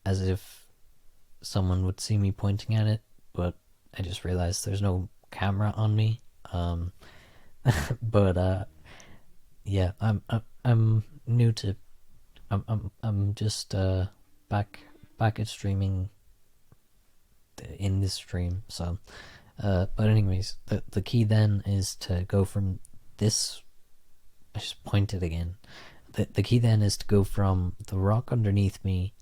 as if someone would see me pointing at it, but I just realized there's no camera on me. Um, but yeah, I'm new to I'm just back back at streaming in this stream. So, but anyways, the key then is to go from this. I just pointed again. The key then is to go from the rock underneath me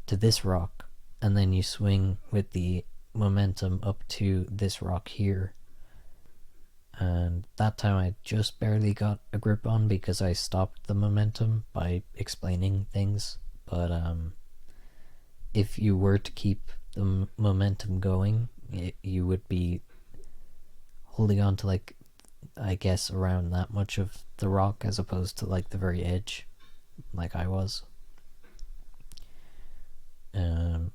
to this rock, and then you swing with the momentum up to this rock here. And that time I just barely got a grip on because I stopped the momentum by explaining things. But if you were to keep the momentum going, you would be holding on to, like, I guess around that much of the rock as opposed to like the very edge, like I was. Um,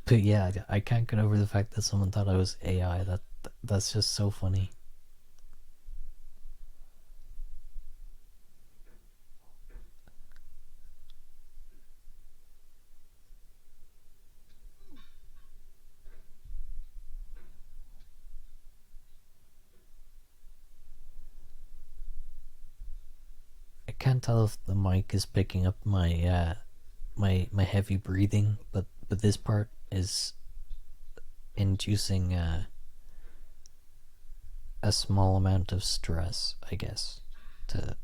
but yeah, I can't get over the fact that someone thought I was AI. That's just so funny. I can't tell if the mic is picking up my heavy breathing, but this part is inducing a small amount of stress, I guess, to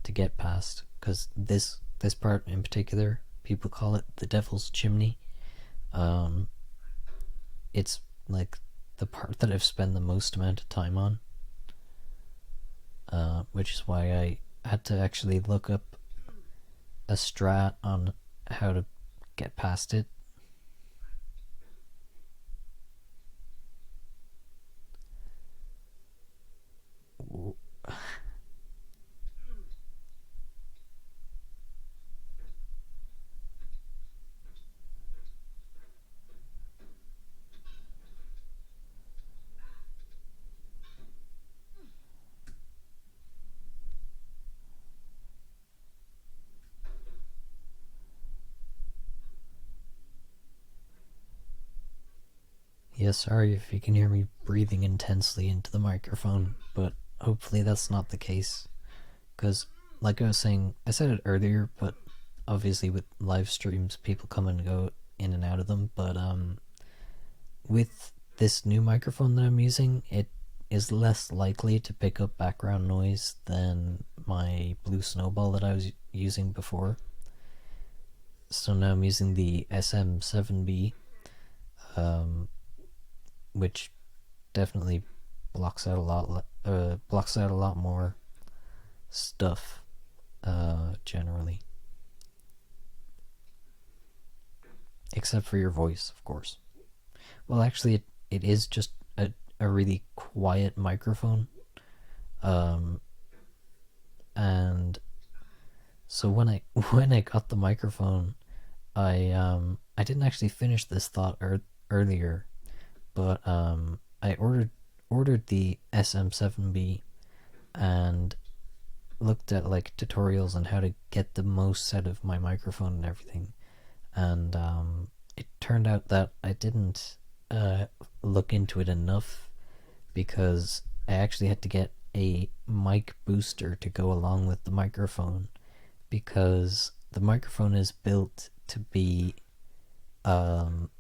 to get past. Because this part in particular, people call it the devil's chimney. Um, it's like the part that I've spent the most amount of time on, which is why I had to actually look up a strat on how to get past it. Yeah, sorry if you can hear me breathing intensely into the microphone, but hopefully that's not the case. Because, like I was saying, I said it earlier, but obviously with live streams, people come and go in and out of them. But with this new microphone that I'm using, it is less likely to pick up background noise than my blue snowball that I was using before. So now I'm using the SM7B, um, which definitely blocks out a lot more stuff, generally, except for your voice, of course. Well, actually, it is just a really quiet microphone, um, and so when I when I got the microphone, I didn't actually finish this thought earlier, but I ordered the SM7B and looked at like tutorials on how to get the most out of my microphone and everything, and it turned out that I didn't look into it enough because I actually had to get a mic booster to go along with the microphone because the microphone is built to be um,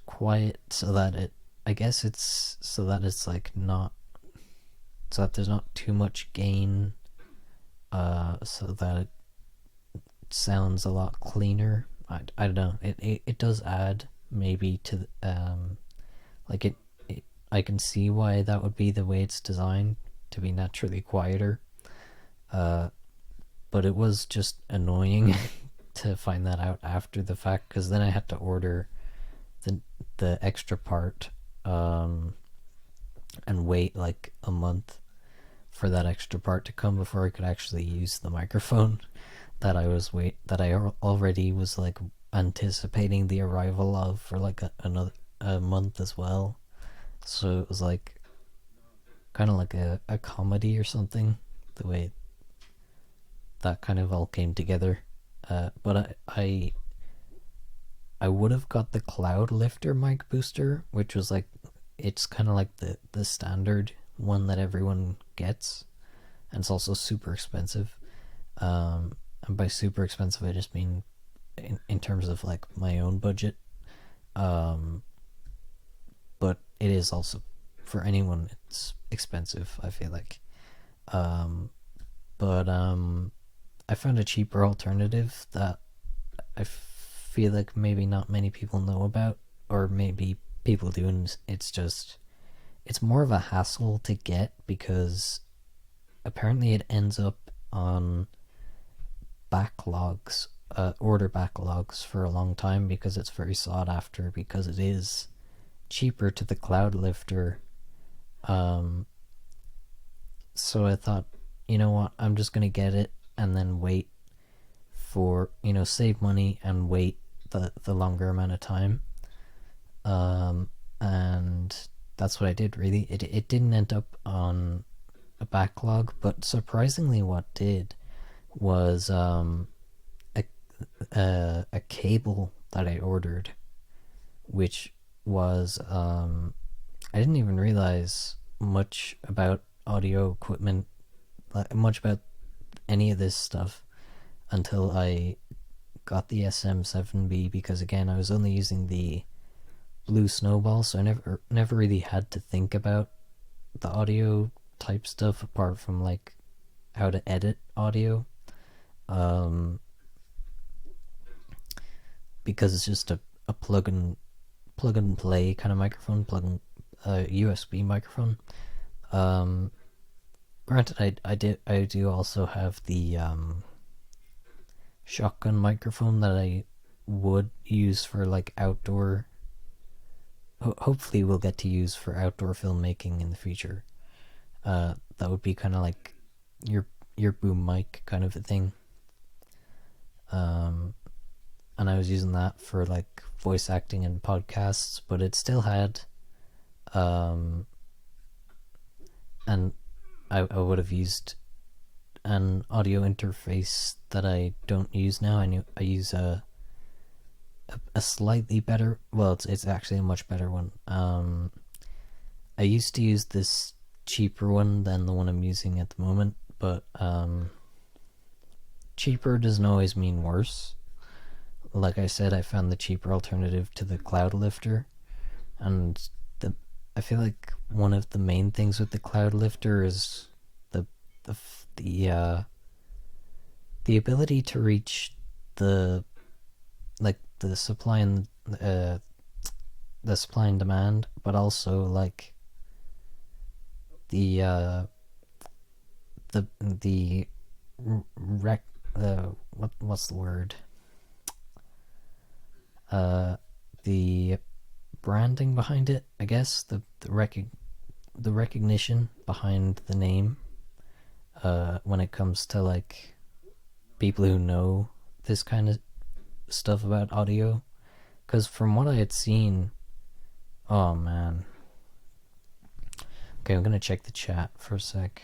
quiet so that it I guess it's so that it's like not so that there's not too much gain, so that it sounds a lot cleaner. I don't know, it does add maybe to like it I can see why that would be the way it's designed to be naturally quieter, uh, but it was just annoying to find that out after the fact because then I had to order the the extra part, and wait like a month for that extra part to come before I could actually use the microphone that I already was like anticipating the arrival of for like a month as well. So it was like kind of like a comedy or something, the way that kind of all came together. But I would have got the Cloud Lifter mic booster, which was like, it's kind of like the standard one that everyone gets, and it's also super expensive. And by super expensive, I just mean in terms of like my own budget. Um, but it is also, for anyone, it's expensive, I feel like. Um, but I found a cheaper alternative that I feel like maybe not many people know about, or maybe people do, and it's more of a hassle to get because apparently it ends up on backlogs, order backlogs for a long time because it's very sought after, because it is cheaper to the Cloud Lifter. Um, so I thought, you know what, I'm just gonna get it and then wait for, save money and wait the longer amount of time. And that's what I did, really. It didn't end up on a backlog, but surprisingly what did was a, a cable that I ordered, which was I didn't even realize much about audio equipment, much about any of this stuff, until I got the SM7B, because again I was only using the Blue Snowball, so I never really had to think about the audio type stuff apart from like how to edit audio. Um, because it's just a plug and play kind of microphone, plug and USB microphone. Um, Granted, I do also have the shotgun microphone that I would use for like outdoor. Hopefully, we'll get to use for outdoor filmmaking in the future. That would be kind of like your boom mic kind of a thing. And I was using that for like voice acting and podcasts, but it still had, and I would have used an audio interface that I don't use now. I use a slightly better. Well, it's actually a much better one. I used to use this cheaper one than the one I'm using at the moment, but cheaper doesn't always mean worse. Like I said, I found the cheaper alternative to the Cloud Lifter, and I feel like one of the main things with the Cloud Lifter is the ability to reach the the supply and the supply and demand, but also like the what's the word, the branding behind it, I guess, the recognition behind the name, when it comes to like people who know this kind of stuff about audio. Because from what I had seen, oh man, okay, I'm gonna check the chat for a sec.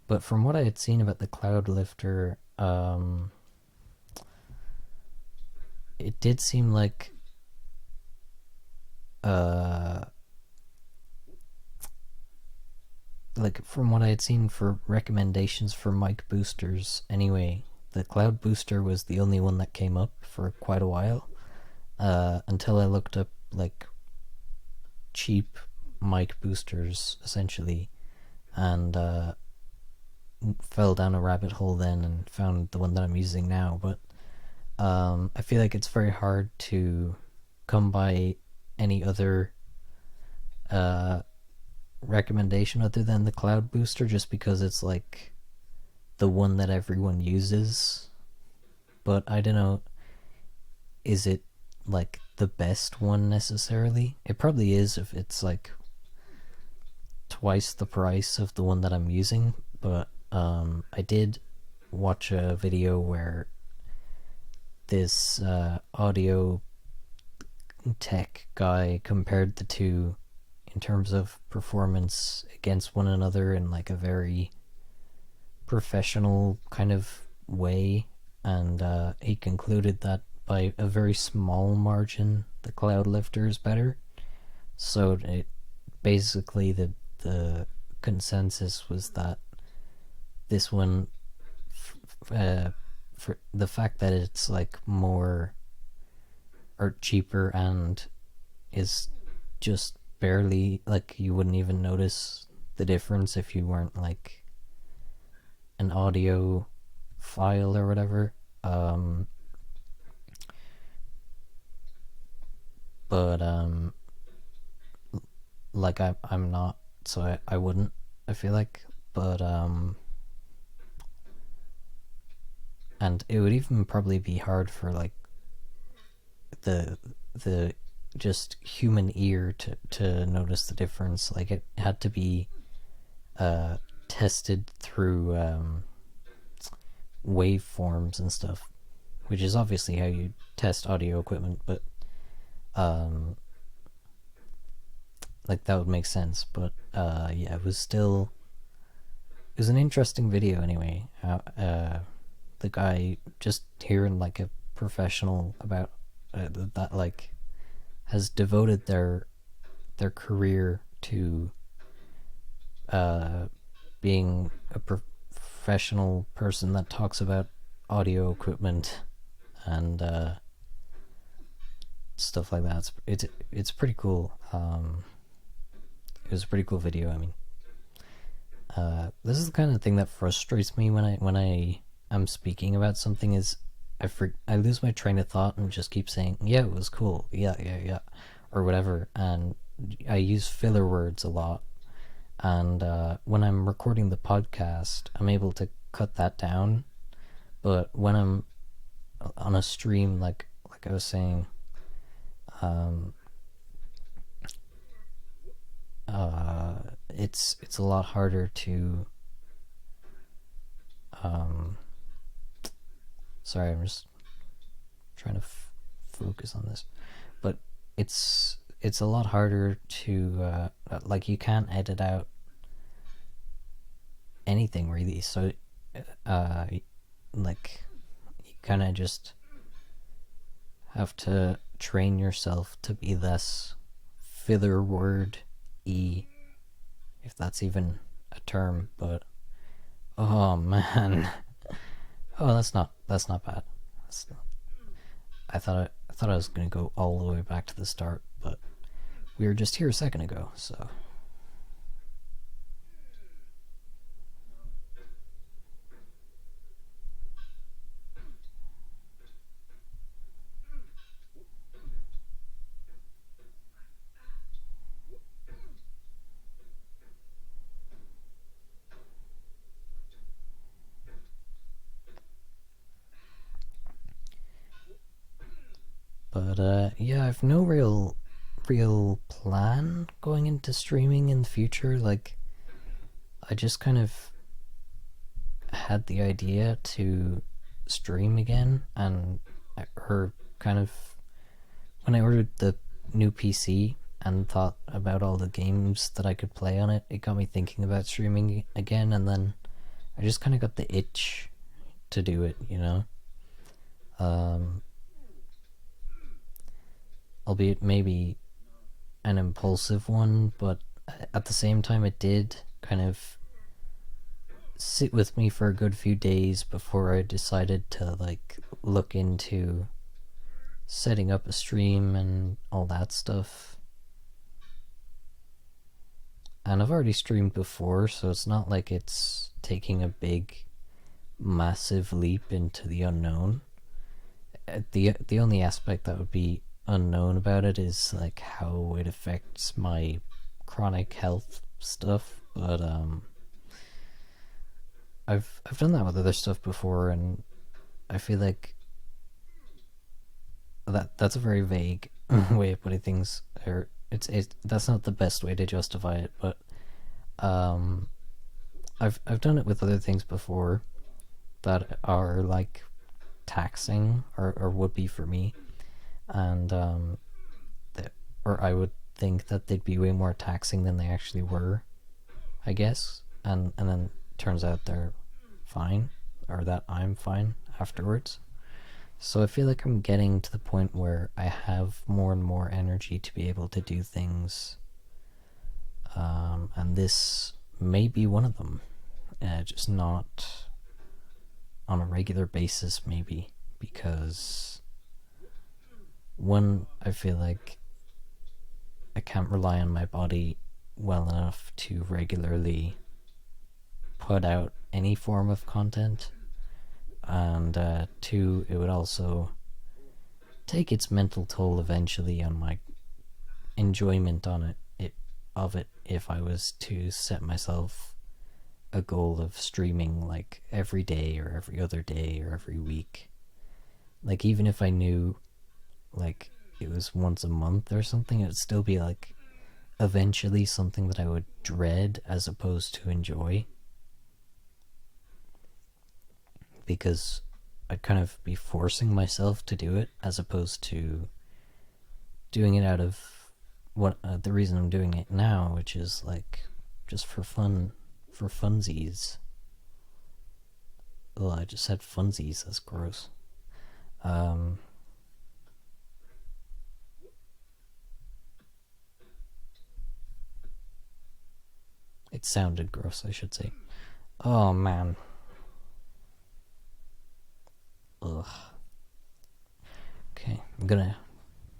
But from what I had seen about the Cloud Lifter, it did seem like from what I had seen for recommendations for mic boosters anyway, the Cloud Booster was the only one that came up for quite a while, until I looked up like cheap mic boosters essentially, and fell down a rabbit hole then and found the one that I'm using now. But I feel like it's very hard to come by any other recommendation other than the Cloud Booster, just because it's like the one that everyone uses. But I don't know, is it like the best one necessarily? It probably is if it's like twice the price of the one that I'm using, but I did watch a video where this audio tech guy compared the two in terms of performance against one another in like a very professional kind of way, and he concluded that by a very small margin the Cloud Lifter is better. So it basically the consensus was that this one, for the fact that it's like more or cheaper and is just barely, like, you wouldn't even notice the difference if you weren't like an audio file or whatever. But like I'm not, so I wouldn't, I feel like. But and it would even probably be hard for like the just human ear to notice the difference. Like, it had to be tested through waveforms and stuff, which is obviously how you test audio equipment, but like that would make sense. But yeah, it was an interesting video anyway. The guy, just hearing like a professional about that like has devoted their career to being a professional person that talks about audio equipment and stuff like that. It's pretty cool. It was a pretty cool video. I mean, this is the kind of thing that frustrates me when I am speaking about something, is I lose my train of thought and just keep saying, yeah, it was cool, yeah, or whatever, and I use filler words a lot. And when I'm recording the podcast, I'm able to cut that down. But when I'm on a stream, like I was saying, it's a lot harder to sorry, I'm just trying to focus on this, but it's a lot harder to like, you can't edit out anything really, so like, you kind of just have to train yourself to be less filler word y, if that's even a term. But oh man, oh, that's not bad. That's not, I thought I was gonna go all the way back to the start, but we were just here a second ago, so. But yeah, I've no real plan going into streaming in the future. Like, I just kind of had the idea to stream again, and or kind of when I ordered the new PC and thought about all the games that I could play on it, it got me thinking about streaming again, and then I just kind of got the itch to do it, you know? Albeit maybe an impulsive one, but at the same time it did kind of sit with me for a good few days before I decided to like look into setting up a stream and all that stuff. And I've already streamed before, so it's not like it's taking a big massive leap into the unknown. The only aspect that would be unknown about it is like how it affects my chronic health stuff, but I've done that with other stuff before, and I feel like that's a very vague way of putting things, or it's that's not the best way to justify it, but Um, I've done it with other things before that are like taxing, or would be for me, and or I would think that they'd be way more taxing than they actually were, I guess, and then turns out they're fine, or that I'm fine afterwards. So I feel like I'm getting to the point where I have more and more energy to be able to do things, and this may be one of them, just not on a regular basis, maybe, because one, I feel like I can't rely on my body well enough to regularly put out any form of content, and two, it would also take its mental toll eventually on my enjoyment of it if I was to set myself a goal of streaming like every day or every other day or every week. Like, even if I knew like it was once a month or something, it would still be like eventually something that I would dread as opposed to enjoy, because I'd kind of be forcing myself to do it as opposed to doing it out of what the reason I'm doing it now, which is like just for fun, for funsies. Oh, I just said funsies. That's gross. It sounded gross, I should say. Oh man. Ugh. Okay, I'm gonna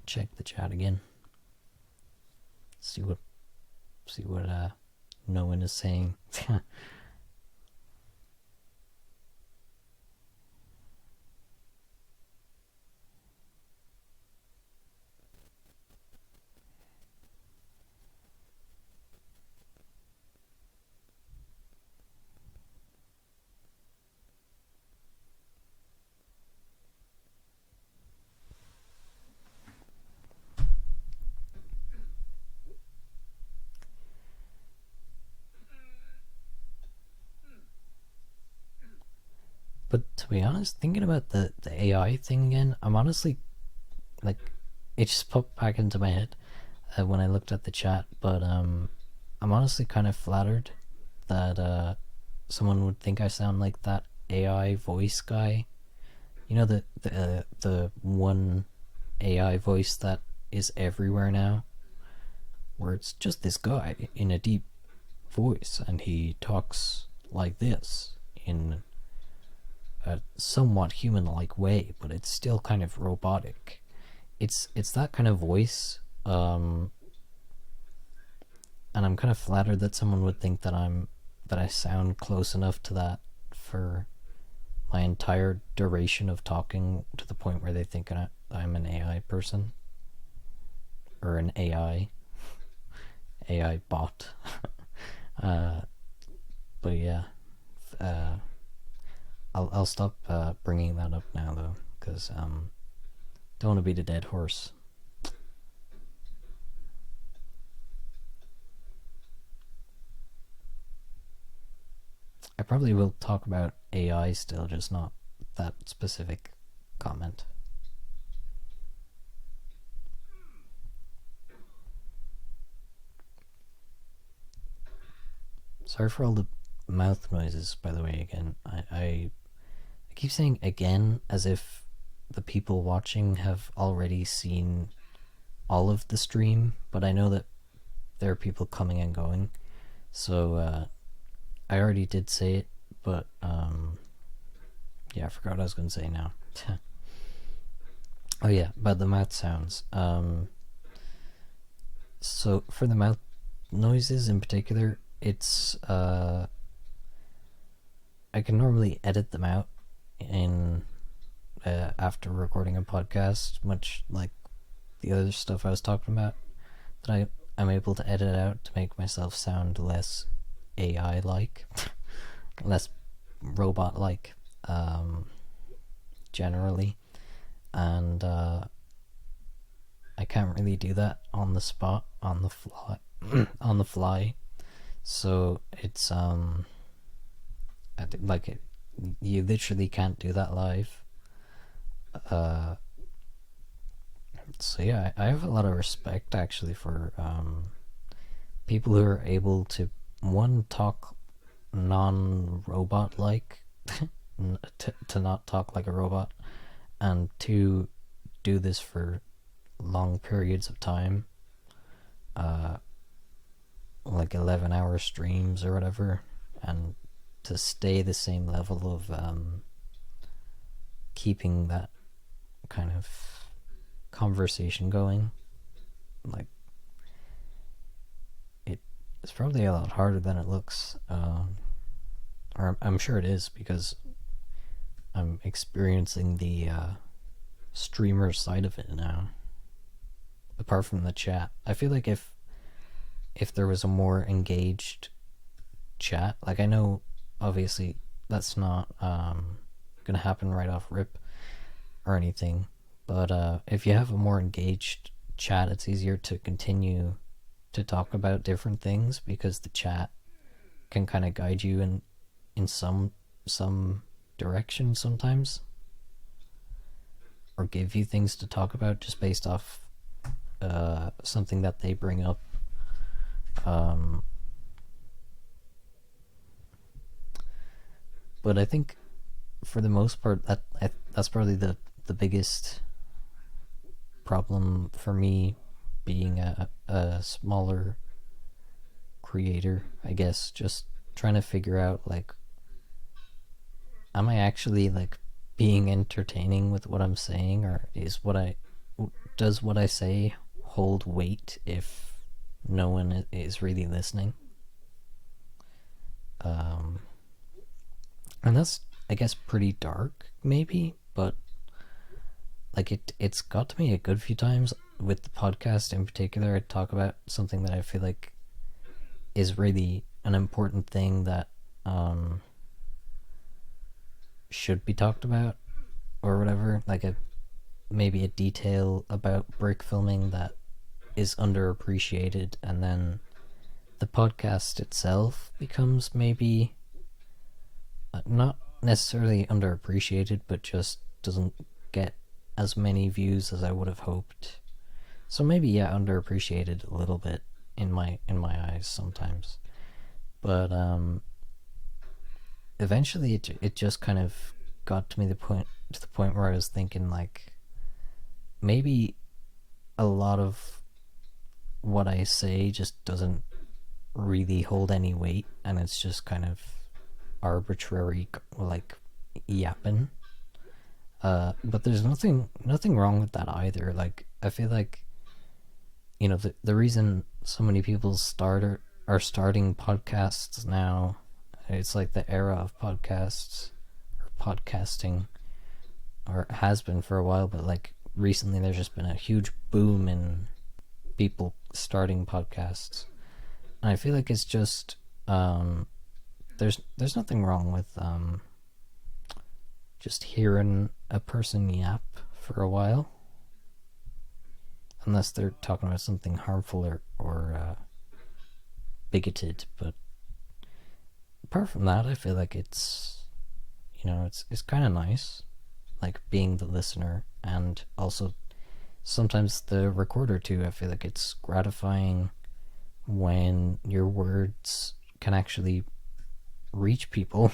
check the chat again. See what no one is saying. But to be honest, thinking about the AI thing again, I'm honestly like, it just popped back into my head when I looked at the chat. But I'm honestly kind of flattered that someone would think I sound like that AI voice guy. You know, the one AI voice that is everywhere now, where it's just this guy in a deep voice and he talks like this in a somewhat human-like way, but it's still kind of robotic. It's that kind of voice, and I'm kind of flattered that someone would think that I sound close enough to that for my entire duration of talking, to the point where they think I'm an AI person, or an AI bot. But yeah, I'll stop bringing that up now though, because don't want to beat a dead horse. I probably will talk about AI still, just not that specific comment. Sorry for all the mouth noises, by the way, again. I keep saying again as if the people watching have already seen all of the stream, but I know that there are people coming and going, so I already did say it, but yeah, I forgot what I was going to say now. Oh yeah, about the mouth sounds. So for the mouth noises in particular, it's I can normally edit them out in after recording a podcast, much like the other stuff I was talking about, that I'm able to edit out to make myself sound less AI-like, less robot-like, generally, and I can't really do that on the spot, on the fly, on the fly. So it's like you literally can't do that live. Uh, so yeah, I have a lot of respect actually for people who are able to, one, talk non-robot like, to not talk like a robot, and two, do this for long periods of time, uh, like 11-hour streams or whatever, and to stay the same level of keeping that kind of conversation going. Like, it's probably a lot harder than it looks, or I'm sure it is, because I'm experiencing the streamer side of it now. Apart from the chat, I feel like if there was a more engaged chat, like, I know obviously that's not gonna happen right off rip or anything, but if you have a more engaged chat, it's easier to continue to talk about different things, because the chat can kind of guide you in some direction sometimes, or give you things to talk about just based off something that they bring up. Um, but I think for the most part, that's probably the biggest problem for me, being a smaller creator, I guess. Just trying to figure out, like, am I actually, like, being entertaining with what I'm saying, or does what I say hold weight if no one is really listening? Um, and that's, I guess, pretty dark, maybe, but like, it's got to me a good few times with the podcast in particular. I talk about something that I feel like is really an important thing that should be talked about, or whatever, like maybe a detail about brick filming that is underappreciated, and then the podcast itself becomes maybe not necessarily underappreciated, but just doesn't get as many views as I would have hoped. So maybe, yeah, underappreciated a little bit in my eyes sometimes. But eventually it just kind of got to the point where I was thinking, like, maybe a lot of what I say just doesn't really hold any weight, and it's just kind of arbitrary, like, yapping. But there's nothing wrong with that either. Like, I feel like, the reason so many people are starting podcasts now, it's like the era of podcasts, or podcasting, or has been for a while, but like recently there's just been a huge boom in people starting podcasts. And I feel like it's just there's nothing wrong with just hearing a person yap for a while, unless they're talking about something harmful or bigoted. But apart from that, I feel like it's kind of nice, like, being the listener, and also sometimes the recorder too. I feel like it's gratifying when your words can actually reach people.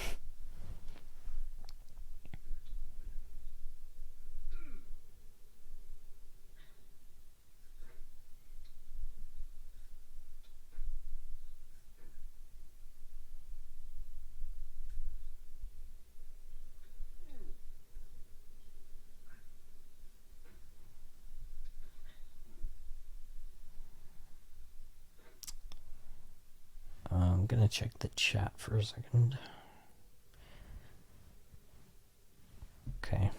I'm gonna check the chat for a second. Okay.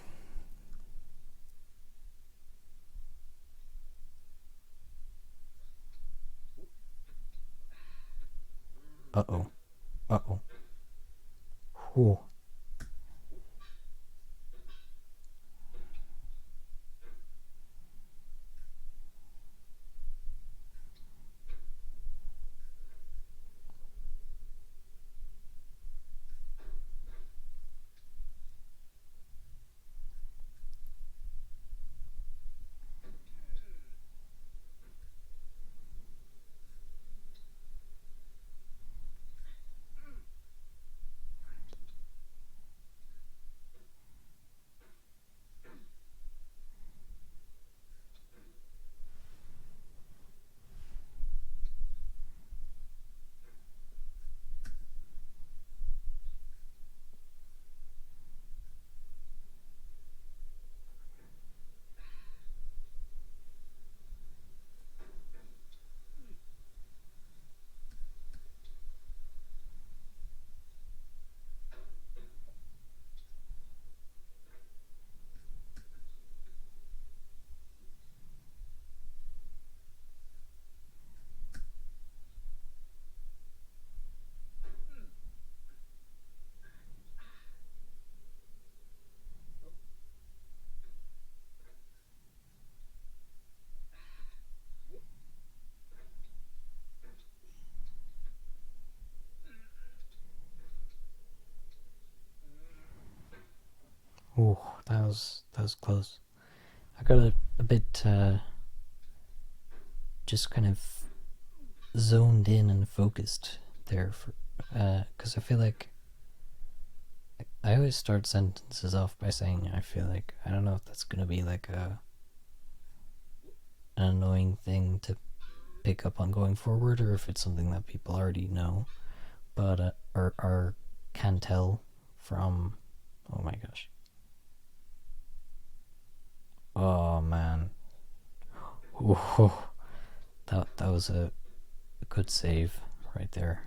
Uh-oh. Uh-oh. Whew. Oh, that was close. I got a bit just kind of zoned in and focused there for because I feel like I always start sentences off by saying I feel like. I don't know if that's gonna be like an annoying thing to pick up on going forward, or if it's something that people already know, but or can tell from. Oh my gosh. Oh man. Ooh, that was a good save right there.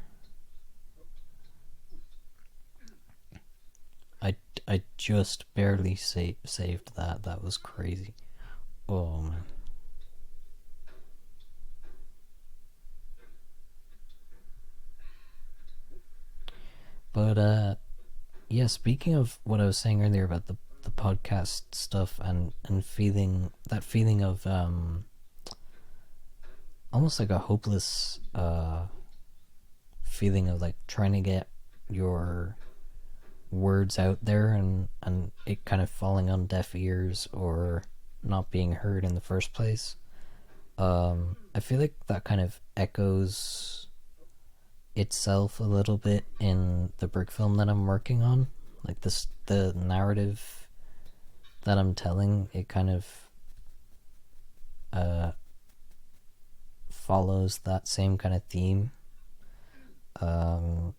I just barely saved that. That was crazy. Oh man. But yeah, speaking of what I was saying earlier about the podcast stuff and feeling that feeling of almost like a hopeless feeling of like trying to get your words out there and it kind of falling on deaf ears or not being heard in the first place. I feel like that kind of echoes itself a little bit in the brick film that I'm working on. Like this, the narrative that I'm telling, it kind of uh, follows that same kind of theme. Um,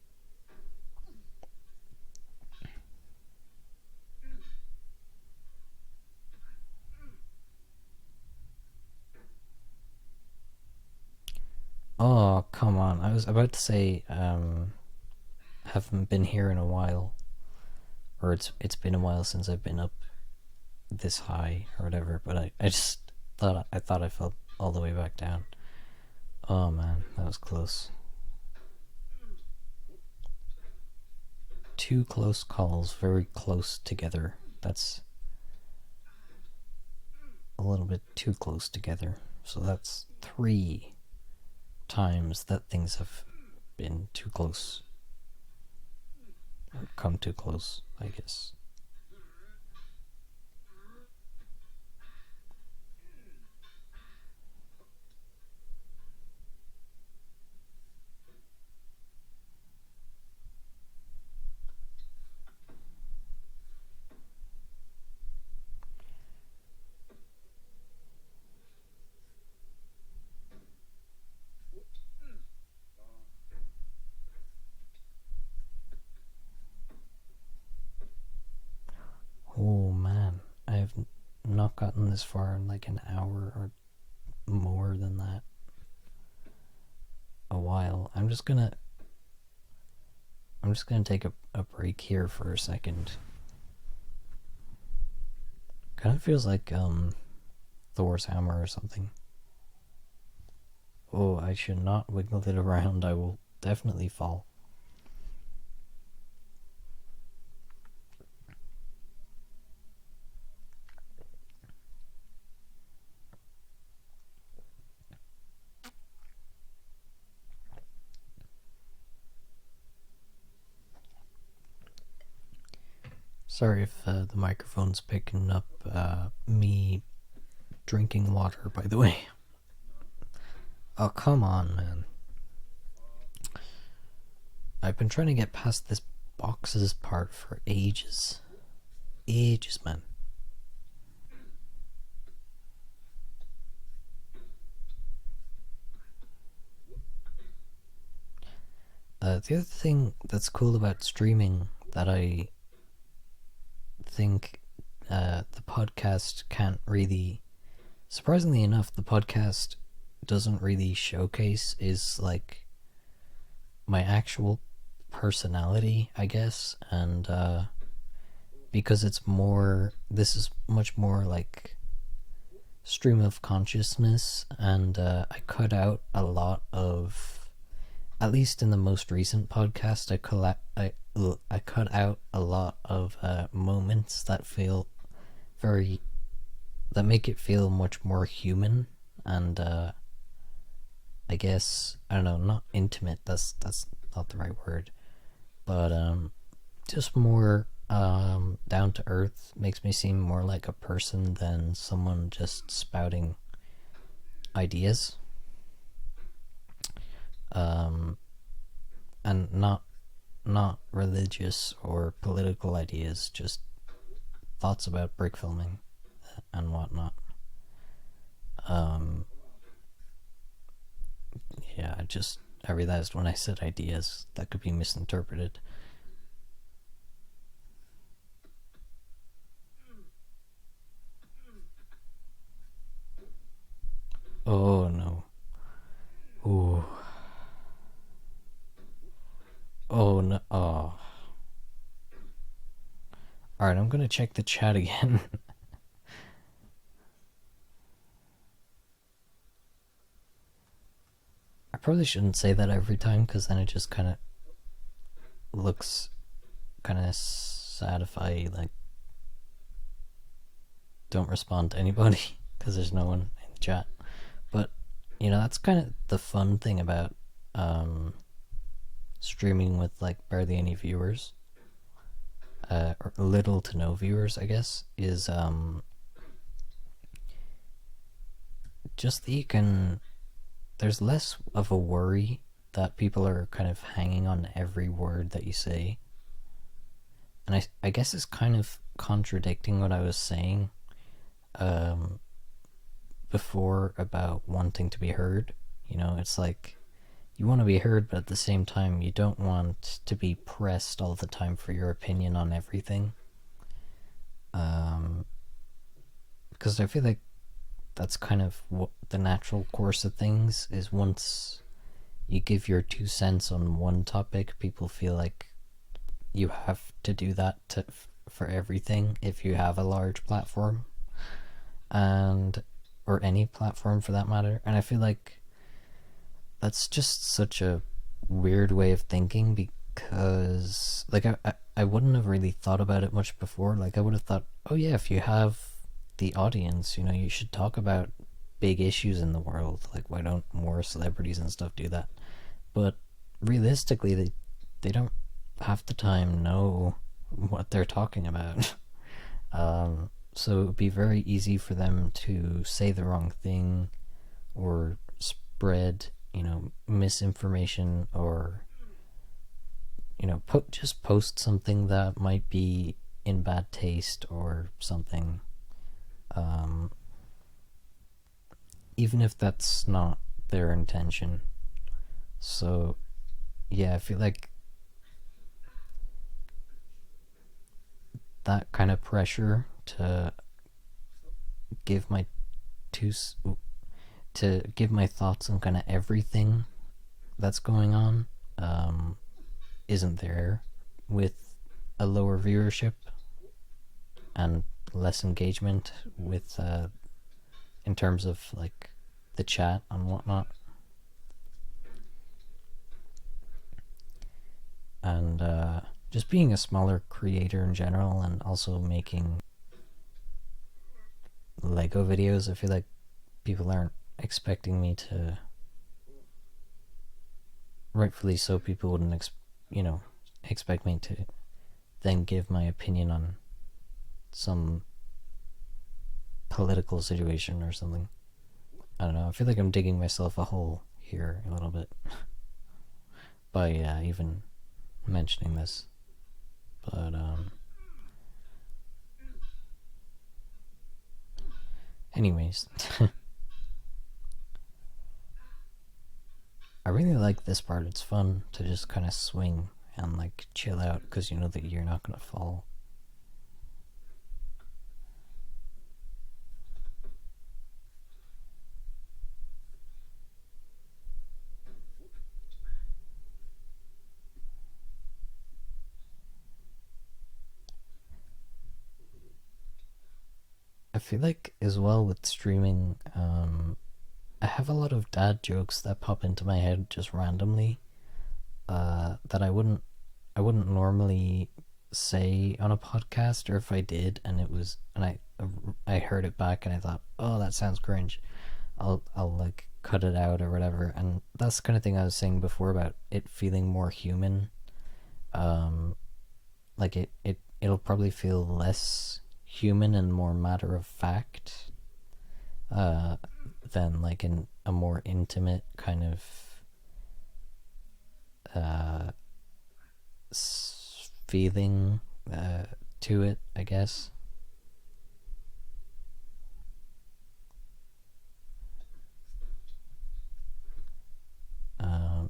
oh, come on. I was about to say, haven't been here in a while. Or it's been a while since I've been up this high or whatever, but I just thought I felt all the way back down. Oh man, that was close. Two close calls, very close together. That's a little bit too close together. So that's 3 times that things have been too close. Or come too close, I guess. Oh man, I have not gotten this far in like an hour or more than that. A while. I'm just gonna take a break here for a second. Kind of feels like Thor's hammer or something. Oh, I should not wiggle it around. I will definitely fall. Sorry if the microphone's picking up me drinking water, by the way. Oh, come on, man. I've been trying to get past this boxes part for ages. Ages, man. The other thing that's cool about streaming that I think the podcast can't really, surprisingly enough, the podcast doesn't really showcase is like my actual personality, I guess, and because it's more, this is much more like stream of consciousness, and I cut out a lot of, at least in the most recent podcast, I cut out a lot of moments that feel very, that make it feel much more human, and I guess, I don't know, not intimate, that's not the right word, but just more down to earth, makes me seem more like a person than someone just spouting ideas. Um, and not religious or political ideas, just thoughts about brick filming and whatnot. Um, yeah, I realized when I said ideas that could be misinterpreted. Oh no. Ooh. Oh no. Oh. Alright, I'm gonna check the chat again. I probably shouldn't say that every time because then it just kind of looks kind of sad if I like don't respond to anybody because there's no one in the chat. But you know, that's kind of the fun thing about streaming with like barely any viewers, or little to no viewers, I guess, is just that you can. There's less of a worry that people are kind of hanging on every word that you say. And I guess it's kind of contradicting what I was saying um, before about wanting to be heard. You know, it's like you want to be heard, but at the same time, you don't want to be pressed all the time for your opinion on everything. Because I feel like that's kind of what the natural course of things is. Once you give your 2 cents on one topic, people feel like you have to do that for everything if you have a large platform, and or any platform for that matter. And I feel like that's just such a weird way of thinking, because like I wouldn't have really thought about it much before. Like I would have thought, oh yeah, if you have the audience, you know, you should talk about big issues in the world. Like why don't more celebrities and stuff do that? But realistically, they don't half the time know what they're talking about. So it would be very easy for them to say the wrong thing or spread, you know, misinformation, or you know, just post something that might be in bad taste or something. Um, Even if that's not their intention. So yeah, I feel like that kind of pressure to give my two to give my thoughts on kind of everything that's going on isn't there with a lower viewership and less engagement with in terms of like the chat and whatnot. And just being a smaller creator in general, and also making Lego videos, I feel like people aren't expecting me to, rightfully so, people wouldn't you know, expect me to then give my opinion on some political situation or something. I don't know, I feel like I'm digging myself a hole here a little bit by even mentioning this. But anyways, I really like this part. It's fun to just kind of swing and like chill out because you know that you're not gonna fall. I feel like as well with streaming, I have a lot of dad jokes that pop into my head just randomly, that I wouldn't normally say on a podcast, or if I did and it was and I heard it back and I thought, oh, that sounds cringe, I'll like cut it out or whatever. And that's the kind of thing I was saying before about it feeling more human. Like it it'll probably feel less human and more matter of fact than like in a more intimate kind of feeling to it, I guess.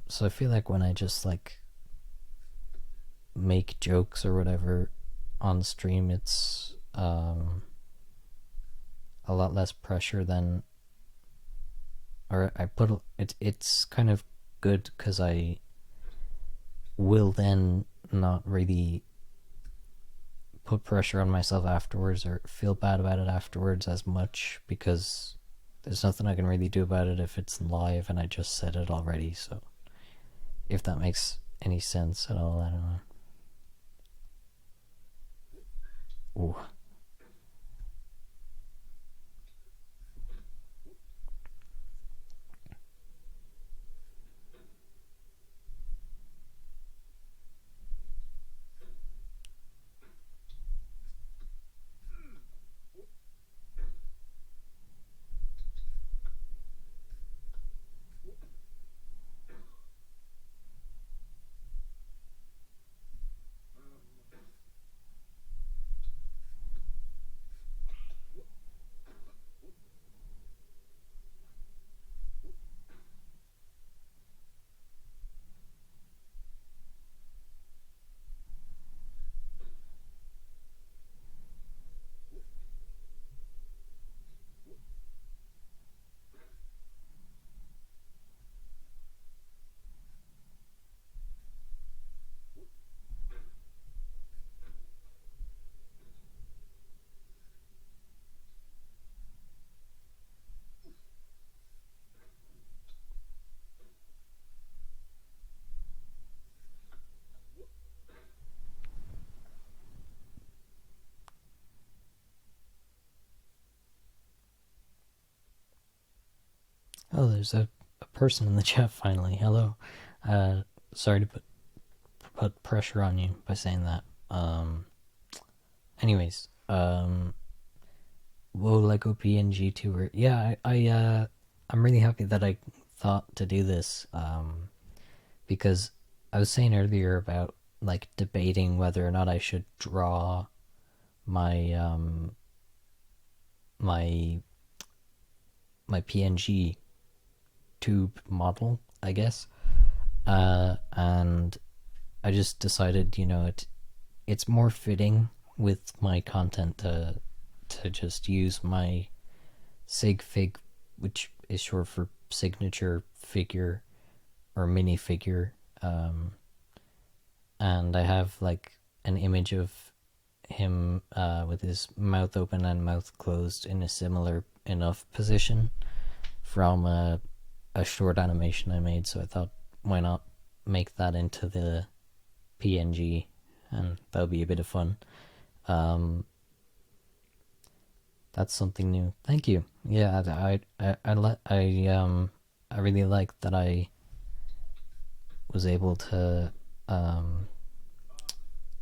So I feel like when I just like make jokes or whatever on stream, it's a lot less pressure than, or I put it's kind of good because I will then not really put pressure on myself afterwards or feel bad about it afterwards as much, because there's nothing I can really do about it if it's live and I just said it already. So if that makes any sense at all, I don't know. Ooh. Oh, there's a person in the chat finally. Hello. Sorry to put pressure on you by saying that. Anyways, whoa, Lego pngtuber. Yeah, I'm really happy that I thought to do this. Because I was saying earlier about like debating whether or not I should draw my my PNG tube model, I guess. And I just decided, it's more fitting with my content to just use my sig fig, which is short for signature figure or minifigure. And I have like an image of him with his mouth open and mouth closed in a similar enough position from a short animation I made. So I thought, why not make that into the PNG, and that would be a bit of fun. That's something new. Thank you. Yeah, I really like that I was able to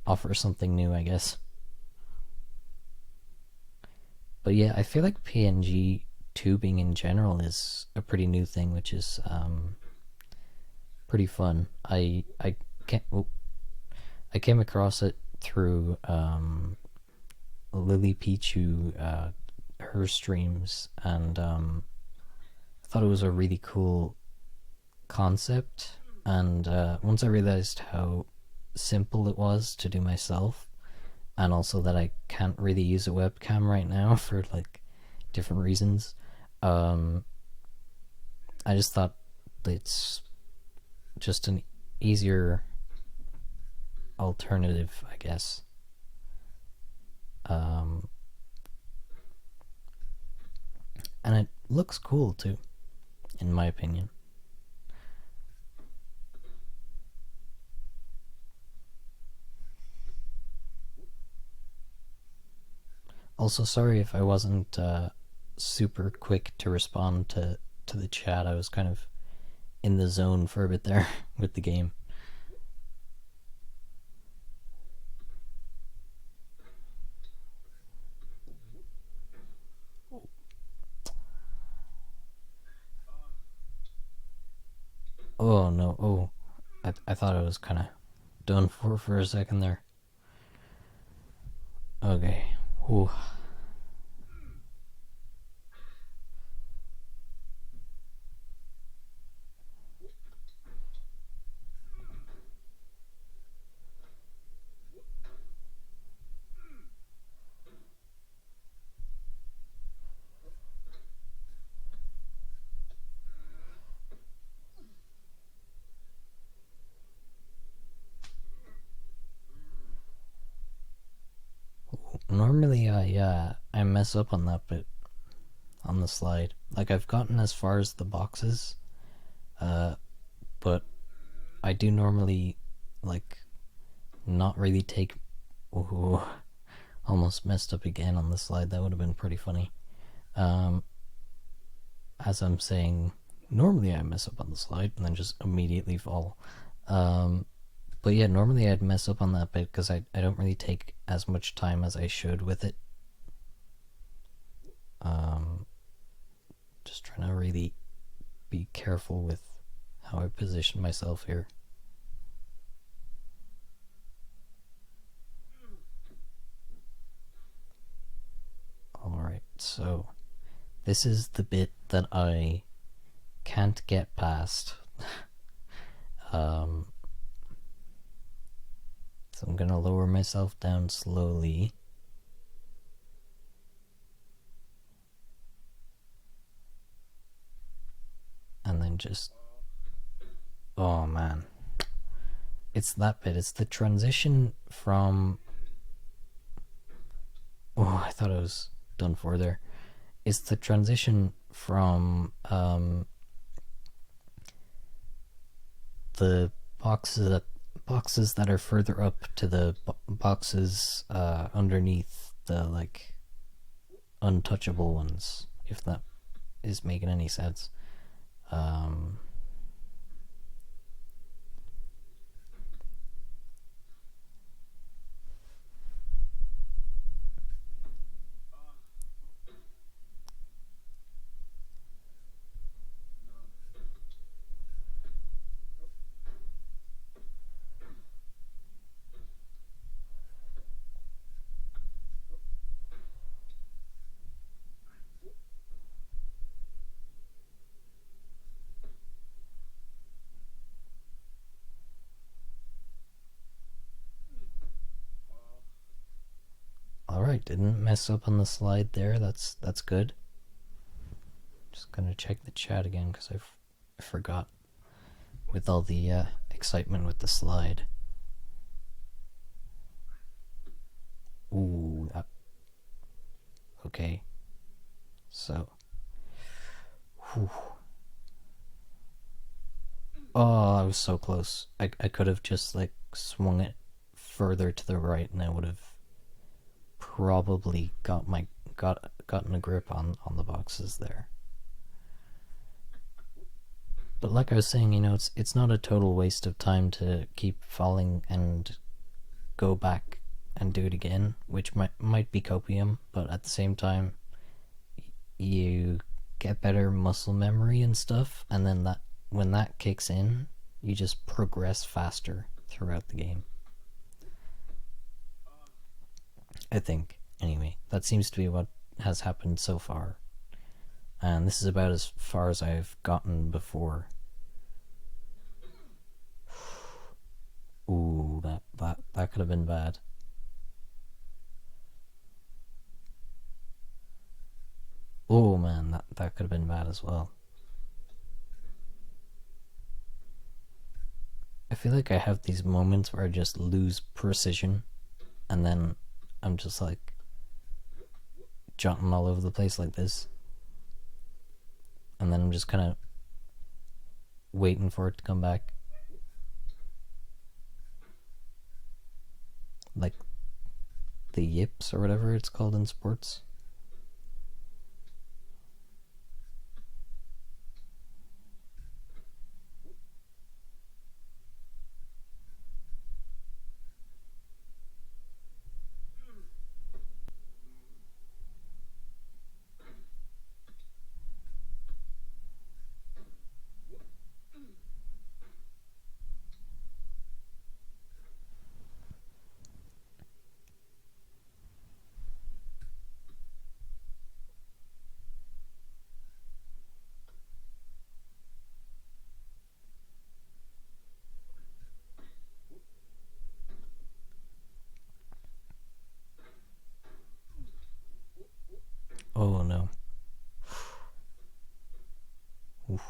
offer something new, I guess. But yeah, I feel like PNG tubing in general is a pretty new thing, which is pretty fun. I came across it through Lily Pichu, her streams, and I thought it was a really cool concept. And once I realized how simple it was to do myself, and also that I can't really use a webcam right now for like different reasons, I just thought it's just an easier alternative, I guess. And it looks cool too, in my opinion. Also, sorry if I wasn't super quick to respond to the chat. I was kind of in the zone for a bit there with the game. Oh no, oh. I thought I was kind of done for a second there. Okay. Ooh. Normally I mess up on that bit on the slide. Like I've gotten as far as the boxes, uh, but I do normally like not really take. Ooh, almost messed up again on the slide. That would have been pretty funny. Um, as I'm saying, normally I mess up on the slide and then just immediately fall. Um, but yeah, normally I'd mess up on that bit because I don't really take as much time as I should with it. Um, just trying to really be careful with how I position myself here. Alright, so this is the bit that I can't get past. um, so I'm gonna lower myself down slowly. And then just. Oh man. It's that bit. It's the transition from. Oh, I thought I was done for there. It's the transition from the boxes that are further up to the boxes underneath the like untouchable ones, if that is making any sense. Um, all right, didn't mess up on the slide there. That's good. Just gonna check the chat again because I forgot with all the excitement with the slide. Ooh, that. Okay. So. Whew. Oh, I was so close. I could have just like swung it further to the right, and I would have probably gotten a grip on the boxes there. But like I was saying, it's not a total waste of time to keep falling and go back and do it again, which might be copium, but at the same time, you get better muscle memory and stuff, and then that when that kicks in, you just progress faster throughout the game. I think. Anyway, that seems to be what has happened so far. And this is about as far as I've gotten before. Ooh, that could have been bad. Oh man, that could have been bad as well. I feel like I have these moments where I just lose precision, and then I'm just like jumping all over the place like this, and then I'm just kind of waiting for it to come back, like the yips or whatever it's called in sports. Oh no. Oof.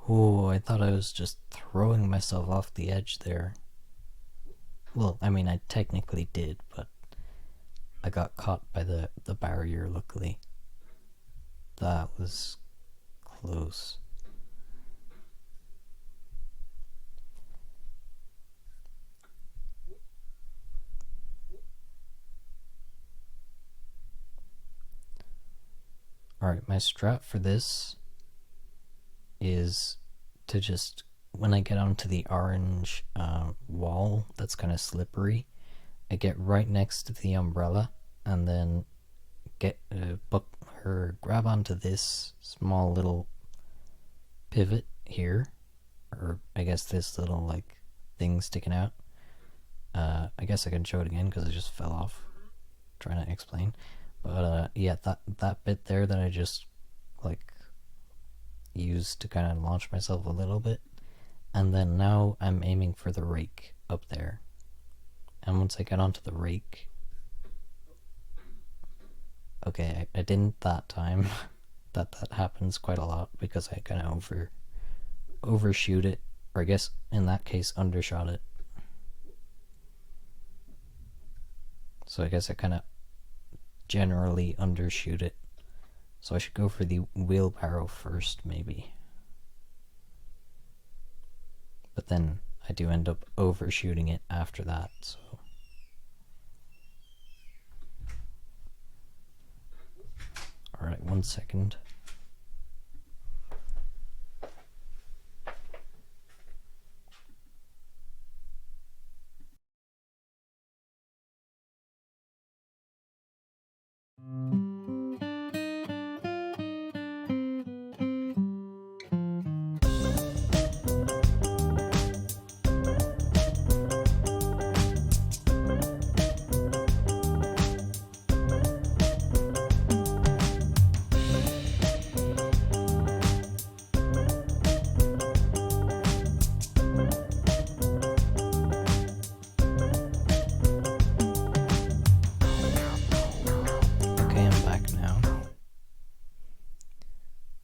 Oh, I thought I was just throwing myself off the edge there. Well, I mean, I technically did, but I got caught by the barrier, luckily. That was close. Alright, my strat for this is to just, when I get onto the orange wall that's kind of slippery, I get right next to the umbrella and then get grab onto this small little pivot here, or I guess this little like thing sticking out. I guess I can show it again because it just fell off. Trying to explain, but yeah, that bit there that I just like used to kind of launch myself a little bit, and then now I'm aiming for the rake up there. And once I get onto the rake, okay, I didn't that time. that happens quite a lot because I kind of overshoot it, or I guess in that case undershot it. So I guess I kind of generally undershoot it. So I should go for the wheelbarrow first, maybe. But then I do end up overshooting it after that, so. Alright, 1 second.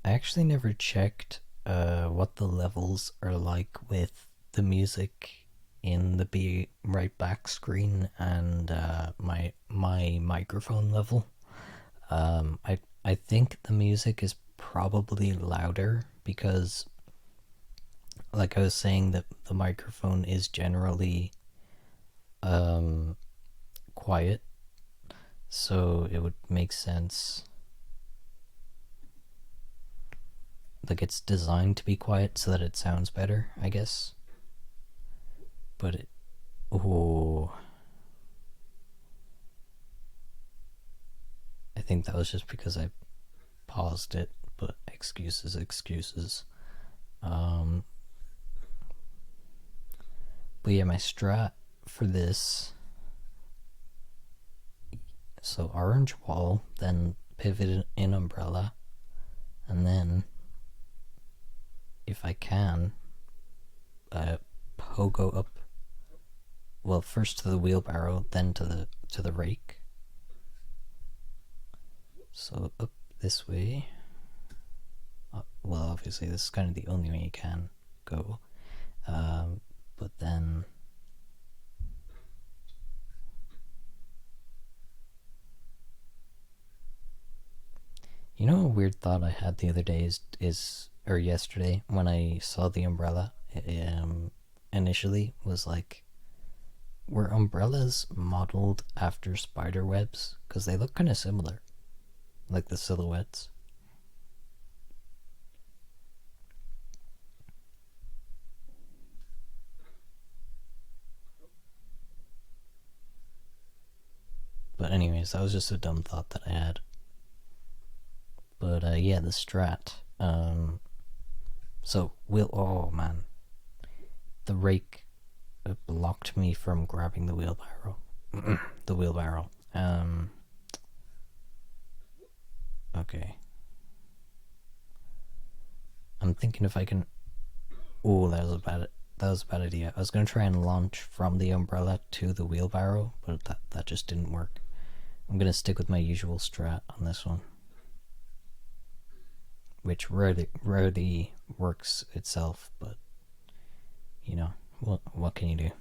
I actually never checked what the levels are like with the music in the Be Right Back screen and my microphone level. I think the music is probably louder because, like I was saying, that the microphone is generally quiet, so it would make sense. Like it's designed to be quiet so that it sounds better, I guess. But it, oh, I think that was just because I paused it. But excuses, excuses. But yeah, my strat for this. So orange wall, then pivot in umbrella, and then if I can, pogo up. Well, first to the wheelbarrow, then to the rake. So up this way. Well, obviously this is kind of the only way you can go. But then you know, a weird thought I had the other day or yesterday when I saw the umbrella. Initially was like, were umbrellas modeled after spider webs? Because they look kind of similar, like the silhouettes. But anyways, that was just a dumb thought that I had. But yeah, the strat. So oh man, the rake blocked me from grabbing the wheelbarrow. the wheelbarrow. Okay. I'm thinking if I can. Oh, that was a bad idea. I was gonna try and launch from the umbrella to the wheelbarrow, but that just didn't work. I'm gonna stick with my usual strat on this one, which rarely works itself, but you know, what can you do?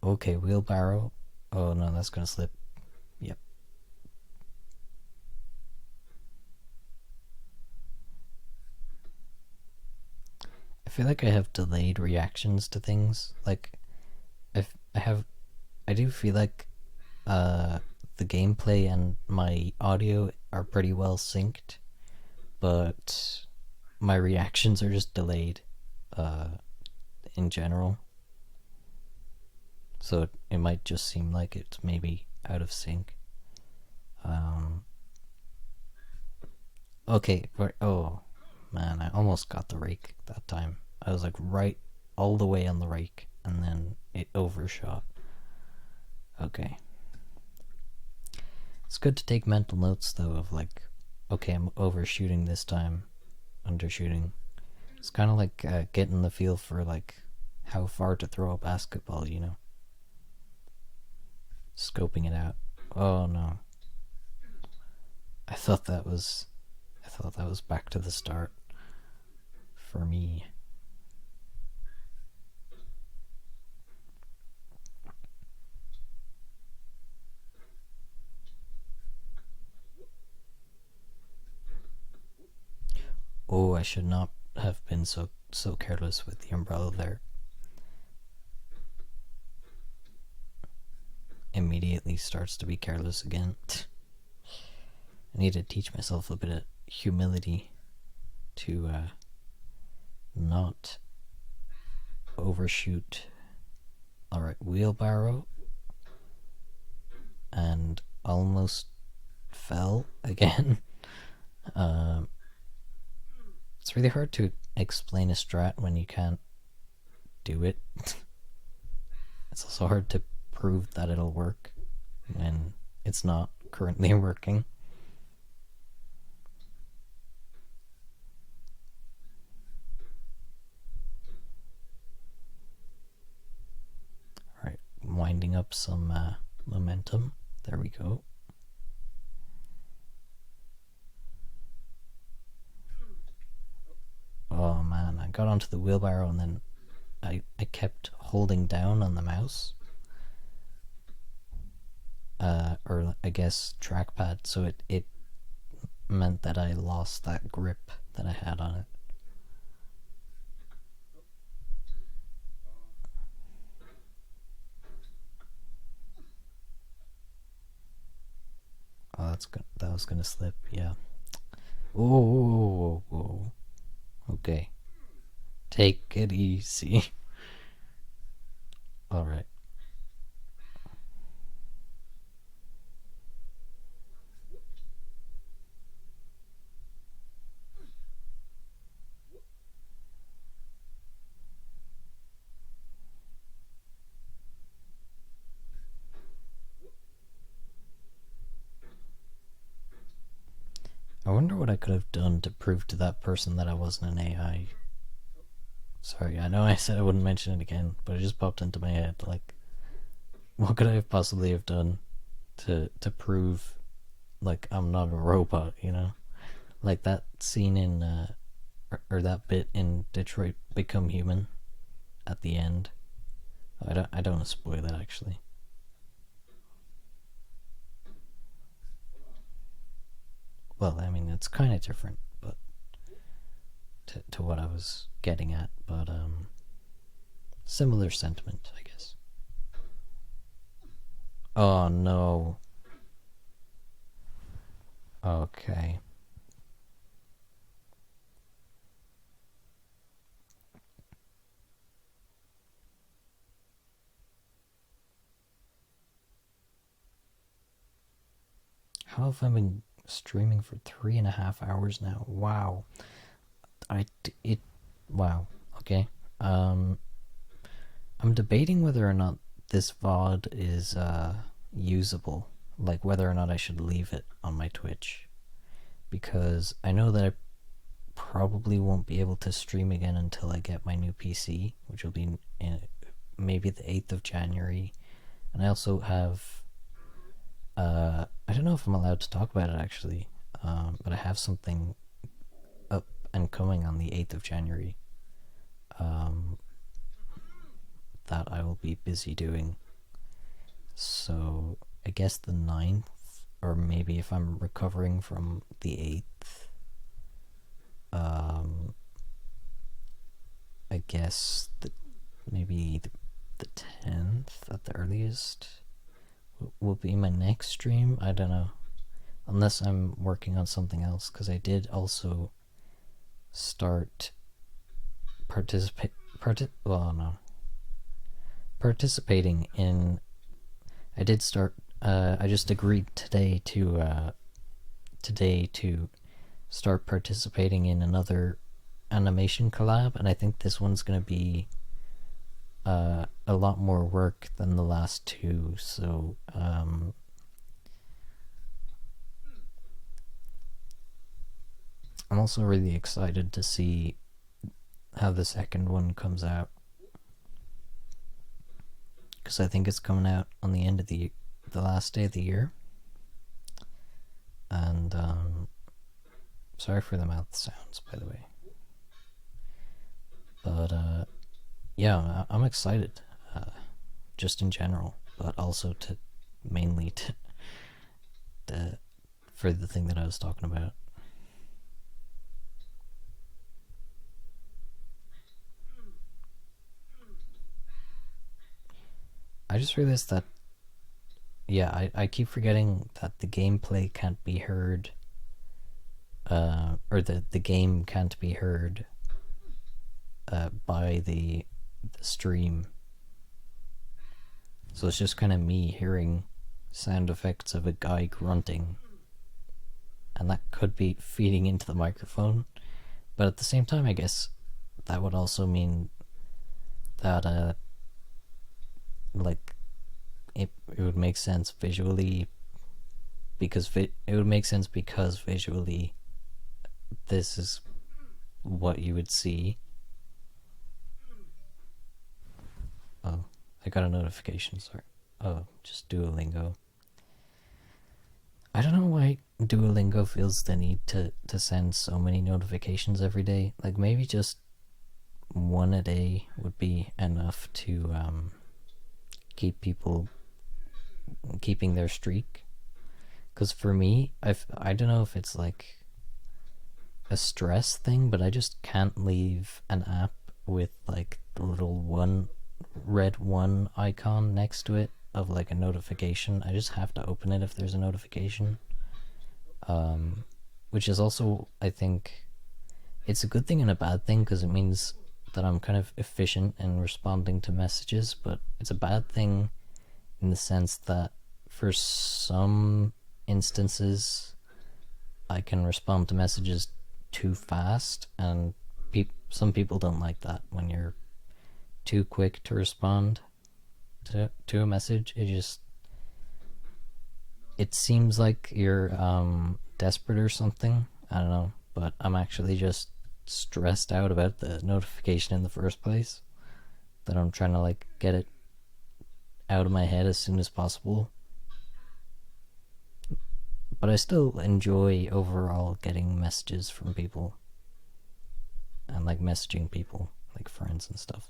Okay, wheelbarrow. Oh no, that's gonna slip. Yep. I feel like I have delayed reactions to things. Like, if I do feel like the gameplay and my audio are pretty well synced, but my reactions are just delayed uh, in general. So it might just seem like it's maybe out of sync. Um, okay, oh man, I almost got the rake that time. I was like right all the way on the rake, and then it overshot. Okay. It's good to take mental notes though of like, okay, I'm overshooting this time, undershooting. It's kind of like getting the feel for like how far to throw a basketball, you know? Scoping it out. Oh no. I thought that was back to the start for me. Oh, I should not have been so careless with the umbrella there. Immediately starts to be careless again. I need to teach myself a bit of humility to not overshoot. Alright, wheelbarrow. And almost fell again. It's really hard to explain a strat when you can't do it. It's also hard to prove that it'll work when it's not currently working. Alright, winding up some momentum. There we go. Oh man, I got onto the wheelbarrow and then I kept holding down on the mouse. Or I guess trackpad, so it meant that I lost that grip that I had on it. Oh, that was gonna slip, yeah. Oh, whoa. Okay. Take it easy. Alright. I wonder what I could have done to prove to that person that I wasn't an AI. Sorry, I know I said I wouldn't mention it again, but it just popped into my head. Like, what could I have possibly have done to prove like I'm not a robot? You know, like that scene in or that bit in Detroit Become Human at the end. I don't want to spoil it actually. Well, I mean it's kind of different, but to what I was getting at, but similar sentiment, I guess. Oh no. Okay. How have I been streaming for 3.5 hours now? Wow. Wow. Okay. I'm debating whether or not this VOD is usable, like whether or not I should leave it on my Twitch, because I know that I probably won't be able to stream again until I get my new PC, which will be in maybe the 8th of January. And I also have, I don't know if I'm allowed to talk about it actually, but I have something up and coming on the 8th of January that I will be busy doing. So I guess the 9th, or maybe if I'm recovering from the 8th, I guess maybe the 10th at the earliest will be my next stream. I don't know, unless I'm working on something else, because I did also start participating in. I did start. I just agreed today to start participating in another animation collab, and I think this one's gonna be a lot more work than the last two. So I'm also really excited to see how the second one comes out, because I think it's coming out on the end of the last day of the year. And sorry for the mouth sounds, by the way. But yeah, I'm excited, just in general, but also to mainly for the thing that I was talking about. I just realized that, yeah, I keep forgetting that the gameplay can't be heard, or the game can't be heard by the stream. So it's just kind of me hearing sound effects of a guy grunting, and that could be feeding into the microphone. But at the same time, I guess that would also mean that like it would make sense visually, because it would make sense because visually this is what you would see. Oh, I got a notification, sorry. Oh, just Duolingo. I don't know why Duolingo feels the need to send so many notifications every day. Like, maybe just one a day would be enough to keep people keeping their streak. Because for me, I don't know if it's like a stress thing, but I just can't leave an app with like the little red one icon next to it of like a notification. I just have to open it if there's a notification. Which is also, I think, it's a good thing and a bad thing, because it means that I'm kind of efficient in responding to messages, but it's a bad thing in the sense that for some instances I can respond to messages too fast, and some people don't like that when you're too quick to respond to a message. It seems like you're desperate or something. I don't know, but I'm actually just stressed out about the notification in the first place, that I'm trying to like get it out of my head as soon as possible. But I still enjoy overall getting messages from people and like messaging people, like friends and stuff.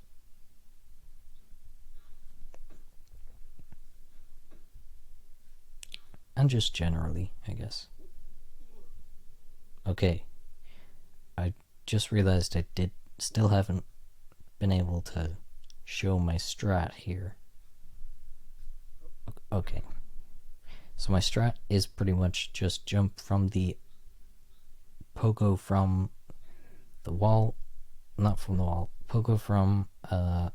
And just generally, I guess. Okay, I just realized I still haven't been able to show my strat here. Okay, so my strat is pretty much just jump from the pogo from the wall, not from the wall, pogo from I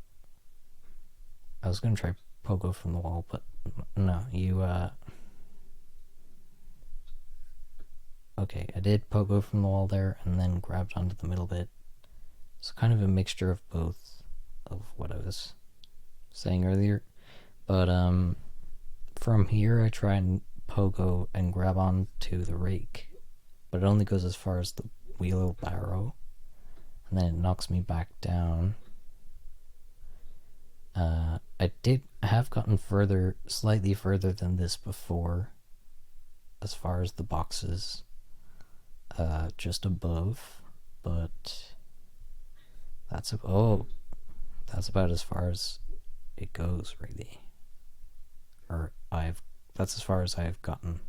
was gonna try pogo from the wall, but no, okay, I did pogo from the wall there and then grabbed onto the middle bit. So kind of a mixture of both of what I was saying earlier. But from here I try and pogo and grab onto the rake, but it only goes as far as the wheelbarrow, and then it knocks me back down. I have gotten slightly further than this before, as far as the boxes, just above, but that's about as far as it goes, really. That's as far as I've gotten.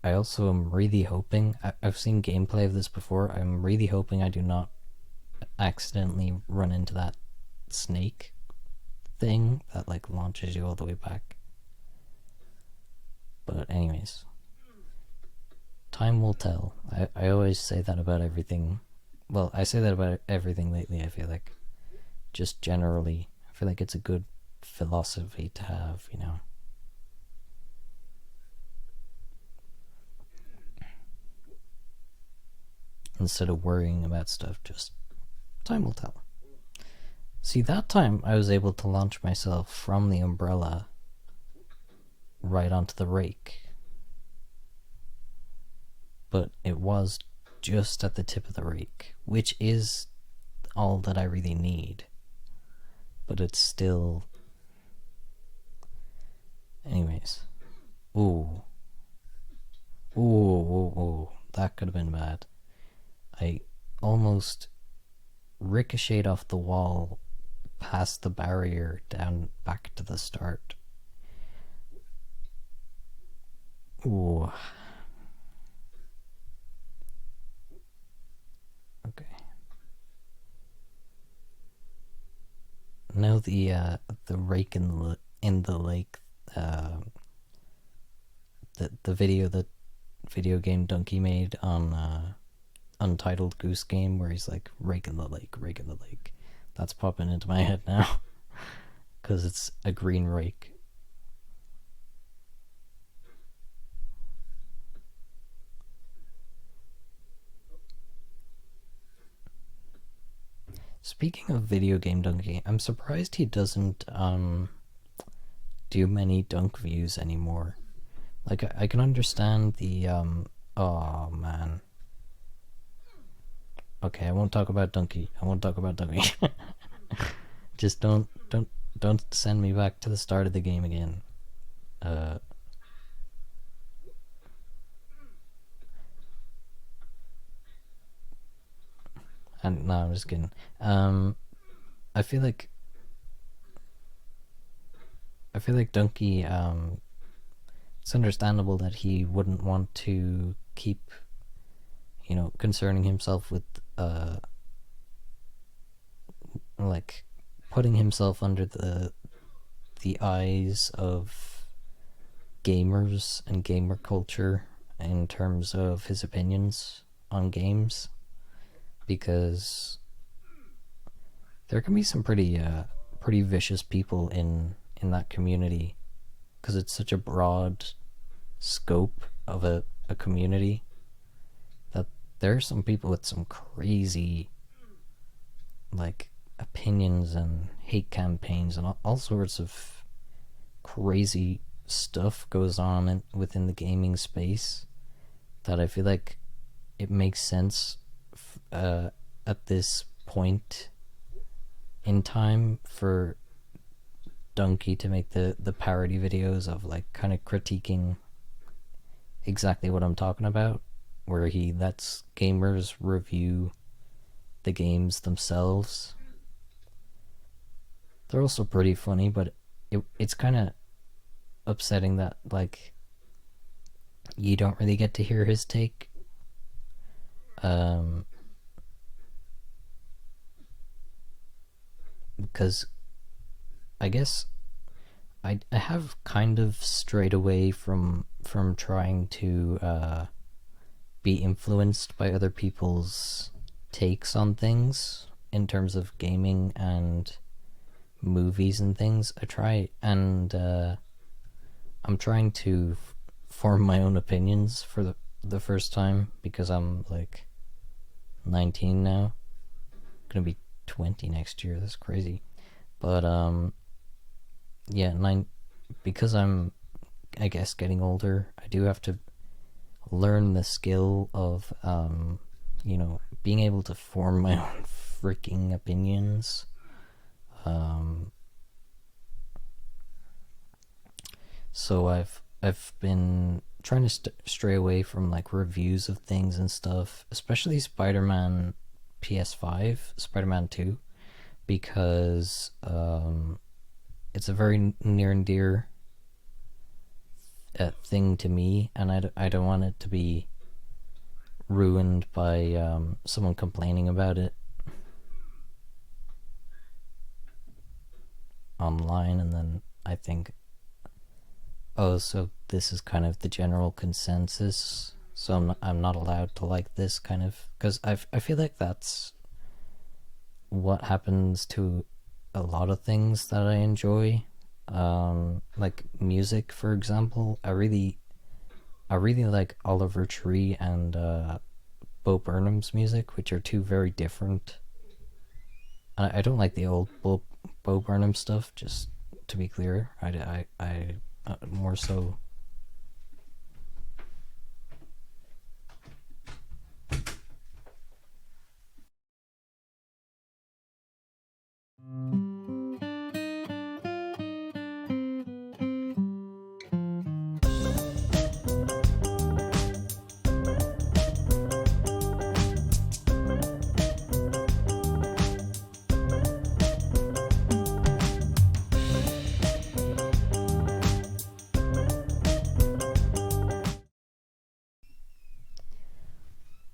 I also am really hoping, I've seen gameplay of this before, I'm really hoping I do not accidentally run into that snake thing that like launches you all the way back. But anyways, time will tell. I always say that about everything. Well, I say that about everything lately, I feel like. Just generally, I feel like it's a good philosophy to have, you know. Instead of worrying about stuff, just time will tell. See, that time I was able to launch myself from the umbrella right onto the rake. But it was just at the tip of the rake, which is all that I really need. But it's still... Anyways. Ooh. Ooh. That could have been bad. I almost ricocheted off the wall past the barrier down back to the start. Ooh. Okay. Now the rake in the lake, the video that Video Game Donkey made on Untitled Goose Game, where he's like rake in the lake. That's popping into my head now because it's a green rake. Speaking of Video Game Donkey, I'm surprised he doesn't do many dunk views anymore. Like, I can understand the oh man. Okay, I won't talk about Donkey. Just don't send me back to the start of the game again. And no, I'm just kidding. I feel like Donkey, it's understandable that he wouldn't want to keep, you know, concerning himself with like putting himself under the eyes of gamers and gamer culture in terms of his opinions on games, because there can be some pretty vicious people in that community, because it's such a broad scope of a community that there are some people with some crazy like opinions and hate campaigns and all sorts of crazy stuff goes on within the gaming space, that I feel like it makes sense at this point in time for Donkey to make the parody videos of like kind of critiquing exactly what I'm talking about, where he lets gamers review the games themselves. They're also pretty funny, but it's kind of upsetting that like you don't really get to hear his take. Because I guess I have kind of strayed away from trying to be influenced by other people's takes on things in terms of gaming and movies and things. I'm trying to form my own opinions for the first time, because I'm like 19 now. I'm gonna be 20 next year. That's crazy. But yeah, because I'm, I guess, getting older, I do have to learn the skill of, being able to form my own freaking opinions. Um, so I've been trying to stray away from like reviews of things and stuff, especially Spider-Man PS5, Spider-Man 2, because it's a very near and dear thing to me, and I don't want it to be ruined by someone complaining about it online, and then I think, oh, so this is kind of the general consensus, so I'm not allowed to like this kind of, because I feel like that's what happens to a lot of things that I enjoy, like music, for example. I really like Oliver Tree and Bo Burnham's music, which are two very different. I don't like the old Bo Burnham stuff. Just to be clear, I more so.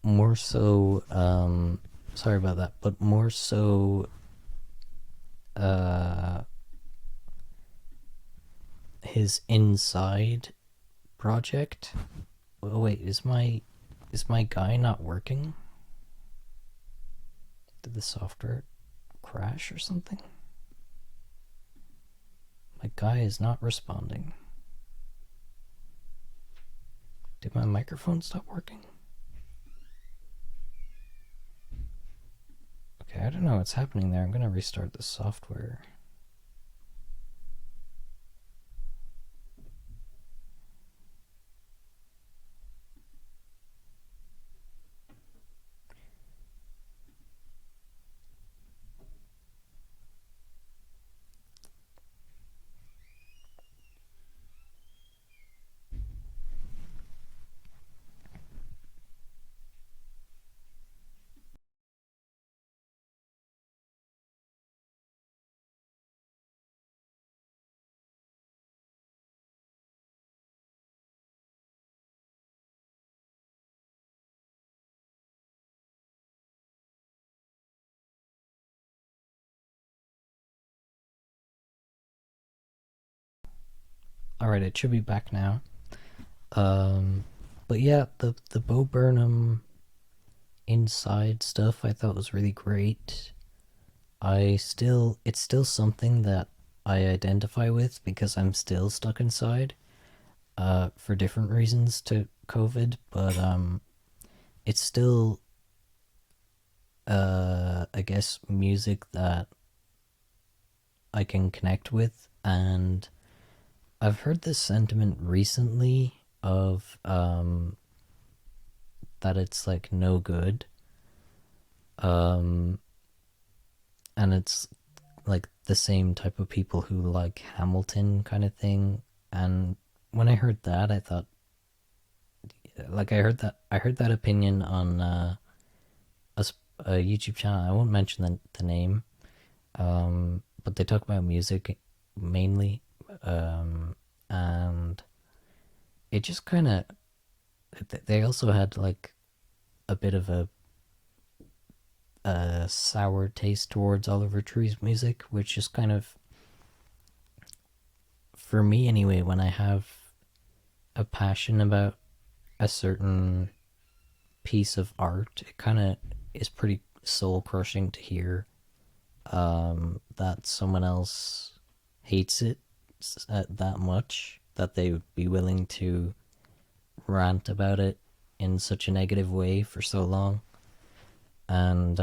More so, sorry about that, but more so, uh, his Inside project. Oh, wait, is my guy not working? Did the software crash or something? My guy is not responding. Did my microphone stop working? Okay, I don't know what's happening there. I'm gonna restart the software. Alright, it should be back now. Um, but yeah, the Bo Burnham Inside stuff I thought was really great. It's still something that I identify with because I'm still stuck inside, for different reasons to COVID, but it's still, I guess, music that I can connect with, and I've heard this sentiment recently of that it's like no good, um, and it's like the same type of people who like Hamilton kind of thing. And when I heard that, I thought, like, I heard that opinion on a YouTube channel. I won't mention the name, but they talk about music mainly, and it just kind of. They also had like a bit of a sour taste towards Oliver Tree's music, which is kind of, for me anyway, when I have a passion about a certain piece of art, it kind of is pretty soul crushing to hear that someone else hates it that much that they would be willing to rant about it in such a negative way for so long. And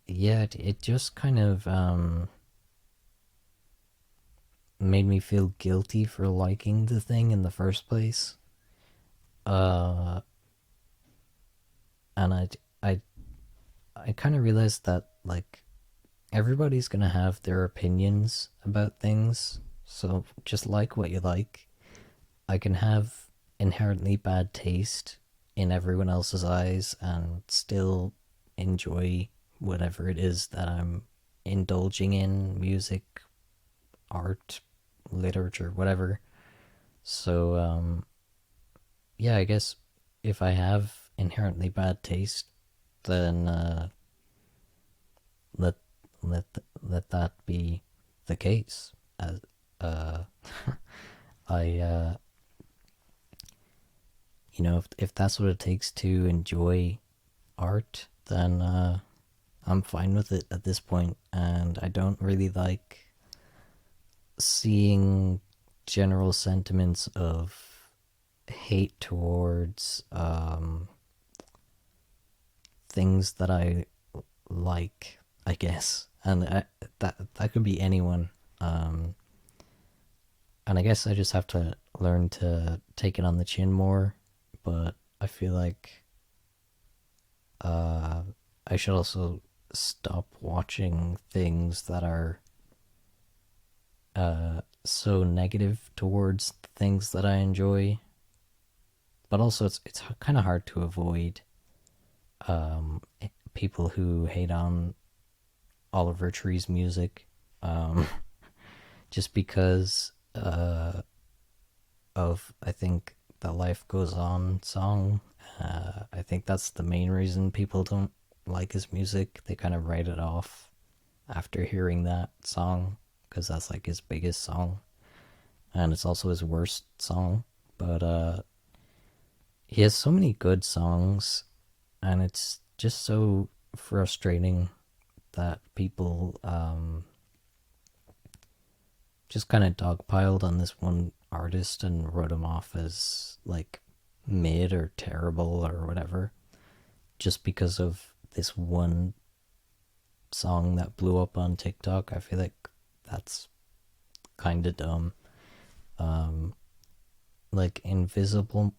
yeah, it just kind of made me feel guilty for liking the thing in the first place. Uh, and I, I kind of realized that like everybody's gonna have their opinions about things, so just like what you like. I can have inherently bad taste in everyone else's eyes and still enjoy whatever it is that I'm indulging in, music, art, literature, whatever. So, yeah, I guess if I have inherently bad taste, then let let let that be the case. As uh, I if that's what it takes to enjoy art, then I'm fine with it at this point, and I don't really like seeing general sentiments of hate towards things that I like, I guess, and that could be anyone. Um, and I guess I just have to learn to take it on the chin more. But I feel like uh, I should also stop watching things that are so negative towards things that I enjoy. But also, it's kind of hard to avoid um, people who hate on Oliver Tree's music, um, just because of I think the Life Goes On song. I think that's the main reason people don't like his music. They kind of write it off after hearing that song because that's like his biggest song, and it's also his worst song. But he has so many good songs, and it's just so frustrating that people just kind of dogpiled on this one artist and wrote him off as like mid or terrible or whatever just because of this one song that blew up on TikTok. I feel like that's kind of dumb. Um, like Invisible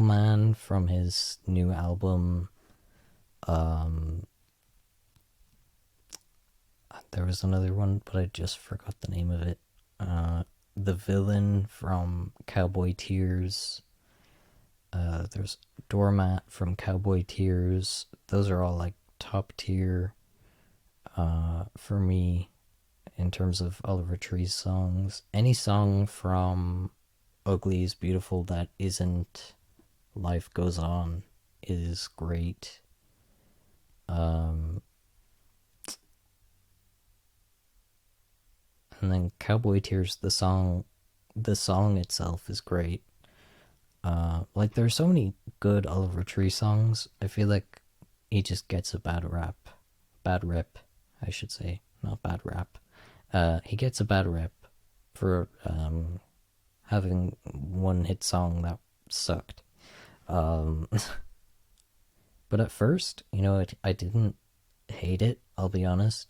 Man from his new album. Um, there was another one, but I just forgot the name of it. The Villain from Cowboy Tears. There's Doormat from Cowboy Tears. Those are all like top tier for me in terms of Oliver Tree's songs. Any song from Ugly is Beautiful that isn't Life Goes On is great. Um, and then Cowboy Tears, the song itself is great. Like there's so many good Oliver Tree songs. I feel like he just gets a bad rep, I should say, not bad rap. He gets a bad rep for having one hit song that sucked. Um, but at first, I didn't hate it. I'll be honest.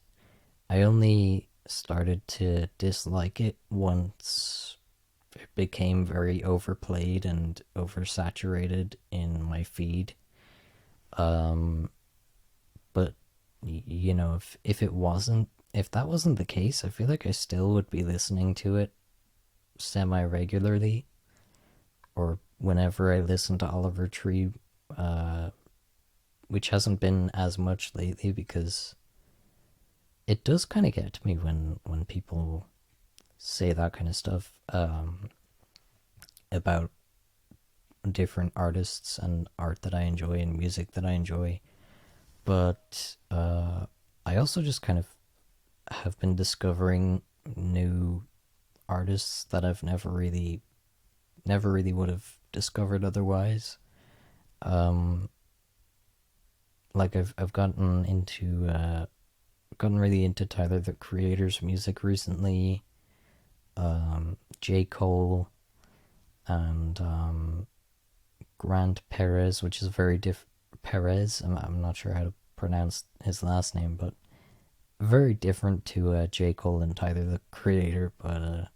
I only started to dislike it once it became very overplayed and oversaturated in my feed. Um, but if that wasn't the case, I feel like I still would be listening to it semi regularly, or whenever I listen to Oliver Tree, uh, which hasn't been as much lately because it does kind of get to me when people say that kind of stuff about different artists and art that I enjoy and music that I enjoy. But I also just kind of have been discovering new artists that I've never really would have discovered otherwise. Um, like I've gotten really into Tyler the Creator's music recently. J. Cole and Grant Perez, which is very Perez. I'm not sure how to pronounce his last name, but very different to J. Cole and Tyler the Creator. But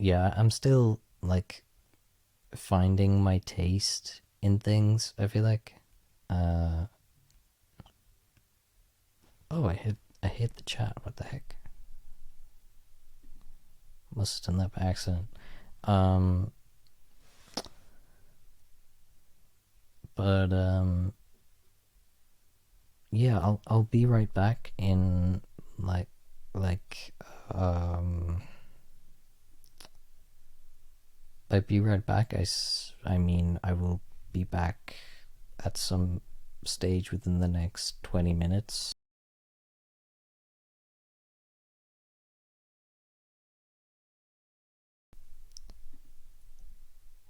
yeah, I'm still like finding my taste in things, I feel like. Uh oh, I hit the chat. What the heck? Must have done that by accident. Um but yeah, I'll be right back in like like um I'll be right back. I mean, I will be back at some stage within the next 20 minutes.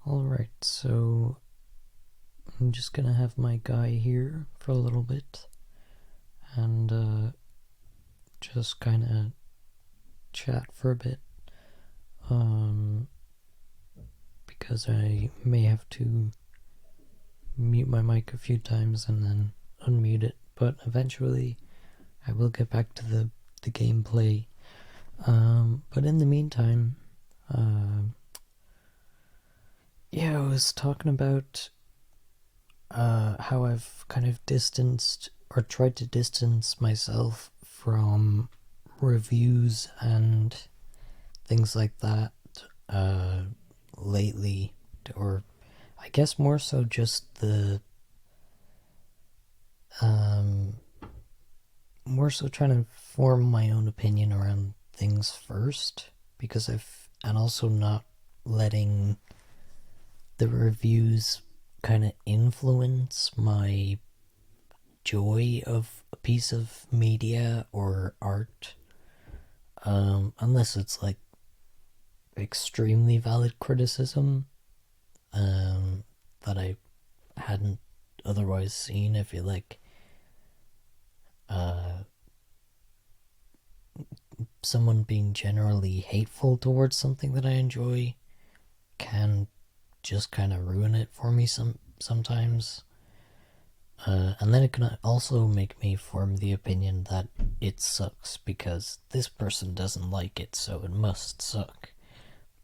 Alright, so I'm just gonna have my guy here for a little bit and just kind of chat for a bit. Because I may have to mute my mic a few times and then unmute it, but eventually I will get back to the gameplay. But in the meantime, yeah, I was talking about how I've kind of distanced or tried to distance myself from reviews and things like that uh, lately, or I guess more so just the more so trying to form my own opinion around things first, because and also not letting the reviews kind of influence my joy of a piece of media or art, unless it's like extremely valid criticism that I hadn't otherwise seen. I feel like uh, someone being generally hateful towards something that I enjoy can just kind of ruin it for me sometimes. And then it can also make me form the opinion that it sucks because this person doesn't like it, so it must suck.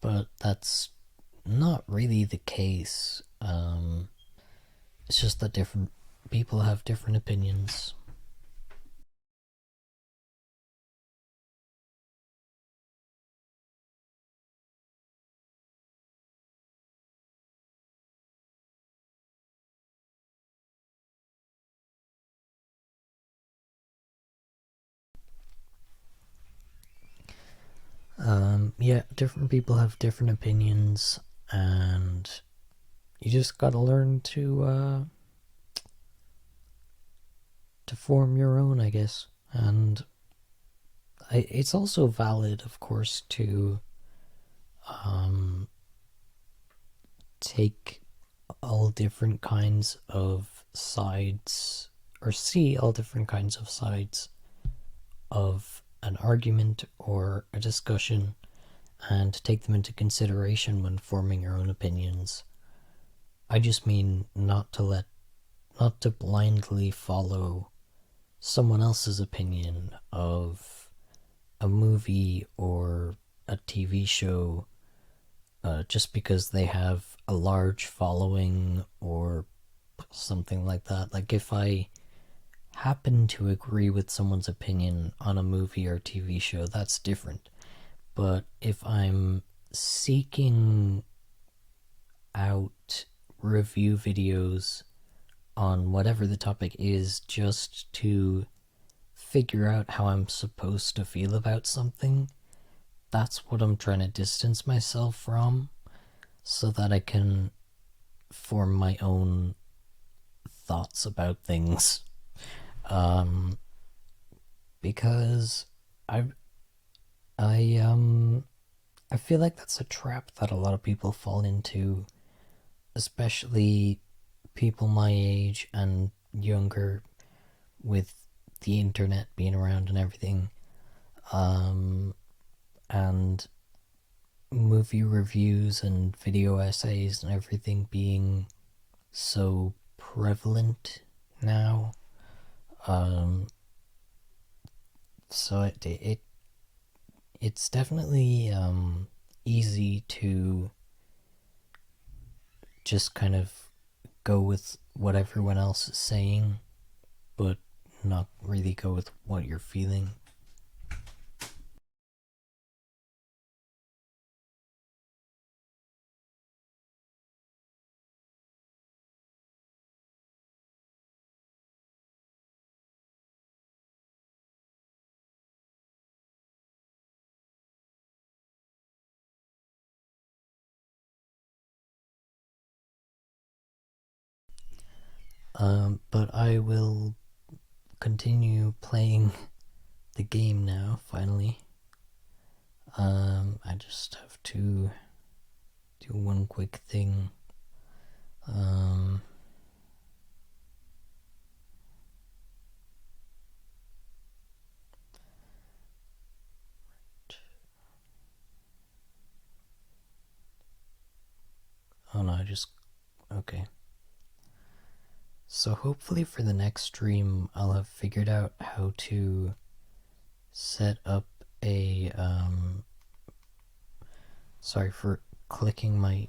But that's not really the case. It's just that different people have different opinions. Yeah, different people have different opinions, and you just gotta learn to form your own, I guess. And it's also valid, of course, to um, take all different kinds of sides, or see all different kinds of sides of an argument or a discussion, and take them into consideration when forming your own opinions. I just mean not to blindly follow someone else's opinion of a movie or a TV show just because they have a large following or something like that. Like, if I happen to agree with someone's opinion on a movie or TV show, that's different. But if I'm seeking out review videos on whatever the topic is just to figure out how I'm supposed to feel about something, that's what I'm trying to distance myself from, so that I can form my own thoughts about things. Um, because I I I feel like that's a trap that a lot of people fall into, especially people my age and younger, with the internet being around and everything. And movie reviews and video essays and everything being so prevalent now. Um, so it's definitely easy to just kind of go with what everyone else is saying, but not really go with what you're feeling. But I will continue playing the game now, finally. I just have to do one quick thing. Um, oh no, I just. Okay. So hopefully for the next stream, I'll have figured out how to set up a. Sorry for clicking my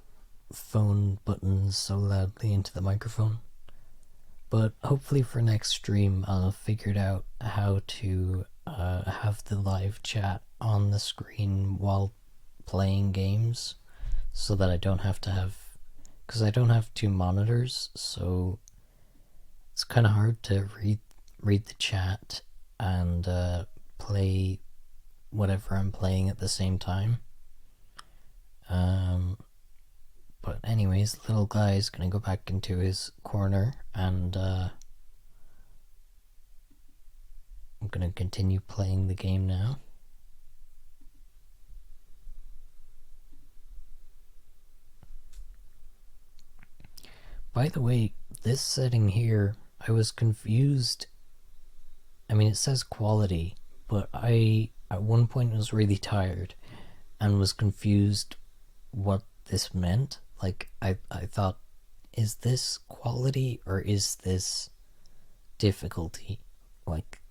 phone buttons so loudly into the microphone. But hopefully for next stream, I'll have figured out how to have the live chat on the screen while playing games, so that I don't have to have, because I don't have two monitors, so it's kind of hard to read the chat and play whatever I'm playing at the same time. But anyways, little guy's gonna go back into his corner, and I'm gonna continue playing the game now. By the way, this setting here, I was confused. I mean, it says quality, but I at one point was really tired and was confused what this meant. Like, I thought, is this quality or is this difficulty? Like,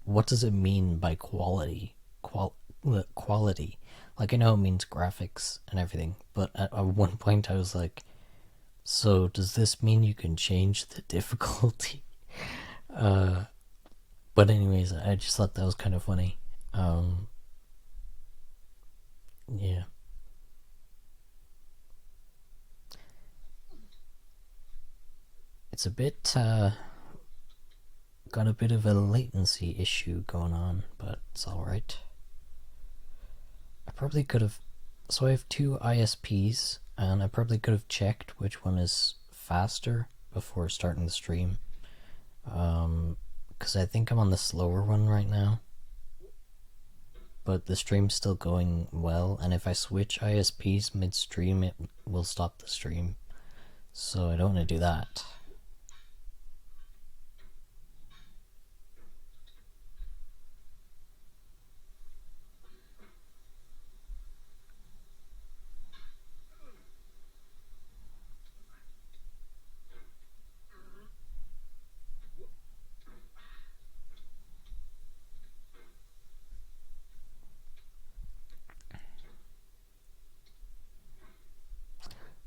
what does it mean by quality? Quality. Like, I know it means graphics and everything, but at one point I was like, so does this mean you can change the difficulty? But anyways, I just thought that was kind of funny. Yeah. It's a bit, got a bit of a latency issue going on, but it's alright. I probably could have, so I have two ISPs, and I probably could have checked which one is faster before starting the stream. Because I think I'm on the slower one right now. But the stream's still going well, and if I switch ISPs mid-stream, it will stop the stream. So I don't want to do that.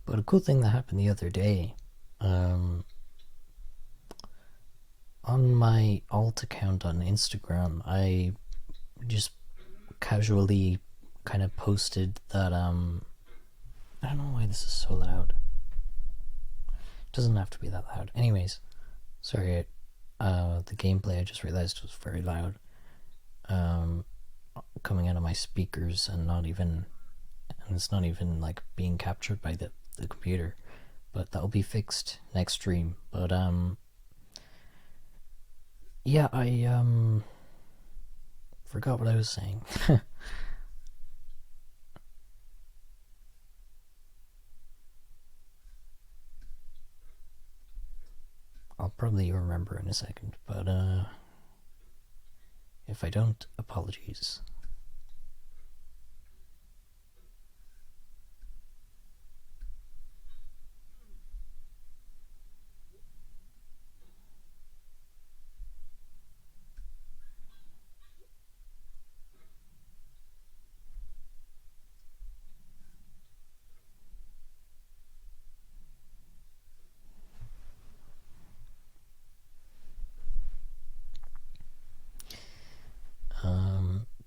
But a cool thing that happened the other day, on my alt account on Instagram, I just casually kind of posted that, I don't know why this is so loud. It doesn't have to be that loud. Anyways, sorry, the gameplay I just realized was very loud. Coming out of my speakers and it's not even like being captured by the computer. But that'll be fixed next stream. But yeah, I forgot what I was saying. I'll probably remember in a second, but if I don't, apologies.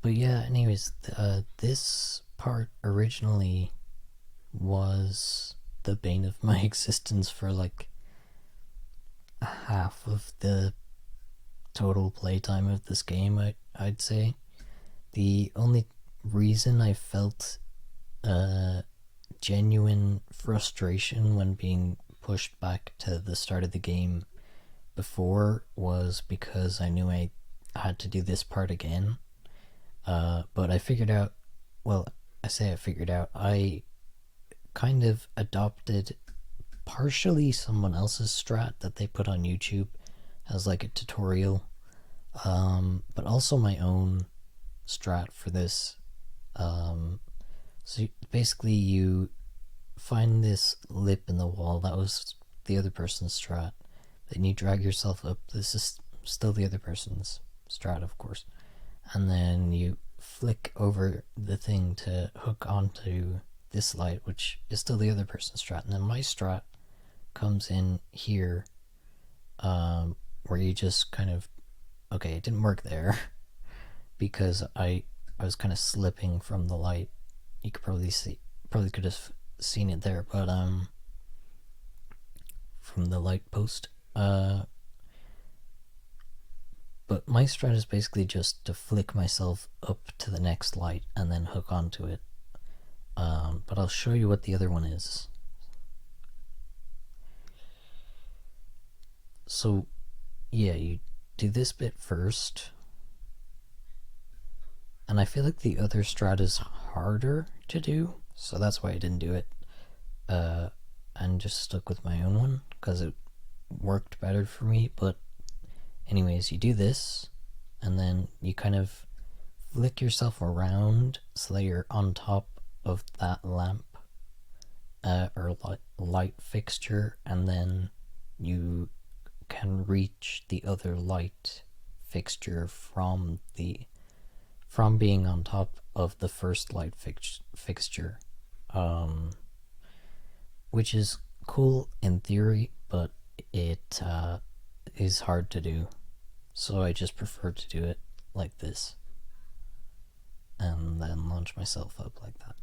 But yeah, anyways, this part originally was the bane of my existence for like half of the total playtime of this game, I'd say. The only reason I felt genuine frustration when being pushed back to the start of the game before was because I knew I had to do this part again. But I figured out, well, I say I figured out, I kind of adopted partially someone else's strat that they put on YouTube as like a tutorial, but also my own strat for this. So basically you find this lip in the wall, that was the other person's strat, then you drag yourself up, this is still the other person's strat of course, and then you flick over the thing to hook onto this light, which is still the other person's strat, and then my strat comes in here, where you just kind of, okay, it didn't work there because I was kind of slipping from the light. You could probably could have seen it there, but from the light post. But my strat is basically just to flick myself up to the next light and then hook onto it. But I'll show you what the other one is. So yeah, you do this bit first, and I feel like the other strat is harder to do, so that's why I didn't do it, and just stuck with my own one because it worked better for me. But anyways, you do this and then you kind of flick yourself around so that you're on top of that lamp, or light fixture, and then you can reach the other light fixture from being on top of the first light fixture, which is cool in theory, but it is hard to do, so I just prefer to do it like this and then launch myself up like that.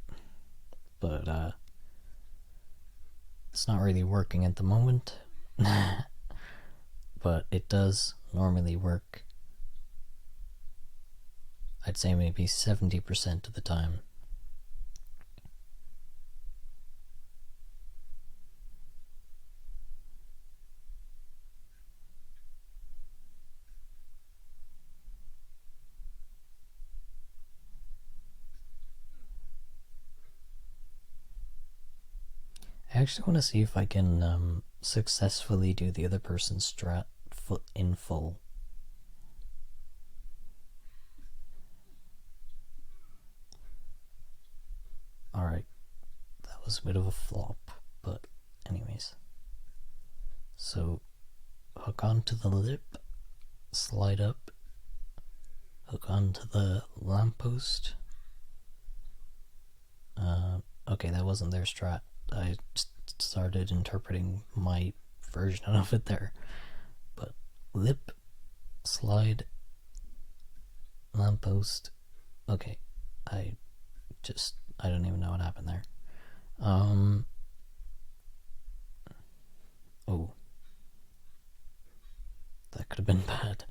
But it's not really working at the moment. But it does normally work, I'd say maybe 70% of the time. I actually want to see if I can successfully do the other person's strat in full. Alright, that was a bit of a flop, but anyways. So, hook onto the lip, slide up, hook onto the lamppost. Okay, that wasn't their strat. I started interpreting my version of it there. But lip, slide, lamppost. Okay, I don't even know what happened there. Oh, that could have been bad.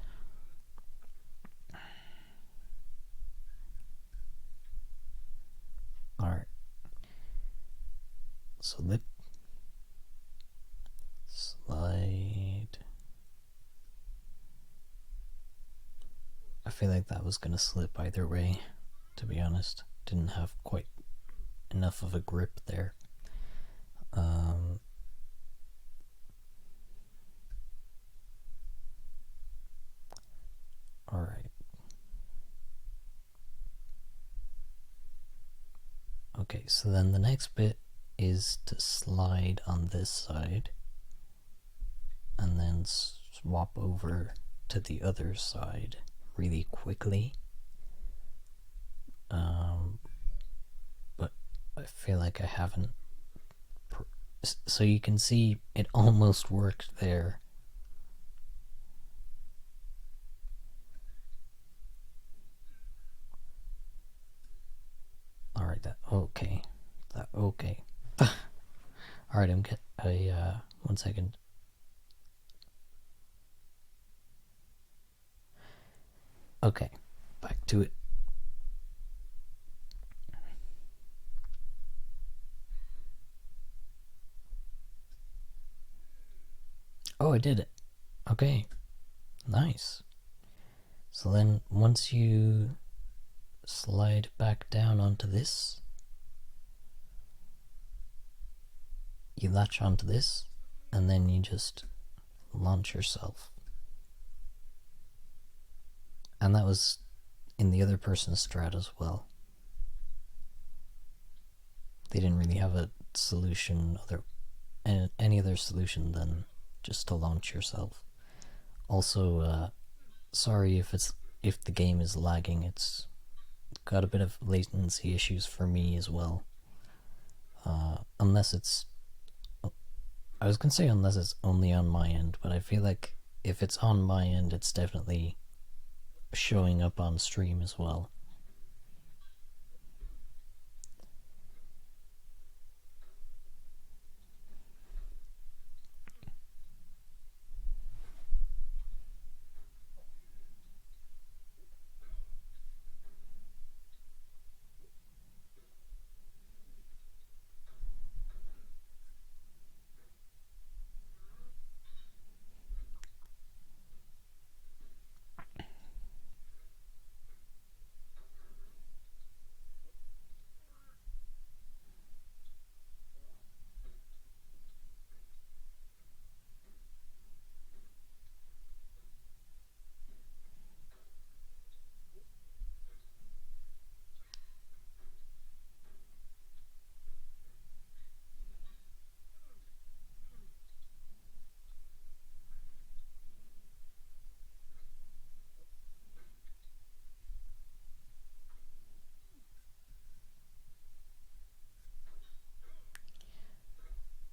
Alright, so lip, slide. I feel like that was gonna slip either way, to be honest. Didn't have quite enough of a grip there. Alright. Okay, so then the next bit is to slide on this side and then swap over to the other side really quickly. But I feel like I haven't. So you can see it almost worked there. Okay. Okay. Alright, I'm get a 1 second. Okay, back to it. Oh, I did it. Okay, nice. So then once you slide back down onto this, you latch onto this, and then you just launch yourself. And that was in the other person's strat as well. They didn't really have a solution, any other solution than just to launch yourself. Also, sorry if the game is lagging. It's got a bit of latency issues for me as well. Unless it's, I was gonna say unless it's only on my end, but I feel like if it's on my end, it's definitely showing up on stream as well.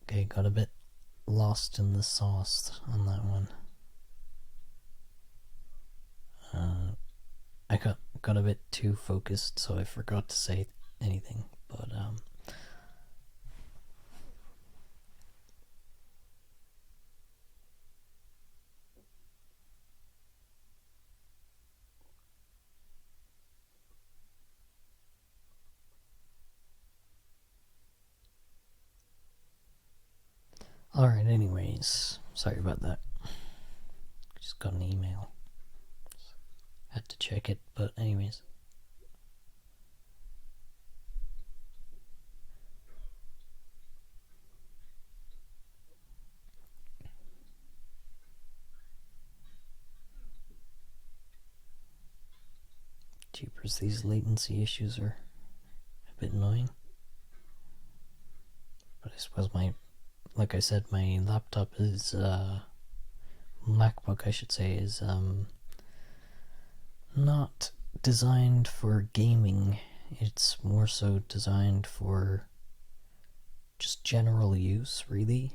Okay, got a bit lost in the sauce on that one. I got a bit too focused, so I forgot to say anything. But alright, anyways, sorry about that. Just got an email. Had to check it, but anyways. Jeepers, these latency issues are a bit annoying. But I suppose like I said, my laptop is, MacBook I should say, is not designed for gaming. It's more so designed for just general use, really.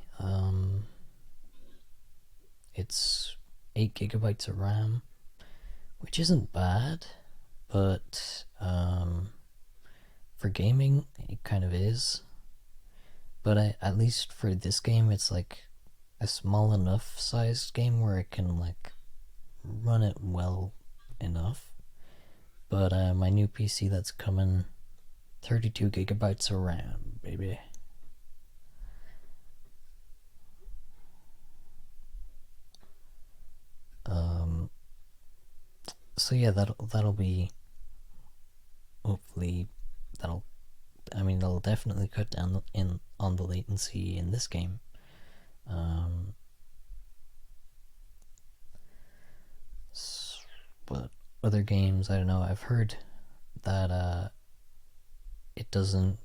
It's 8 gigabytes of RAM, which isn't bad, but for gaming it kind of is. But at least for this game, it's like a small enough sized game where it can like run it well enough. But my new PC that's coming, 32 gigabytes of RAM, baby. So yeah, that'll be, hopefully that'll definitely cut down on the latency in this game. But other games, I don't know. I've heard that it doesn't,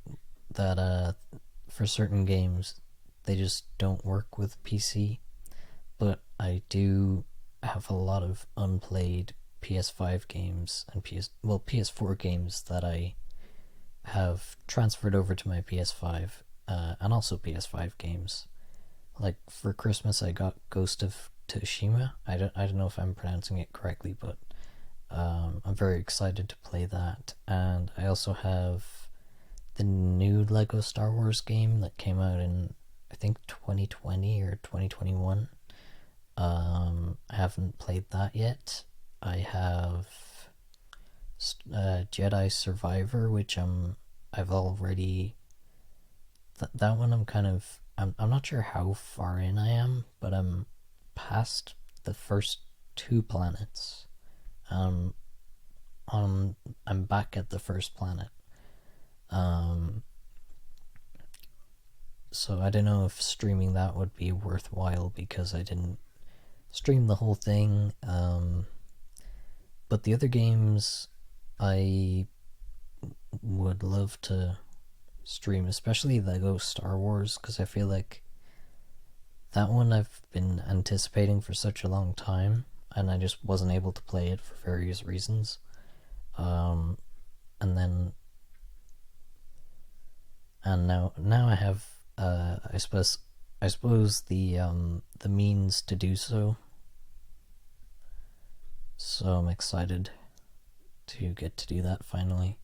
that for certain games they just don't work with PC. But I do have a lot of unplayed PS5 games and PS4 games that I have transferred over to my PS5, and also PS5 games. Like for Christmas, I got Ghost of Tsushima. I don't know if I'm pronouncing it correctly, but I'm very excited to play that. And I also have the new Lego Star Wars game that came out in, I think, 2020 or 2021. I haven't played that yet. I have Jedi Survivor, which I've already that one I'm kind of I'm not sure how far in I am, but I'm past the first two planets. Um, on I'm back at the first planet. Um, so I don't know if streaming that would be worthwhile because I didn't stream the whole thing. But the other games I would love to stream, especially Lego Star Wars, because I feel like that one I've been anticipating for such a long time, and I just wasn't able to play it for various reasons. Um, and then, and now I have, I suppose the means to do so. So I'm excited to get to do that finally.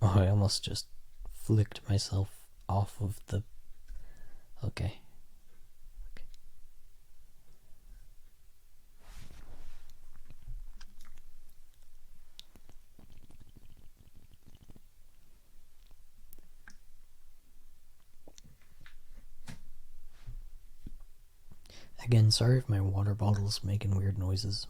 Oh, I almost just flicked myself off of the. Okay. Again, sorry if my water bottle's making weird noises.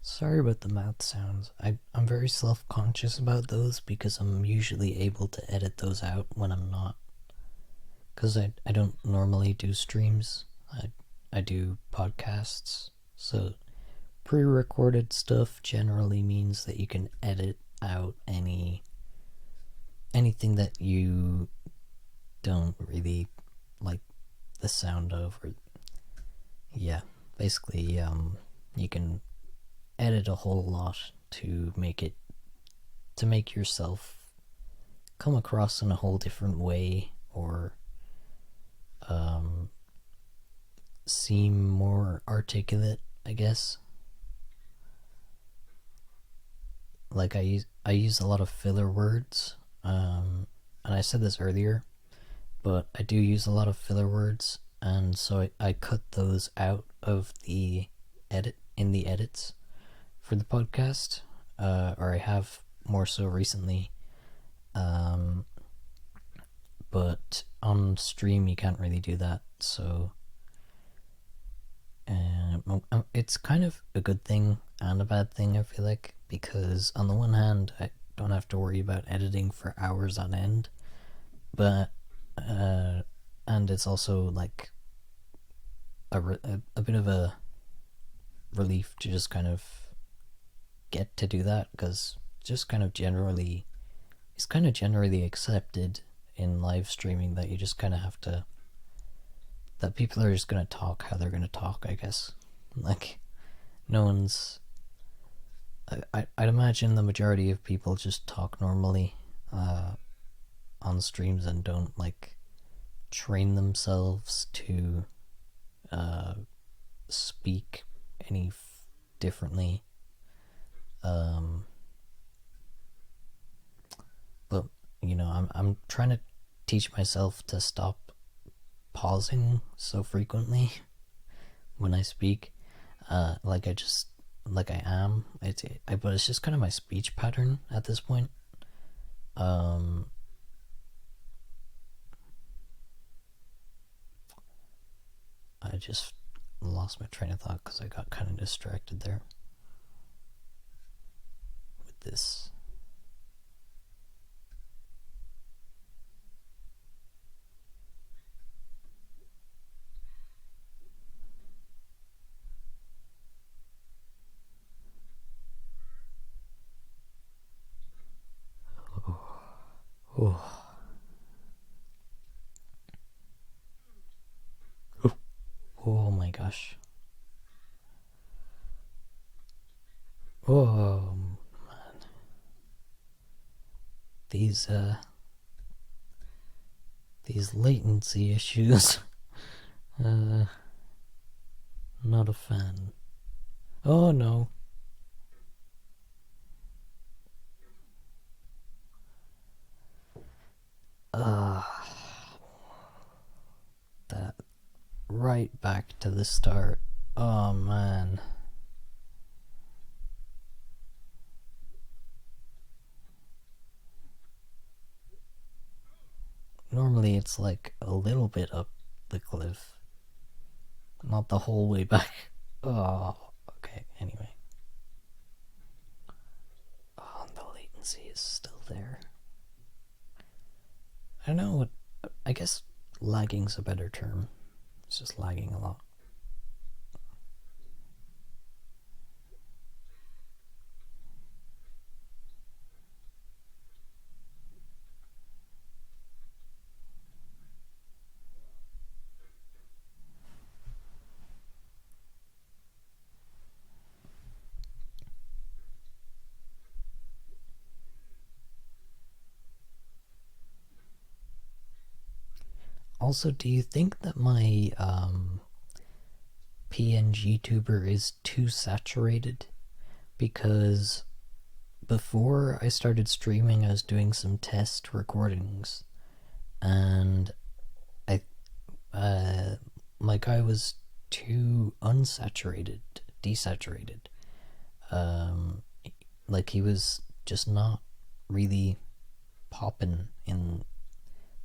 Sorry about the mouth sounds. I'm very self-conscious about those because I'm usually able to edit those out when I'm not. Because I don't normally do streams. I do podcasts. So pre-recorded stuff generally means that you can edit out anything that you don't really like the sound of, or yeah, basically you can edit a whole lot to make yourself come across in a whole different way, or seem more articulate, I guess. Like I use a lot of filler words, and I said this earlier, but I do use a lot of filler words, and so I cut those out of the edits for the podcast, or I have more so recently. Um, but on stream you can't really do that, so it's kind of a good thing and a bad thing, I feel like, because on the one hand I don't have to worry about editing for hours on end, but and it's also like a bit of a relief to just kind of get to do that, because just kind of generally it's kind of generally accepted in live streaming that you just kind of have to, that people are just gonna talk how they're gonna talk, I guess. Like, no one's I'd imagine the majority of people just talk normally on streams and don't like train themselves to speak any differently. But I'm trying to teach myself to stop pausing so frequently when I speak. Like I am. But it's just kind of my speech pattern at this point. I just lost my train of thought because I got kind of distracted there. this. Oh. Oh my gosh. Oh man. These latency issues. uh Not a fan. Oh no. That right back to the start. Oh man. Normally it's like a little bit up the cliff, not the whole way back. Oh, okay, anyway. Oh, the latency is still there. I don't know what. I guess lagging's a better term. It's just lagging a lot. Also, do you think that my pngtuber is too saturated? Because before I started streaming, I was doing some test recordings, and I my guy was too unsaturated, desaturated. Um, like he was just not really popping in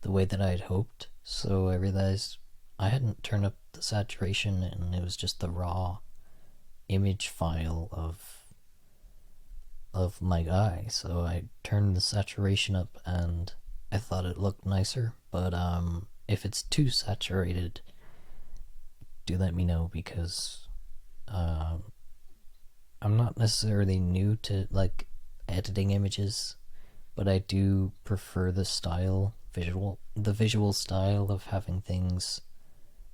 the way that I had hoped. So I realized I hadn't turned up the saturation, and it was just the raw image file of my guy. So I turned the saturation up, and I thought it looked nicer. But if it's too saturated, do let me know, because I'm not necessarily new to like editing images, but I do prefer the visual style of having things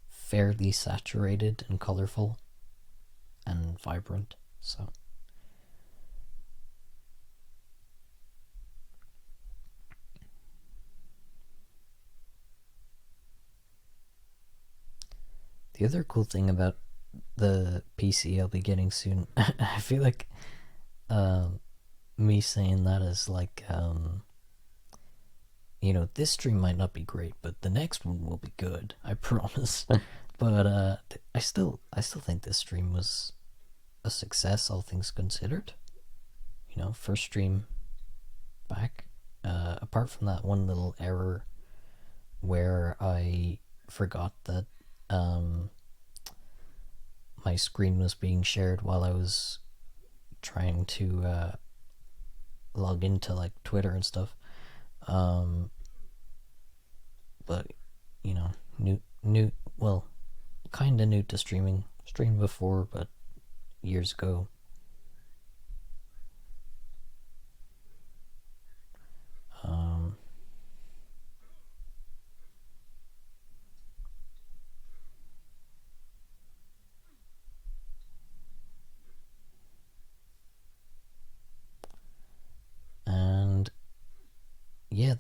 fairly saturated and colorful and vibrant. So the other cool thing about the PC I'll be getting soon, I feel like me saying that is like, this stream might not be great, but the next one will be good. I promise. But I still think this stream was a success, all things considered. First stream back. Apart from that one little error where I forgot that my screen was being shared while I was trying to log into like Twitter and stuff. But well, kind of new to streaming. Streamed before, but years ago. And yeah,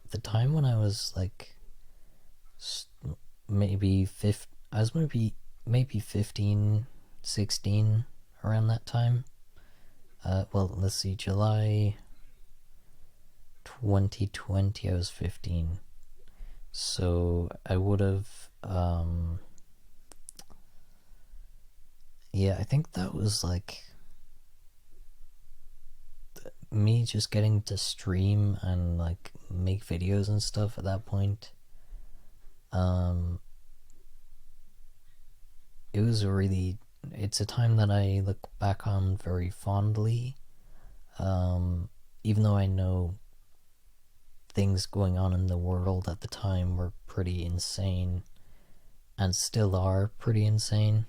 the time when I was like I was maybe 15, 16, around that time. Well, let's see, July 2020, I was 15. So I would have, yeah, I think that was like me just getting to stream and like make videos and stuff at that point. It's a time that I look back on very fondly. Even though I know things going on in the world at the time were pretty insane and still are pretty insane,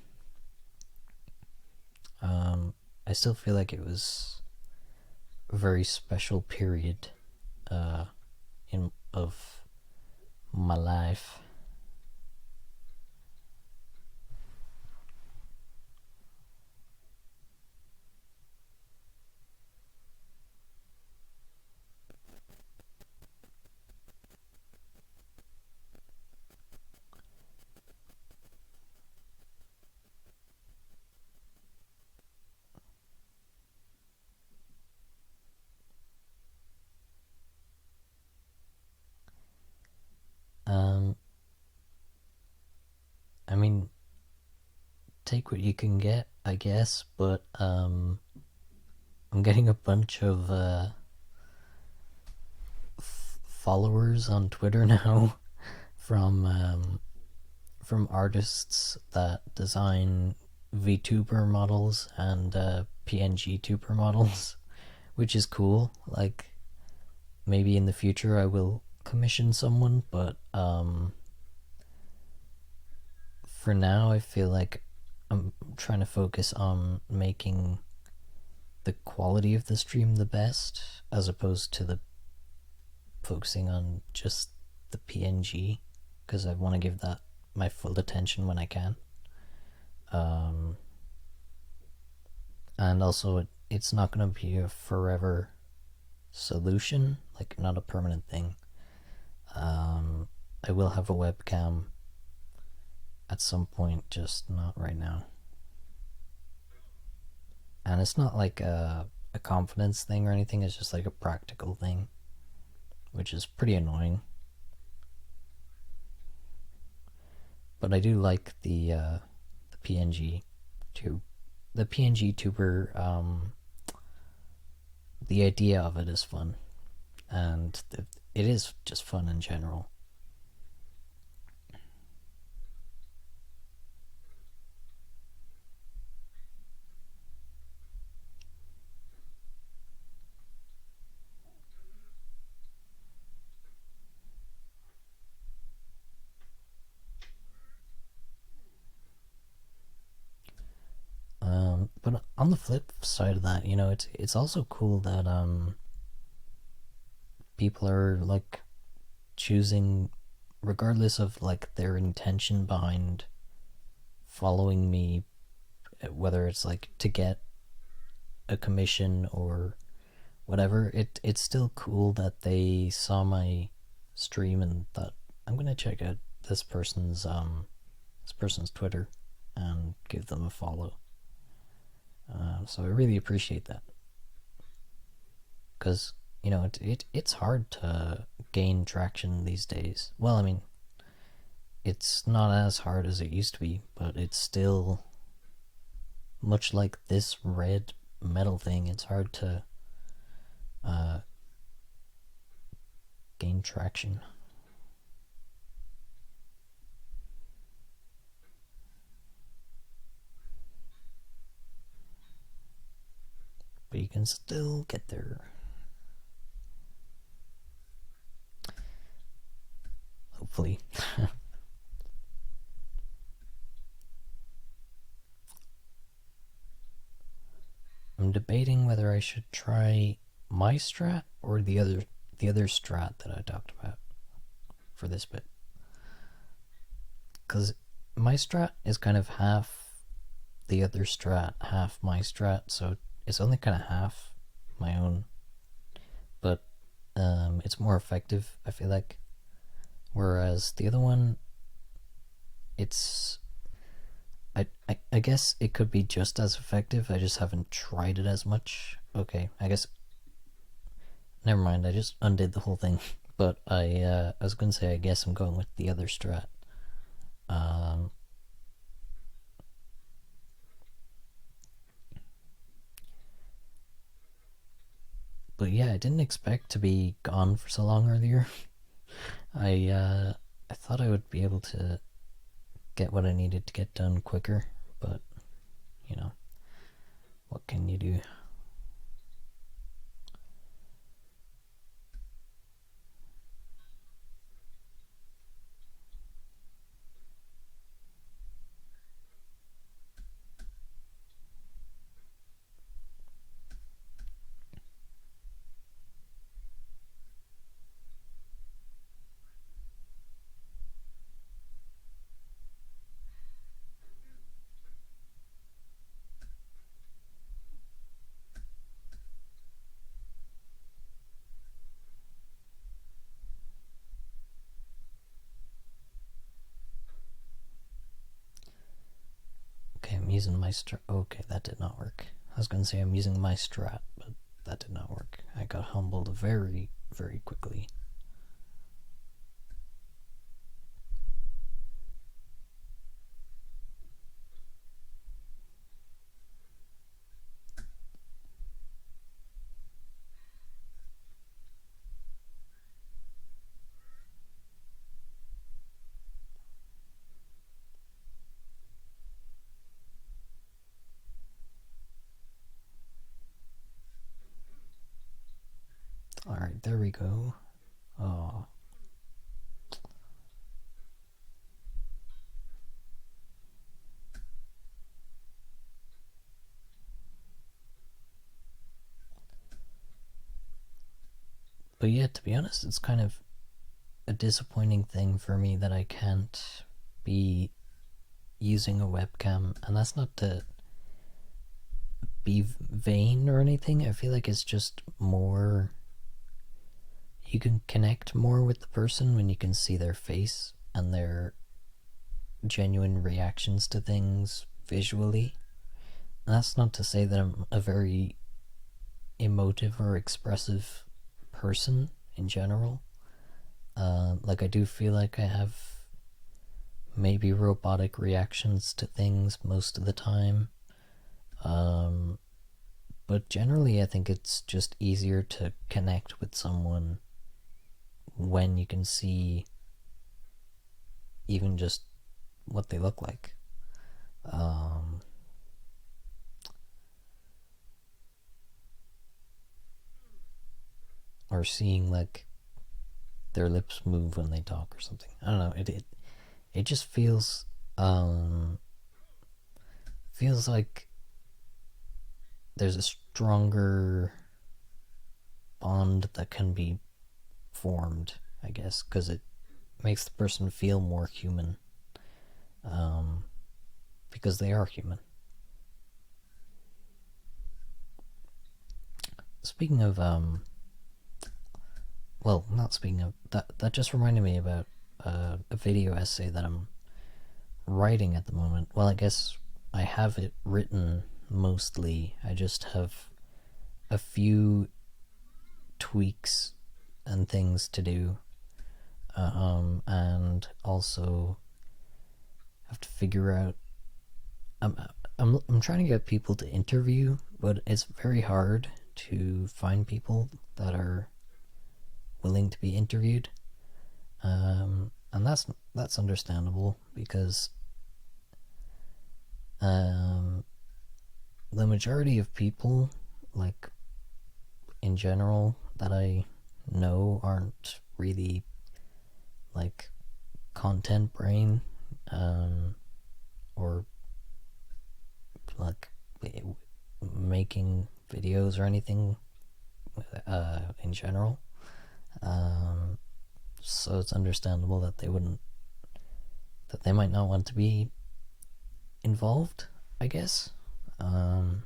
I still feel like it was a very special period of my life. Um, I mean, take what you can get, I guess, but I'm getting a bunch of followers on Twitter now from artists that design VTuber models and pngtuber models, which is cool. Like, maybe in the future I will commission someone, but for now I feel like I'm trying to focus on making the quality of the stream the best, as opposed to the focusing on just the PNG, because I want to give that my full attention when I can. And also, it's not going to be a forever solution, like not a permanent thing. I will have a webcam at some point, just not right now. And it's not like a confidence thing or anything, it's just like a practical thing, which is pretty annoying. But I do like the PNG tube, the PNG tuber. The idea of it is fun, and it is just fun in general. But on the flip side of that, it's also cool that people are like choosing, regardless of like their intention behind following me, whether it's like to get a commission or whatever. It's still cool that they saw my stream and thought, I'm gonna check out this person's Twitter and give them a follow. So I really appreciate that, because it's hard to gain traction these days. Well, I mean, it's not as hard as it used to be, but it's still much like this red metal thing. It's hard to gain traction. But you can still get there. Hopefully. I'm debating whether I should try my strat or the other strat that I talked about for this bit. Because my strat is kind of half the other strat, half my strat, so it's only kind of half my own, but it's more effective, I feel like. Whereas the other one, it's I guess it could be just as effective. I just haven't tried it as much. Okay, I guess never mind. I just undid the whole thing. But I was gonna say, I guess I'm going with the other strat. Um, but yeah, I didn't expect to be gone for so long earlier. I thought I would be able to get what I needed to get done quicker, but you know, what can you do? I'm using my strat. Okay, that did not work. I was gonna say I'm using my strat, but that did not work. I got humbled very, very quickly. Alright, there we go. Oh. But yeah, to be honest, it's kind of a disappointing thing for me that I can't be using a webcam, and that's not to be vain or anything. I feel like it's just more, you can connect more with the person when you can see their face and their genuine reactions to things visually. And that's not to say that I'm a very emotive or expressive person in general. Like, I do feel like I have maybe robotic reactions to things most of the time. But generally, I think it's just easier to connect with someone when you can see even just what they look like. Or seeing like their lips move when they talk or something. I don't know. It just feels like there's a stronger bond that can be formed, I guess, because it makes the person feel more human, because they are human. Speaking of, well, not speaking of, that just reminded me about a video essay that I'm writing at the moment. Well, I guess I have it written mostly. I just have a few tweaks and things to do, and also have to figure out. I'm trying to get people to interview, but it's very hard to find people that are willing to be interviewed, and that's understandable because the majority of people, like in general, that I know aren't really like content brain, or like making videos or anything in general. So it's understandable that they might not want to be involved, I guess. But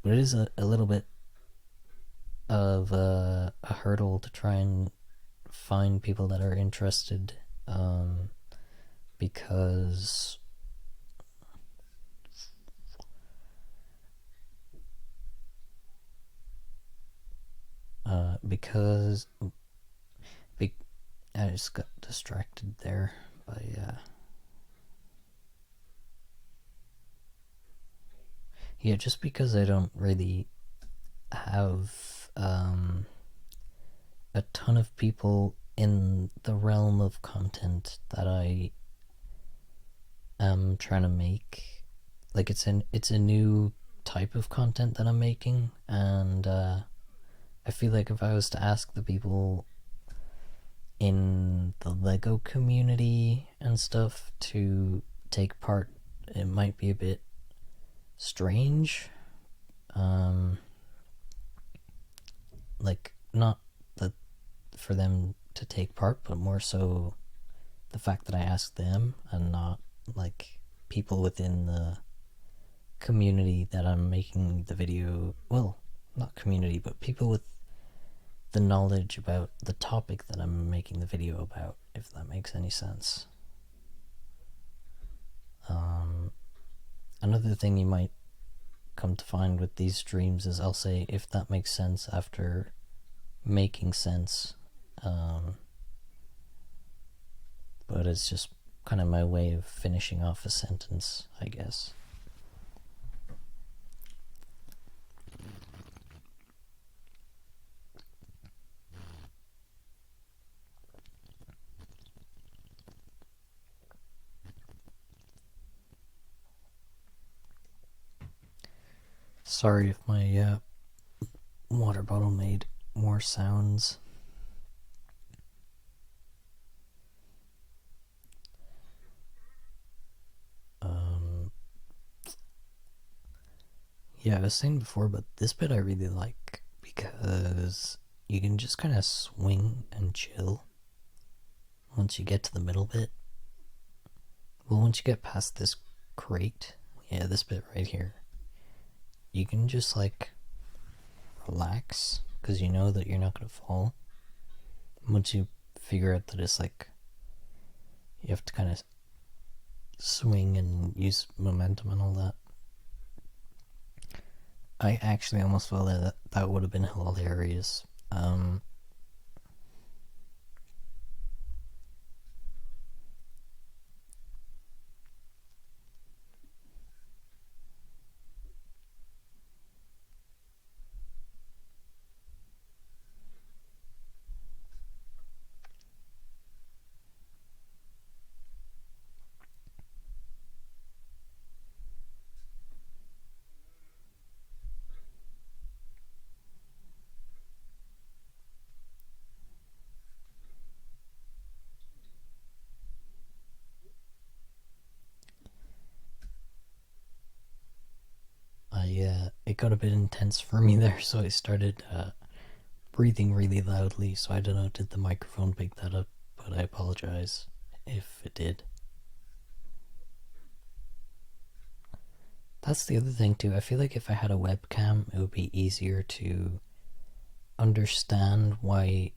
it is a little bit of a hurdle to try and find people that are interested, because I just got distracted there by yeah, just because I don't really have a ton of people in the realm of content that I am trying to make. Like, it's a new type of content that I'm making, and I feel like if I was to ask the people in the Lego community and stuff to take part, it might be a bit strange. Like, not that for them to take part, but more so the fact that I asked them and not like people within the community that I'm making the video. Well, not community, but people with the knowledge about the topic that I'm making the video about, if that makes any sense. Another thing you might come to find with these streams is I'll say if that makes sense after making sense, but it's just kind of my way of finishing off a sentence, I guess. Sorry if my water bottle made more sounds. Yeah, I was saying before, but this bit I really like because you can just kind of swing and chill once you get to the middle bit. Well, once you get past this crate, yeah, this bit right here, you can just like relax because you know that you're not going to fall. Once you figure out that it's like you have to kind of swing and use momentum and all that. I actually almost felt that would have been hilarious. It got a bit intense for me there, so I started breathing really loudly. So I don't know, did the microphone pick that up? But I apologize if it did. That's the other thing too. I feel like if I had a webcam, it would be easier to understand why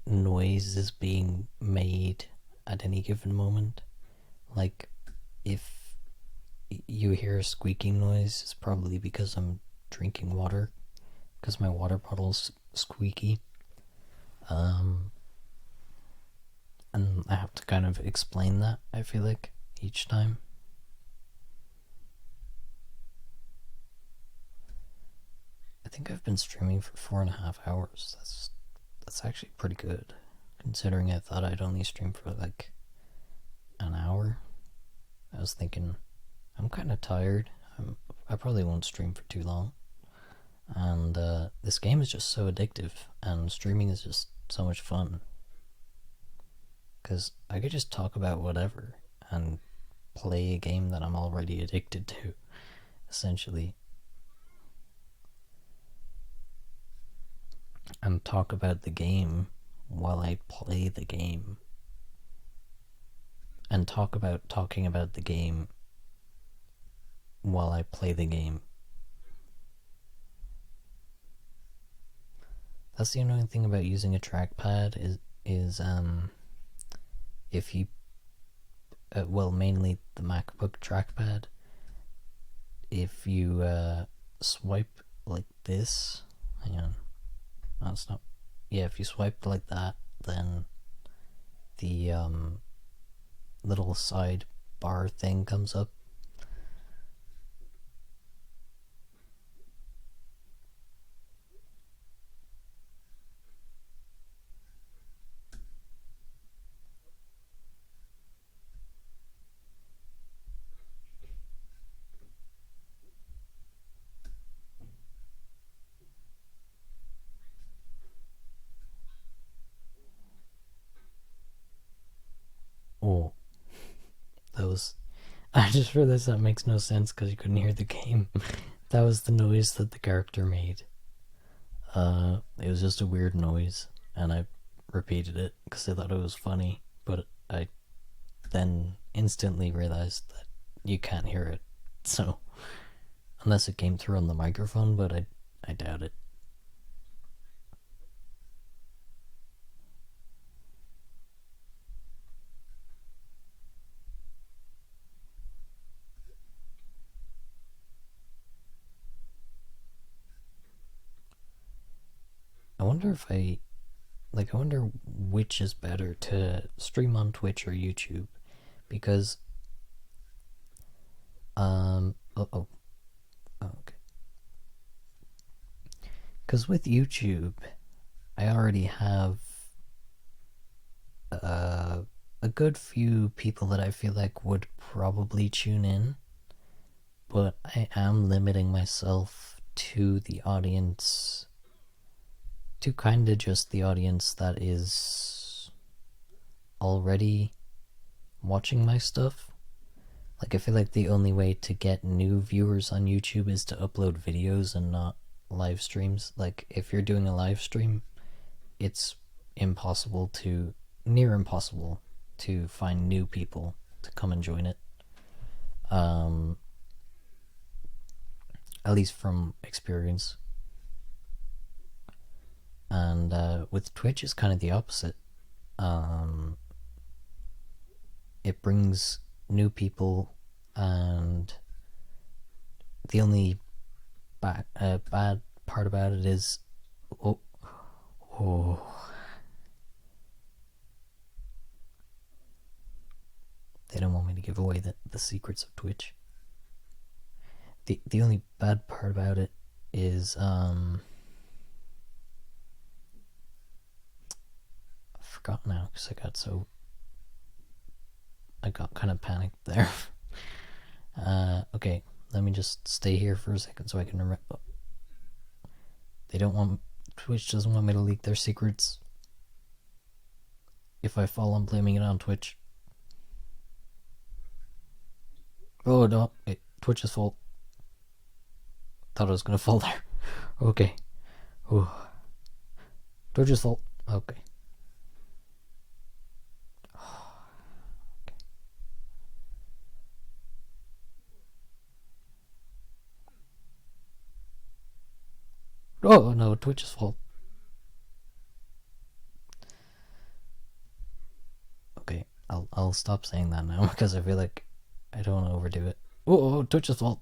noise is being made at any given moment. Like, if you hear a squeaking noise, it's probably because I'm drinking water, because my water bottle's squeaky. And I have to kind of explain that, I feel like, each time. I think I've been streaming for 4.5 hours. That's actually pretty good, considering I thought I'd only stream for like an hour. I was thinking, I'm kind of tired. I probably won't stream for too long. And this game is just so addictive, and streaming is just so much fun. Because I could just talk about whatever and play a game that I'm already addicted to, essentially. And talk about the game while I play the game. And talk about talking about the game while I play the game. That's the annoying thing about using a trackpad is if you well, mainly the MacBook trackpad, if you swipe like this, hang on, no, it's not, yeah, if you swipe like that, then the little side bar thing comes up. Oh, that was, I just realized that makes no sense because you couldn't hear the game. That was the noise that the character made. It was just a weird noise, and I repeated it because I thought it was funny, but I then instantly realized that you can't hear it. So, unless it came through on the microphone, but I doubt it. wonder if I wonder which is better, to stream on Twitch or YouTube, because okay. Because with YouTube, I already have a good few people that I feel like would probably tune in, but I am limiting myself to the audience, to kind of just the audience that is already watching my stuff. Like, I feel like the only way to get new viewers on YouTube is to upload videos and not live streams. Like, if you're doing a live stream, it's near impossible to find new people to come and join it. At least from experience. And with Twitch, it's kind of the opposite. It brings new people, and the only bad part about it is, they don't want me to give away the secrets of Twitch. The only bad part about it is I forgot now, because I got kind of panicked there. Okay, let me just stay here for a second so I can remember. Twitch doesn't want me to leak their secrets. If I fall, I'm blaming it on Twitch. Oh no, Twitch's fault. Thought I was gonna fall there. Okay. Ooh. Twitch's fault. Okay. Oh no, Twitch's fault. Okay, I'll stop saying that now, because I feel like I don't want to overdo it. Oh, Twitch's fault.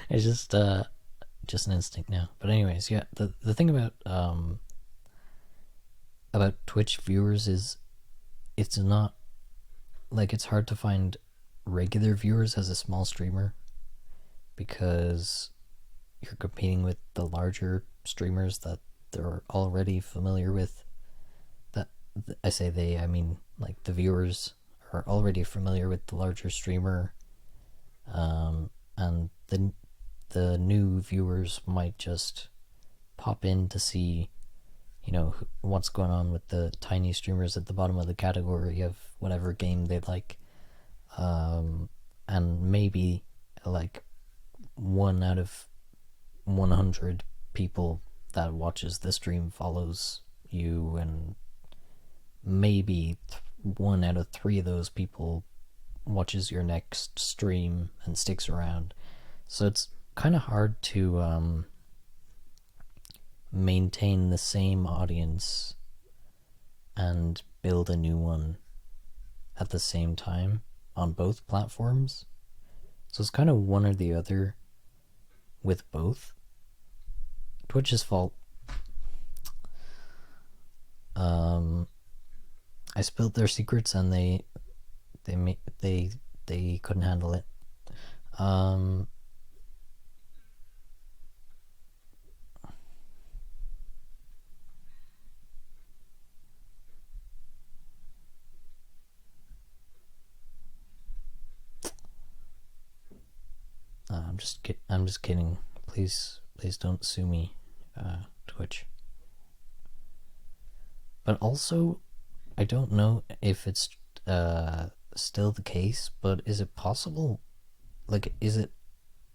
It's just an instinct now. But anyways, yeah, the thing about Twitch viewers is, it's not like, it's hard to find regular viewers as a small streamer, because you're competing with the larger streamers that they're already familiar with. That I say they, I mean, like, the viewers are already familiar with the larger streamer, and the new viewers might just pop in to see, you know, what's going on with the tiny streamers at the bottom of the category of whatever game they like, and maybe like 1 out of 100 people that watches the stream follows you, and maybe 1 out of 3 of those people watches your next stream and sticks around. So it's kind of hard to maintain the same audience and build a new one at the same time on both platforms. So it's kind of one or the other with both. Twitch's fault. I spilled their secrets, and they couldn't handle it. I'm just kidding. Please don't sue me, Twitch. But also, I don't know if it's still the case, but is it possible? Like, is it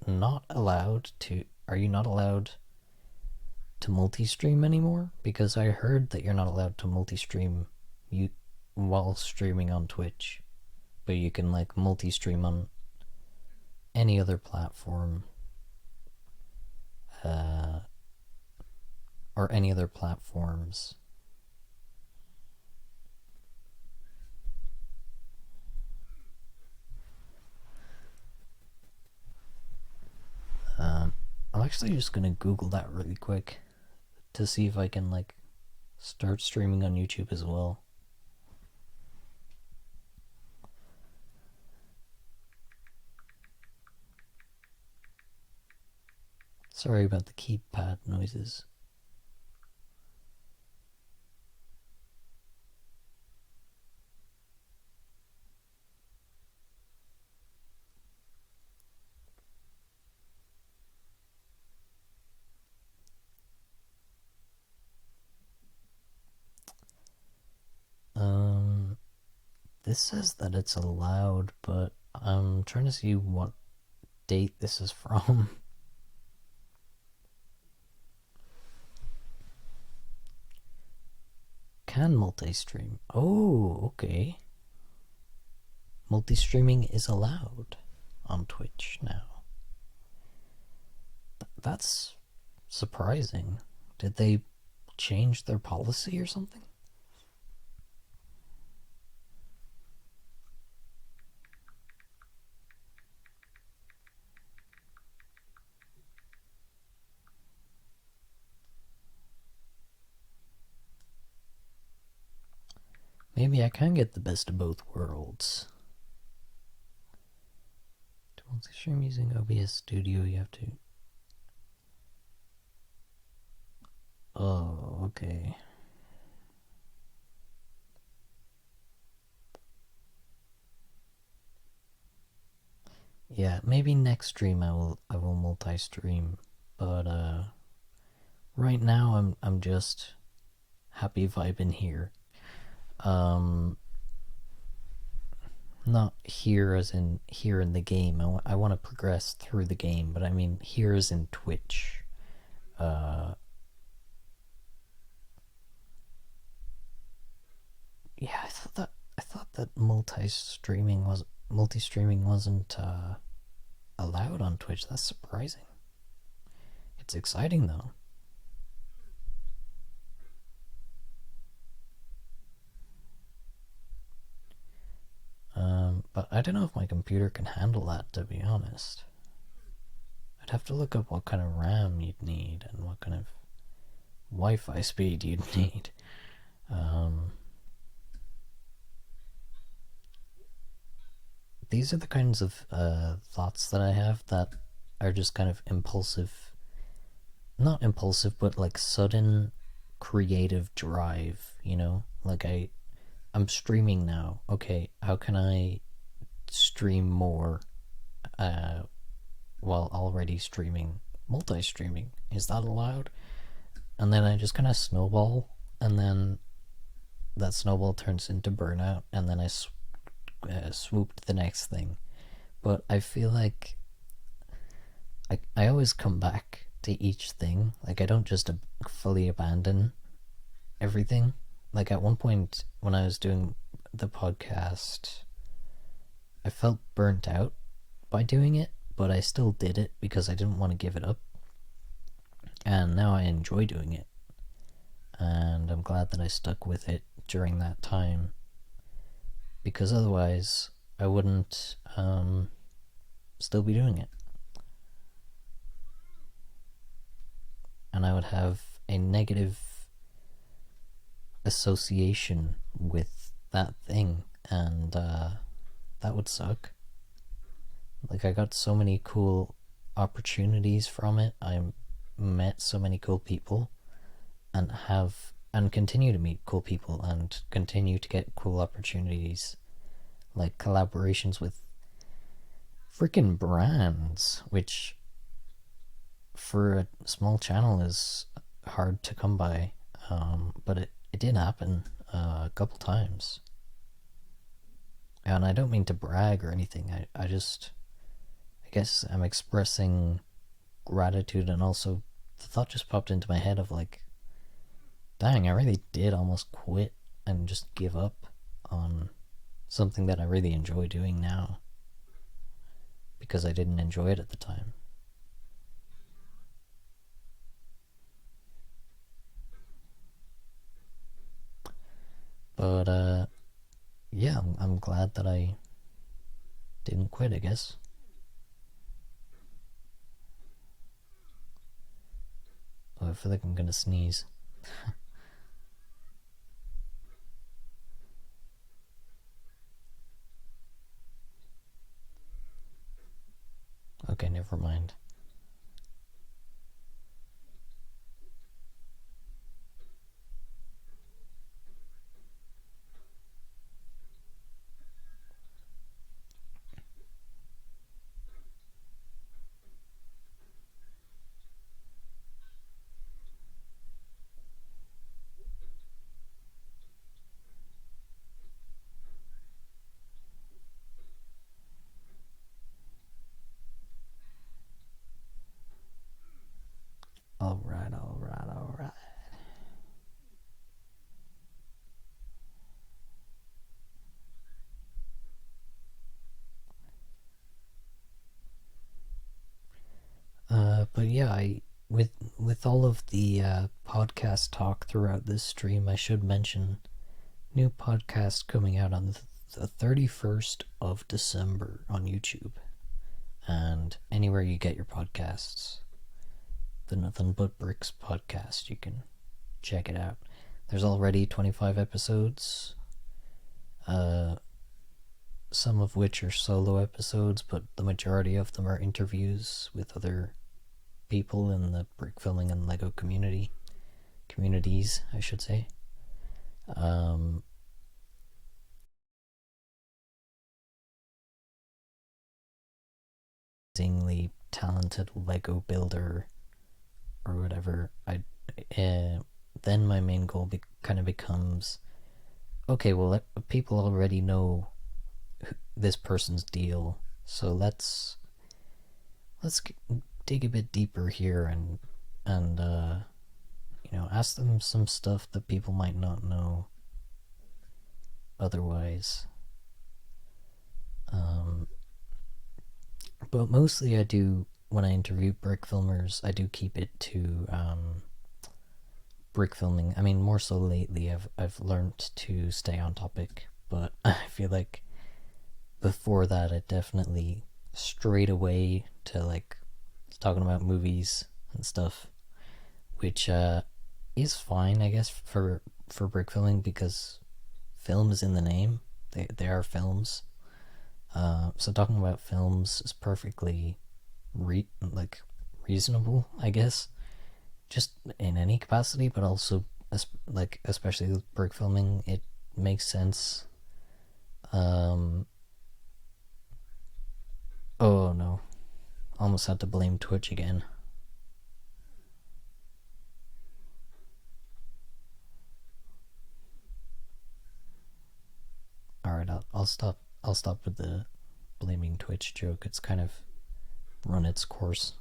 not allowed to? Are you not allowed to multi-stream anymore? Because I heard that you're not allowed to multi-stream while streaming on Twitch, but you can, like, multi-stream on any other platform, or any other platforms. I'm actually just gonna Google that really quick to see if I can like start streaming on YouTube as well. Sorry about the keypad noises. This says that it's allowed, but I'm trying to see what date this is from. Can multi-stream? Oh, okay. Multi-streaming is allowed on Twitch now. That's surprising. Did they change their policy or something? Maybe I can get the best of both worlds. To multi-stream using OBS Studio, you have to... Oh, okay. Yeah, maybe next stream I will multi-stream, but right now I'm just happy vibing here. Not here as in here in the game. I want to progress through the game, but I mean here as in Twitch. Yeah, I thought that multi-streaming wasn't allowed on Twitch. That's surprising. It's exciting though. But I don't know if my computer can handle that, to be honest. I'd have to look up what kind of RAM you'd need and what kind of Wi-Fi speed you'd need. These are the kinds of thoughts that I have that are just kind of impulsive. Not impulsive, but like sudden creative drive, you know? Like I'm streaming now. Okay, how can I stream more while already streaming? Multi-streaming. Is that allowed? And then I just kind of snowball, and then that snowball turns into burnout, and then I swoop to the next thing. But I feel like I always come back to each thing. Like I don't just fully abandon everything. Like at one point when I was doing the podcast, I felt burnt out by doing it, but I still did it because I didn't want to give it up. And now I enjoy doing it. And I'm glad that I stuck with it during that time, because otherwise I wouldn't still be doing it. And I would have a negative association with that thing, and that would suck. Like I got so many cool opportunities from it. I met so many cool people, and continue to meet cool people and continue to get cool opportunities, like collaborations with freaking brands, which for a small channel is hard to come by. But it did happen a couple times. And I don't mean to brag or anything. I guess I'm expressing gratitude, and also the thought just popped into my head of like, dang, I really did almost quit and just give up on something that I really enjoy doing now because I didn't enjoy it at the time. But yeah, I'm glad that I didn't quit, I guess. feel like I'm gonna sneeze. Okay, never mind. Alright, alright, alright. But yeah, with all of the podcast talk throughout this stream, I should mention new podcast coming out on the 31st of December on YouTube and anywhere you get your podcasts. The Nothing But Bricks podcast, you can check it out. There's already 25 episodes, some of which are solo episodes, but the majority of them are interviews with other people in the brick filming and Lego communities, I should say. Amazingly talented Lego builder or whatever. Then my main goal kind of becomes, okay, well, people already know this person's deal, so let's dig a bit deeper here and ask them some stuff that people might not know otherwise. But mostly I do, when I interview brick filmers, I do keep it to brick filming. I mean, more so lately I've learned to stay on topic, but I feel like before that it definitely strayed away to like talking about movies and stuff, which is fine, I guess, for brick filming because film is in the name. They are films. So talking about films is perfectly reasonable, I guess, just in any capacity, but also especially with brick filming, it makes sense. Oh no, almost had to blame Twitch again. Alright, I'll stop with the blaming Twitch joke. It's kind of run its course.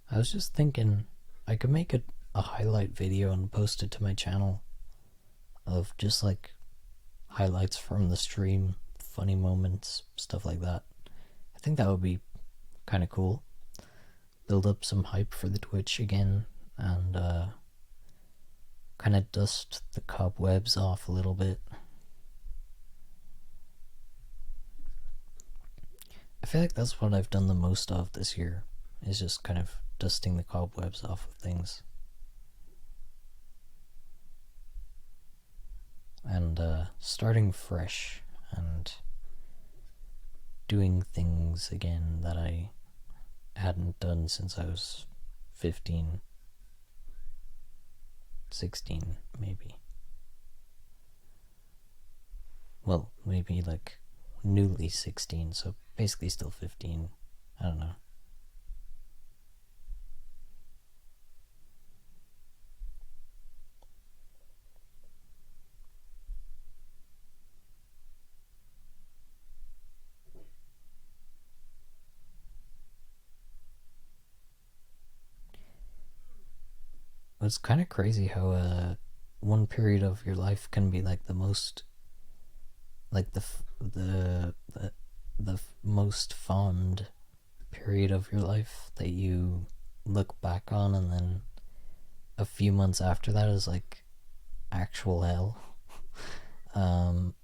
I was just thinking I could make a highlight video and post it to my channel of just like highlights from the stream, funny moments, stuff like that. I think that would be kind of cool. Build up some hype for the Twitch again and kind of dust the cobwebs off a little bit. I feel like that's what I've done the most of this year, is just kind of dusting the cobwebs off of things. And starting fresh and doing things again that I hadn't done since I was 15, 16 maybe. Well, maybe like newly 16, so basically still 15. I don't know. it's kind of crazy how one period of your life can be like the most, like the most fond period of your life that you look back on, and then a few months after that is like actual hell. Um,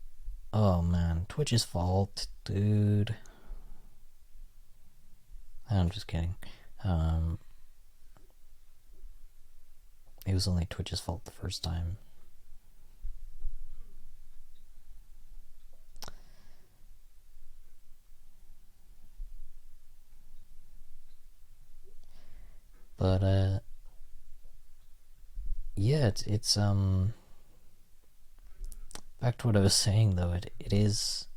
oh man, Twitch's fault, dude. I'm just kidding. Um, it was only Twitch's fault the first time. But yeah, it's back to what I was saying though. It is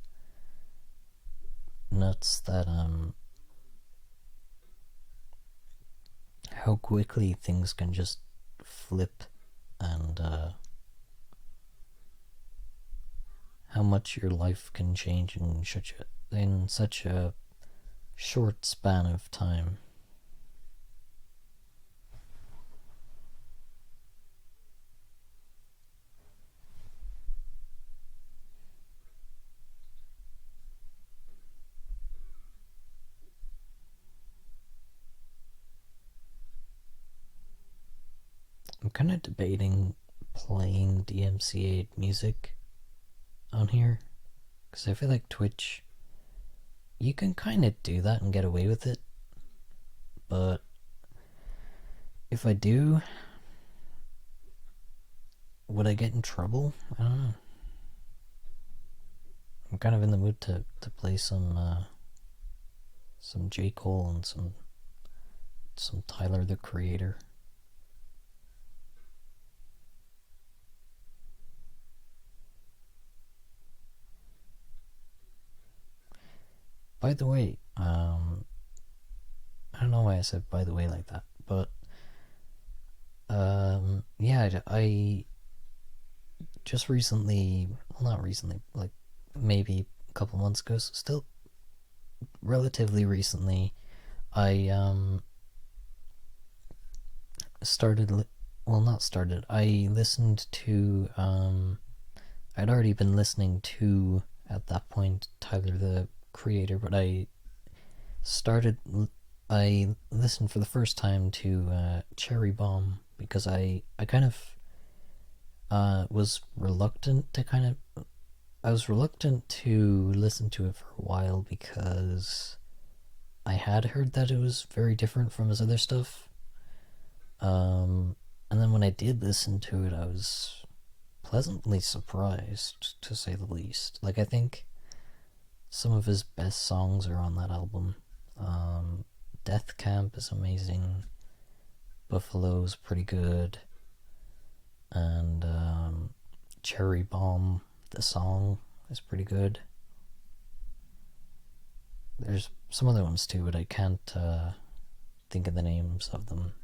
nuts that how quickly things can just flip, and how much your life can change in such a short span of time. I'm kind of debating playing DMCA music on here, because I feel like Twitch, you can kind of do that and get away with it, but if I do, would I get in trouble? I don't know. I'm kind of in the mood to play some J. Cole and some Tyler the Creator. By the way, I don't know why I said by the way like that, but yeah, I just recently, well, not recently, like maybe a couple months ago, so still relatively recently, I started, well, not started, I listened to, I'd already been listening to, at that point, Tyler the Creator, but started, I listened for the first time to Cherry Bomb, because I kind of was reluctant to I was reluctant to listen to it for a while, because I had heard that it was very different from his other stuff. And then when I did listen to it, I was pleasantly surprised, to say the least. Like, I think some of his best songs are on that album. Death Camp is amazing. Buffalo's pretty good. And Cherry Bomb, the song, is pretty good. There's some other ones too, but I can't think of the names of them.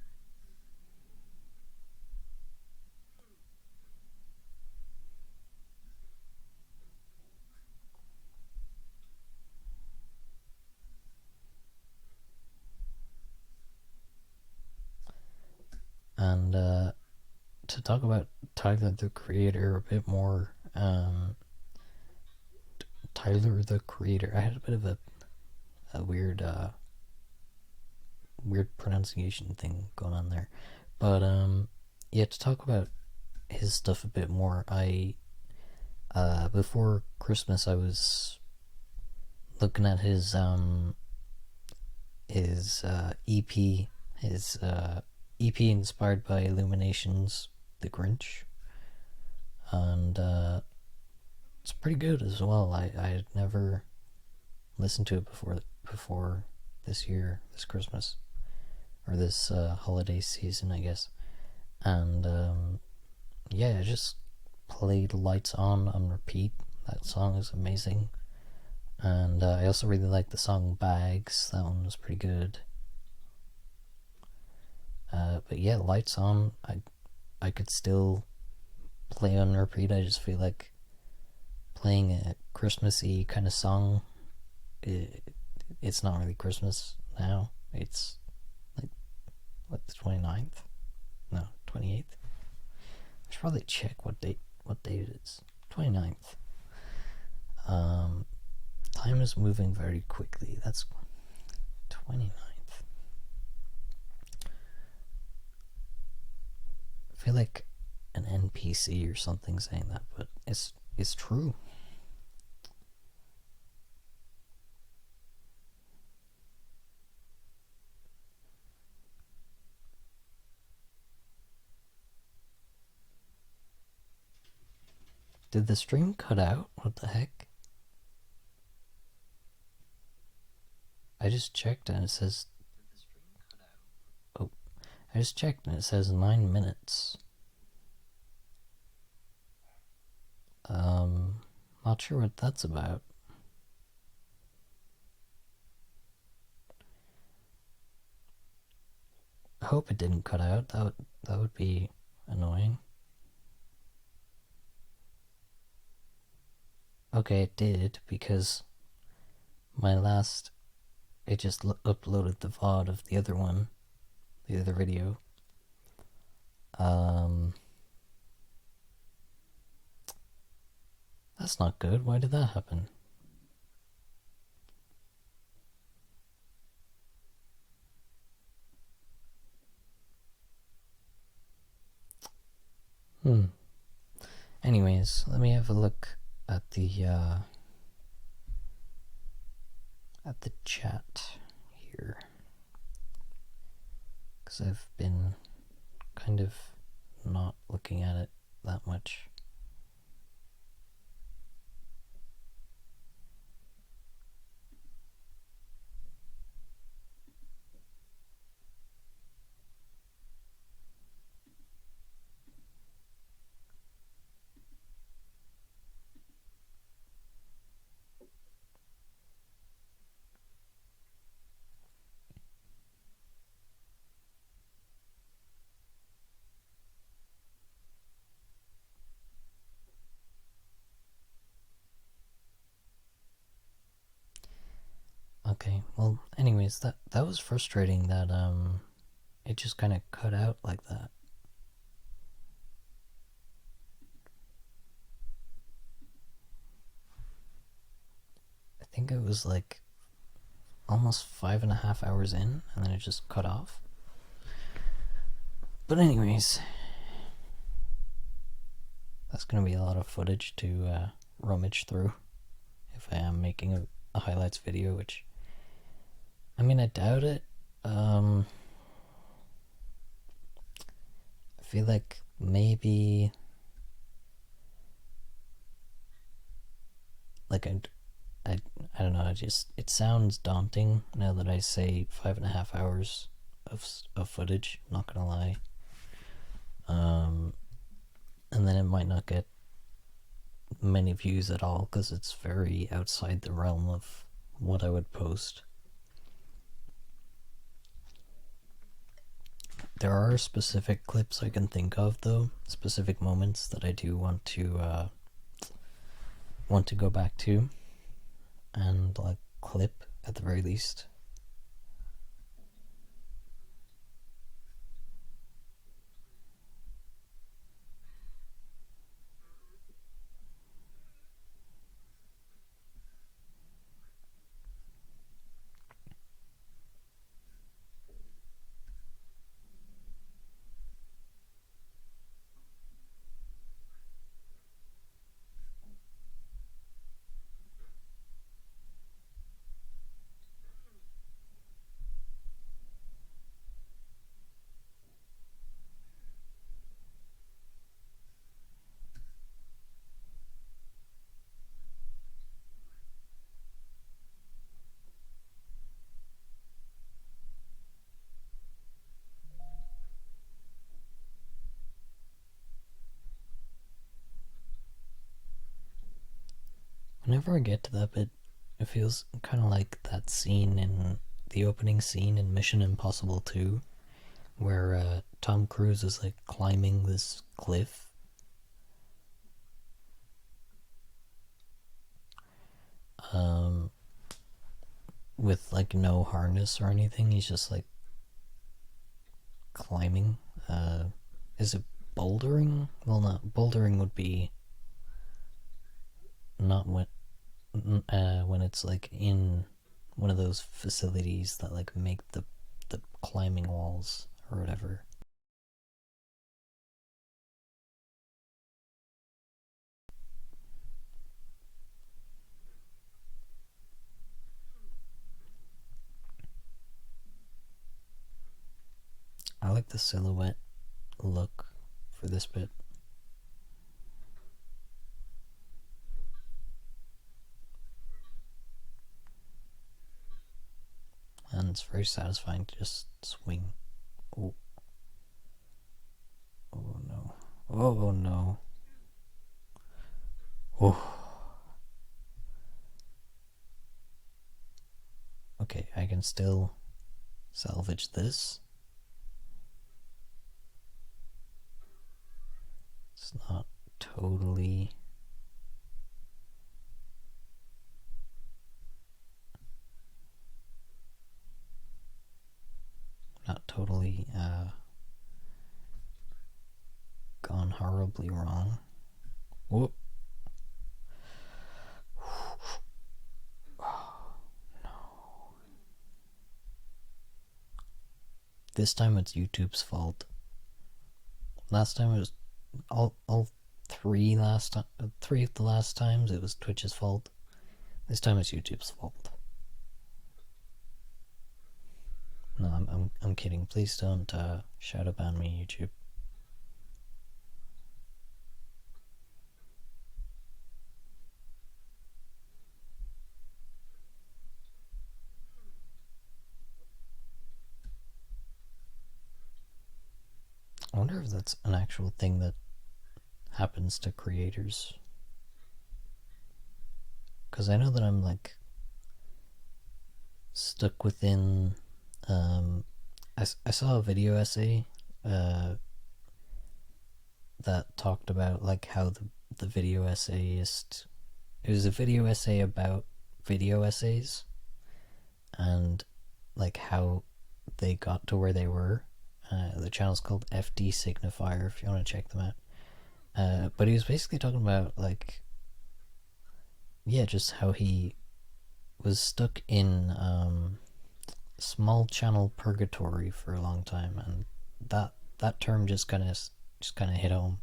And to talk about Tyler the Creator a bit more, Tyler the Creator, I had a bit of a weird pronunciation thing going on there, but yeah, to talk about his stuff a bit more, I before Christmas I was looking at his EP, his EP inspired by Illumination's The Grinch, and it's pretty good as well. I had never listened to it before this Christmas, or this holiday season, I guess. And yeah, I just played Lights on repeat. That song is amazing. And I also really like the song Bags. That one was pretty good. But yeah, Lights On, I could still play on repeat. I just feel like playing a Christmassy kind of song, it's not really Christmas now. It's like, what, the 29th? No, 28th. probably check what date it is. 29th. Time is moving very quickly. That's 29th. I feel like an NPC or something saying that, but it's true. Did the stream cut out? What the heck? I just checked and it says... Oh, I just checked and it says 9 minutes. Not sure what that's about. I hope it didn't cut out. That would be annoying. Okay, it did, because my last... It just uploaded the VOD of the other one, the other video. That's not good. Why did that happen? Anyways, let me have a look at the chat here, because I've been kind of not looking at it that much. Okay, well, anyways, that was frustrating that it just kind of cut out like that. I think it was like almost 5.5 hours in, and then it just cut off. But anyways, that's gonna be a lot of footage to rummage through if I am making a highlights video, which, I mean, I doubt it. I feel like maybe, like, I don't know, it sounds daunting now that I say 5.5 hours of footage, not gonna lie. And then it might not get many views at all, because it's very outside the realm of what I would post. There are specific clips I can think of, though, specific moments that I do want to go back to and like clip at the very least. Whenever I get to that bit, it feels kind of like that scene in the opening scene in Mission Impossible 2, where Tom Cruise is like climbing this cliff. With like no harness or anything, he's just like climbing. Is it bouldering? Well, not bouldering would be not when it's like in one of those facilities that like make the climbing walls or whatever. I like the silhouette look for this bit. And it's very satisfying to just swing. Oh. Oh no. Oh no. Oh. Okay, I can still salvage this. It's not totally... gone horribly wrong. Whoop. Oh, no. This time it's YouTube's fault. Last time it was all three of the last times it was Twitch's fault. This time it's YouTube's fault. No, I'm kidding. Please don't shadow ban me, YouTube. I wonder if that's an actual thing that happens to creators. Because I know that I'm like stuck within... I saw a video essay that talked about like how the video essayist... It was a video essay about video essays and like how they got to where they were. The channel's called FD Signifier if you want to check them out. But he was basically talking about like, yeah, just how he was stuck in small channel purgatory for a long time, and that term just kind of hit home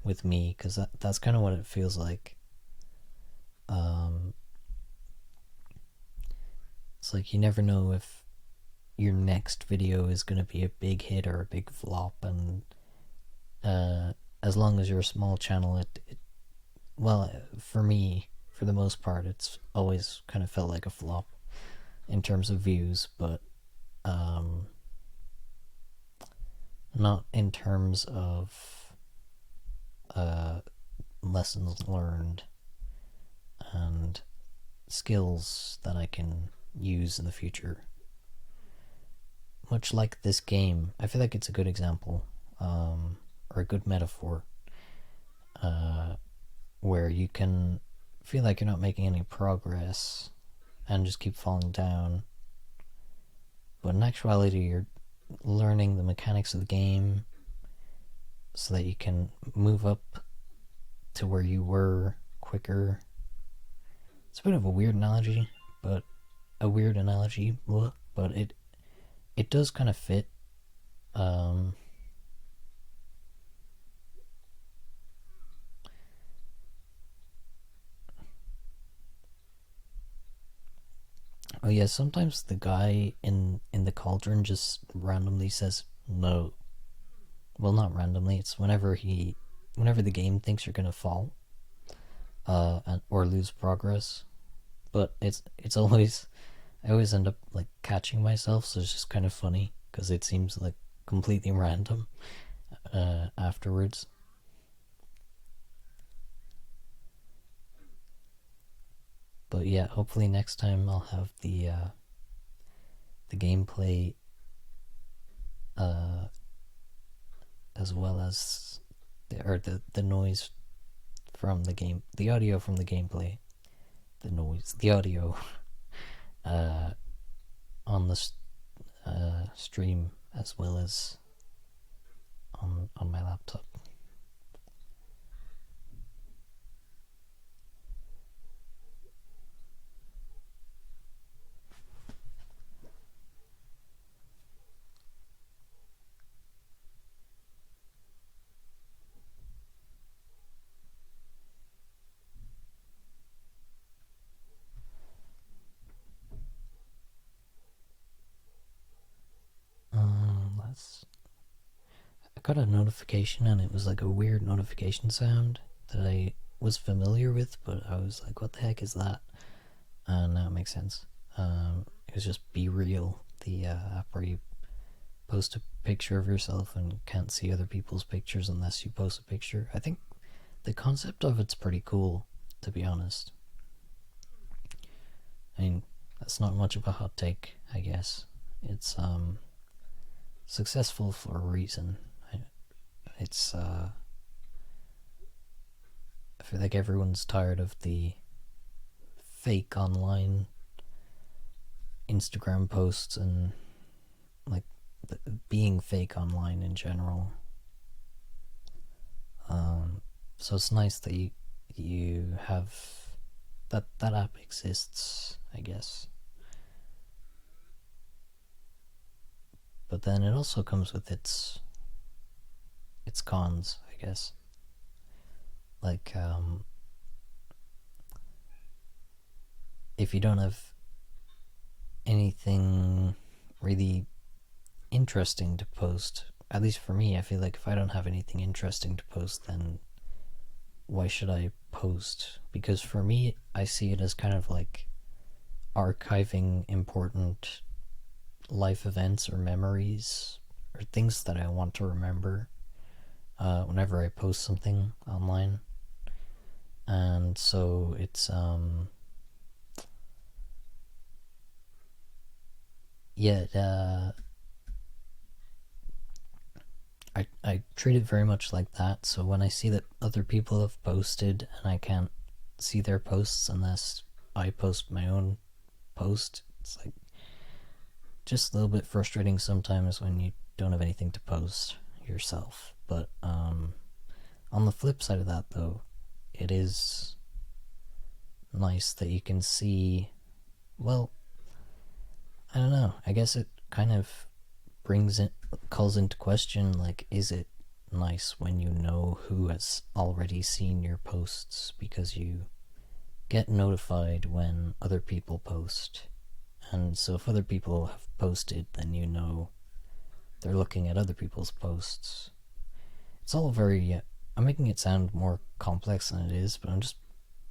with me, because that's kind of what it feels like. It's like you never know if your next video is going to be a big hit or a big flop, and as long as you're a small channel, it well, for me, for the most part, it's always kind of felt like a flop in terms of views, but not in terms of lessons learned and skills that I can use in the future. Much like this game, I feel like it's a good example, or a good metaphor, where you can feel like you're not making any progress and just keep falling down, but in actuality you're learning the mechanics of the game so that you can move up to where you were quicker. It's a bit of a weird analogy, but it does kind of fit. Oh yeah, sometimes the guy in the cauldron just randomly says no. Well, not randomly. It's whenever the game thinks you're gonna fall, or lose progress. But it's always... I always end up like catching myself, so it's just kind of funny because it seems like completely random afterwards. But yeah, hopefully next time I'll have the gameplay as well as the noise from the game, the audio from the gameplay, the audio on the stream as well as on my laptop. got a notification and it was like a weird notification sound that I was familiar with, but I was like, what the heck is that? And now it makes sense. It was just Be Real, the app where you post a picture of yourself and can't see other people's pictures unless you post a picture. I think the concept of it's pretty cool, to be honest. I mean, that's not much of a hot take, I guess. It's successful for a reason. It's I feel like everyone's tired of the fake online Instagram posts and like being fake online in general. So it's nice that you have that app exists, I guess. But then it also comes with its cons, I guess. Like if you don't have anything really interesting to post, at least for me, I feel like if I don't have anything interesting to post, then why should I post? Because for me, I see it as kind of like archiving important life events or memories or things that I want to remember whenever I post something online. And so it's I treat it very much like that. So when I see that other people have posted and I can't see their posts unless I post my own post, it's like just a little bit frustrating sometimes when you don't have anything to post yourself. But on the flip side of that, though, it is nice that you can see, well, I don't know, I guess it kind of calls into question, like, is it nice when you know who has already seen your posts, because you get notified when other people post, and so if other people have posted, then you know they're looking at other people's posts. It's all very I'm making it sound more complex than it is, but I'm just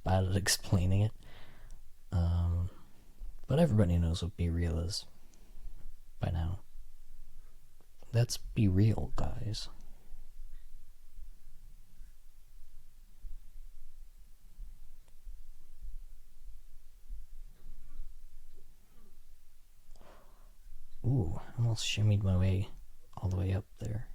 bad at explaining it. But everybody knows what Be Real is by now. Let's be real, guys. Ooh, I almost shimmied my way all the way up there.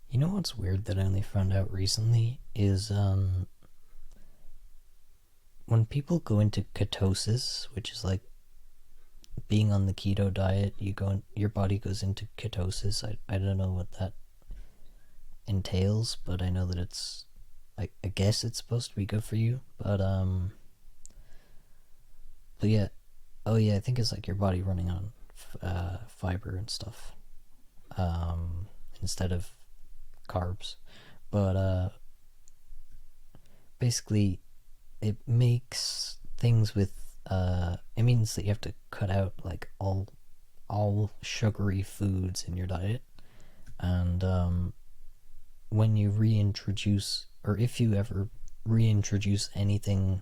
You know what's weird that I only found out recently is when people go into ketosis, which is like being on the keto diet, your body goes into ketosis. I don't know what that entails, but I know that it's I guess it's supposed to be good for you, but yeah, oh yeah, I think it's like your body running on fiber and stuff instead of carbs. But basically it makes things with it means that you have to cut out like all sugary foods in your diet, and when you reintroduce, or if you ever reintroduce anything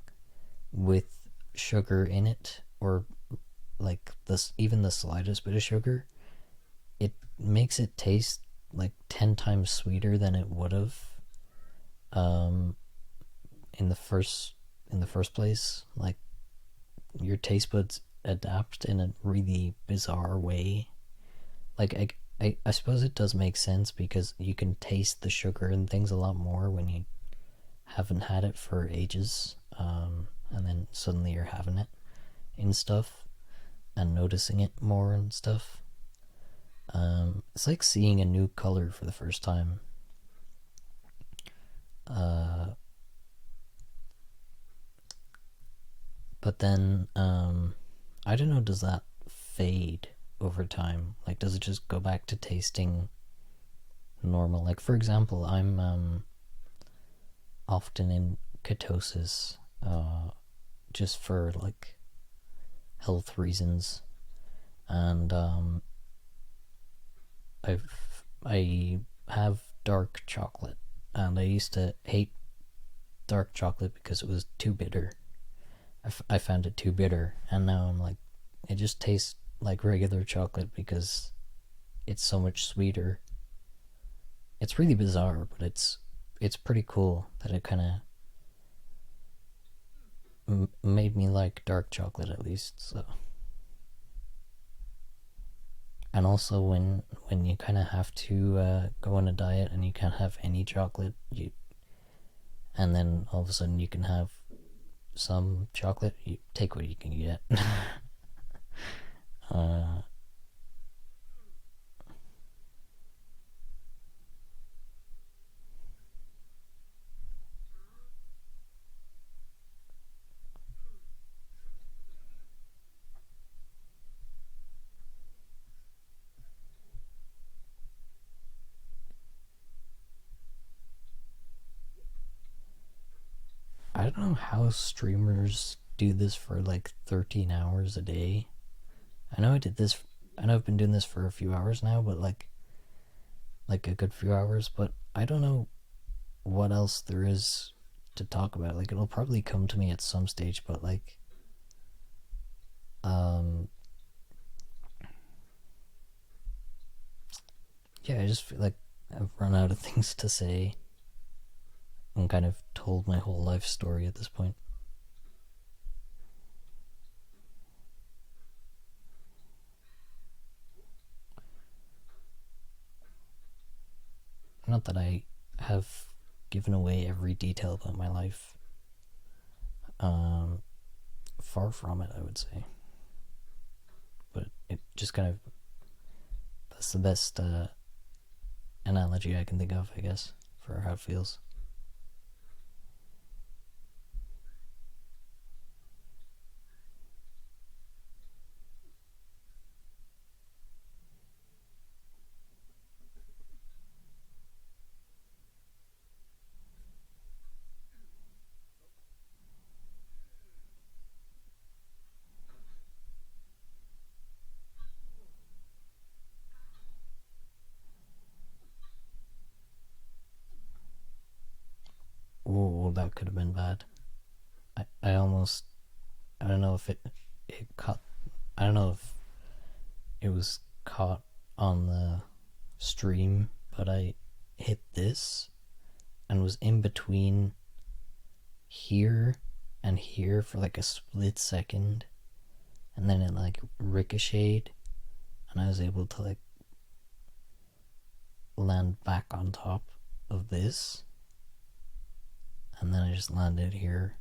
with sugar in it, or like this, even the slightest bit of sugar, it makes it taste like 10 times sweeter than it would have in the first place. Like, your taste buds adapt in a really bizarre way. Like, I suppose it does make sense because you can taste the sugar and things a lot more when you haven't had it for ages, and then suddenly you're having it and stuff. and noticing it more and stuff. It's like seeing a new color for the first time. Uh, but then, I don't know, does that fade over time? Like, does it just go back to tasting normal? Like, for example, I'm often in ketosis, just for like health reasons, and I have dark chocolate, and I used to hate dark chocolate because it was too bitter. I found it too bitter, and now I'm like, it just tastes like regular chocolate because it's so much sweeter. It's really bizarre, but it's pretty cool that it kind of made me like dark chocolate at least. So, and also when you kind of have to go on a diet and you can't have any chocolate, and then all of a sudden you can have some chocolate. You take what you can get. uh, I don't know how streamers do this for like 13 hours a day. I know I did this. I know I've been doing this for a few hours now, but like a good few hours. But I don't know what else there is to talk about. Like it'll probably come to me at some stage, but like, um, yeah, I just feel like I've run out of things to say and kind of told my whole life story at this point. Not that I have given away every detail about my life. Um, Far from it, I would say. But it just kind of, that's the best analogy I can think of, I guess, for how it feels. Oh, that could have been bad. I almost, I don't know if it caught, I don't know if it was caught on the stream, but I hit this and was in between here and here for like a split second, and then it like ricocheted, and I was able to like land back on top of this, and then I just landed here.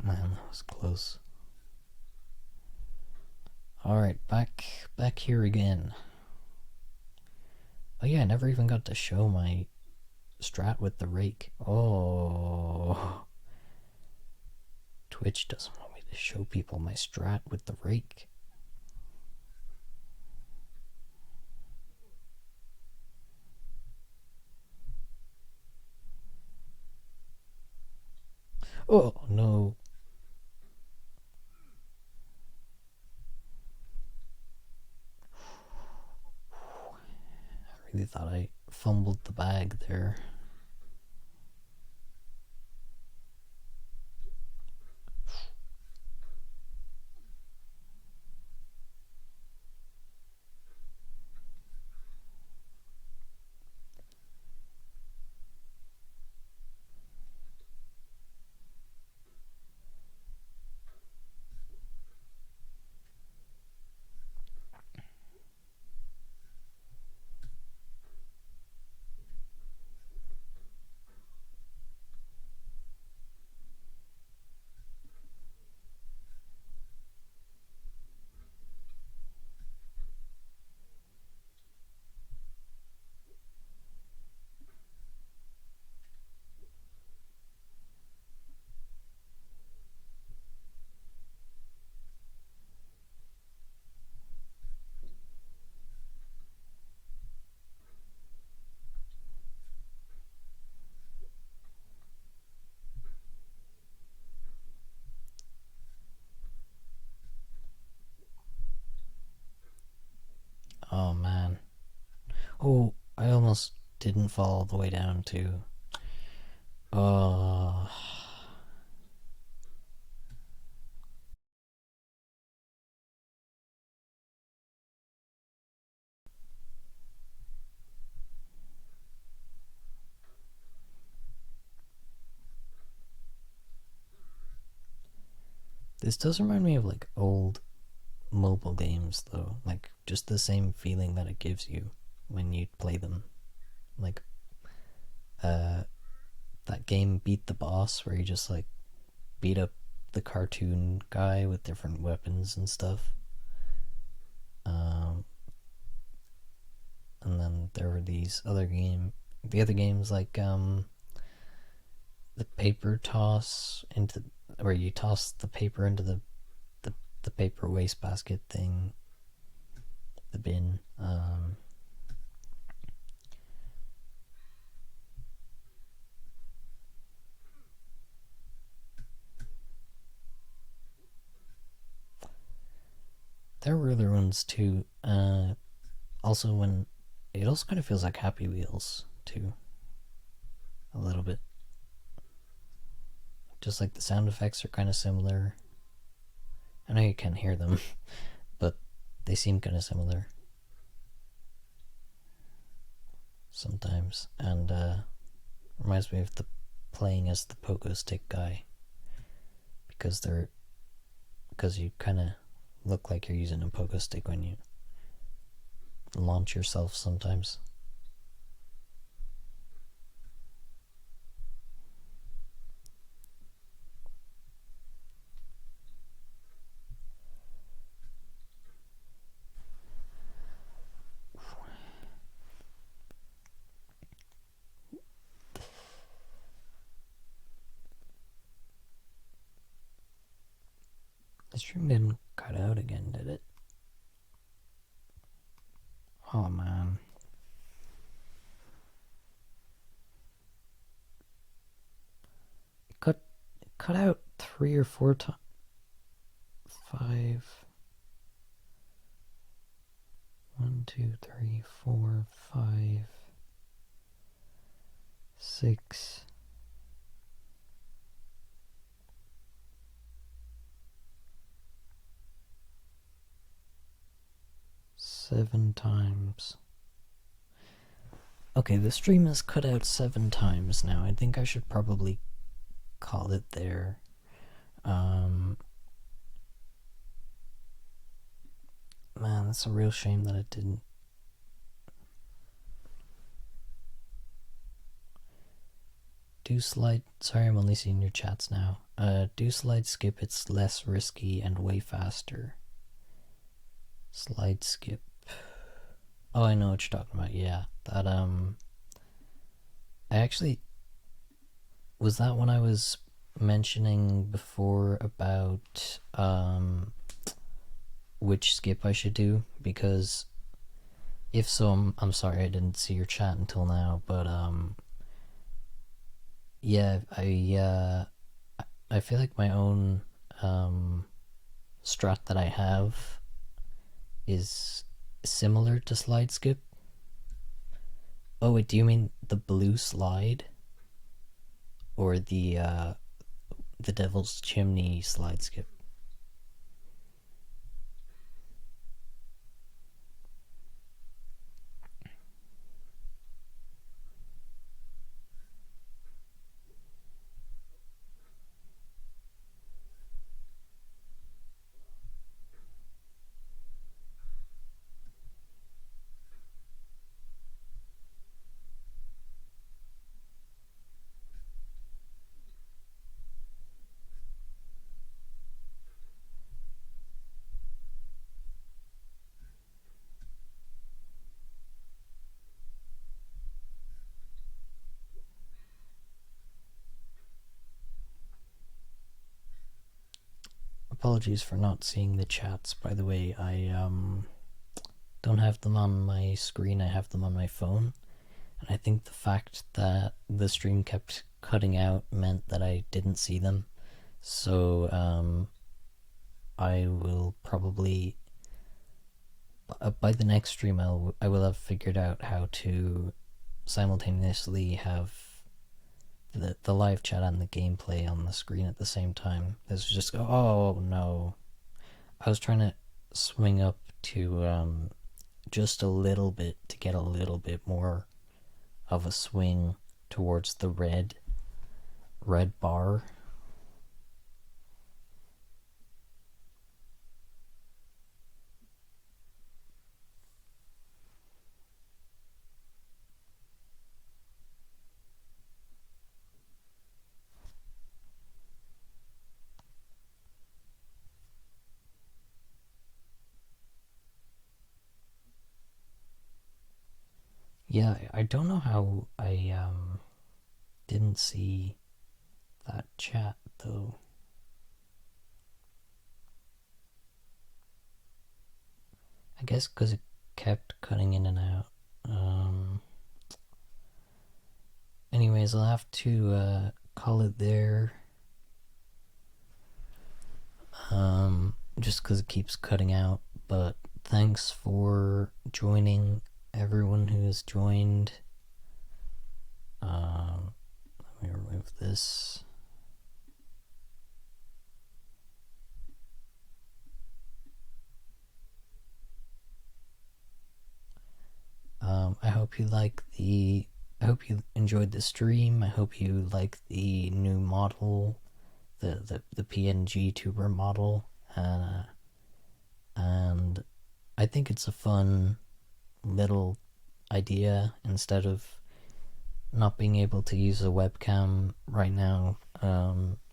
Man, that was close. Alright, back here again. Oh yeah, I never even got to show my strat with the rake. Oh, Twitch doesn't want me to show people my strat with the rake. Oh no. I really thought I fumbled the bag there. Oh, I almost didn't fall all the way down too. Oh, this does remind me of like old mobile games though, like just the same feeling that it gives you when you play them. Like uh that game Beat the Boss where you just like beat up the cartoon guy with different weapons and stuff. Um and then there were these the other games like the paper toss into where you toss the paper into the, the paper wastebasket thing, the bin. There were other ones too. Also, when it also kind of feels like Happy Wheels too, a little bit. Just like the sound effects are kind of similar. I know you can't hear them, but they seem kind of similar sometimes, and reminds me of the playing as the pogo stick guy because you kind of look like you're using a pogo stick when you launch yourself sometimes. The stream didn't cut out again, did it? Oh man. It cut out 3 or 4 times. 5. 1, 2, 3, 4, 5, 6. Seven times. Okay, the stream is cut out 7 times now. I think I should probably call it there. Man, that's a real shame that it didn't. Do slide. Sorry, I'm only seeing your chats now. Do slide skip. It's less risky and way faster. Slide skip. Oh, I know what you're talking about. Yeah, that I actually was that when I was mentioning before about which skip I should do, because if so, I'm sorry I didn't see your chat until now, but yeah, I feel like my own strat that I have is similar to slide skip. Oh wait, do you mean the blue slide or the Devil's Chimney slide skip? Apologies for not seeing the chats, by the way. I don't have them on my screen, I have them on my phone. And I think the fact that the stream kept cutting out meant that I didn't see them. So I will probably by the next stream, I will have figured out how to simultaneously have the live chat and the gameplay on the screen at the same time. This was just oh no, I was trying to swing up to just a little bit to get a little bit more of a swing towards the red bar. Yeah, I don't know how I didn't see that chat though. I guess because it kept cutting in and out. Anyways, I'll have to call it there. Just because it keeps cutting out. But thanks for joining, everyone who has joined. Let me remove this. I hope you I hope you enjoyed the stream. I hope you like the new model, the pngtuber model, and I think it's a fun little idea instead of not being able to use a webcam right now.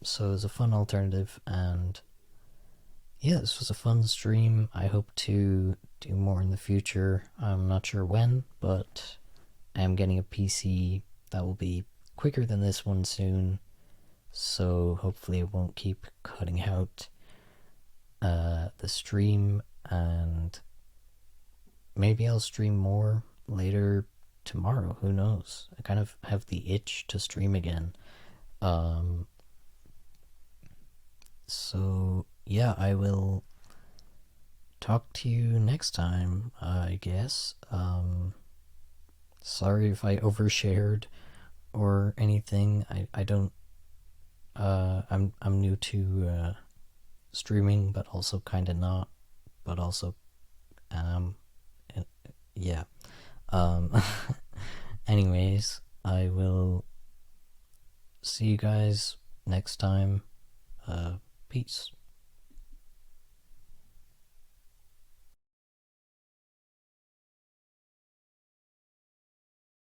So it's a fun alternative, and yeah, this was a fun stream. I hope to do more in the future. I'm not sure when, but I am getting a PC that will be quicker than this one soon, so hopefully it won't keep cutting out the stream, and maybe I'll stream more later tomorrow. Who knows? I kind of have the itch to stream again. So yeah, I will talk to you next time, I guess. Sorry if I overshared or anything. I don't. I'm new to streaming, but also kind of not. But also, yeah. Anyways, I will see you guys next time. Peace.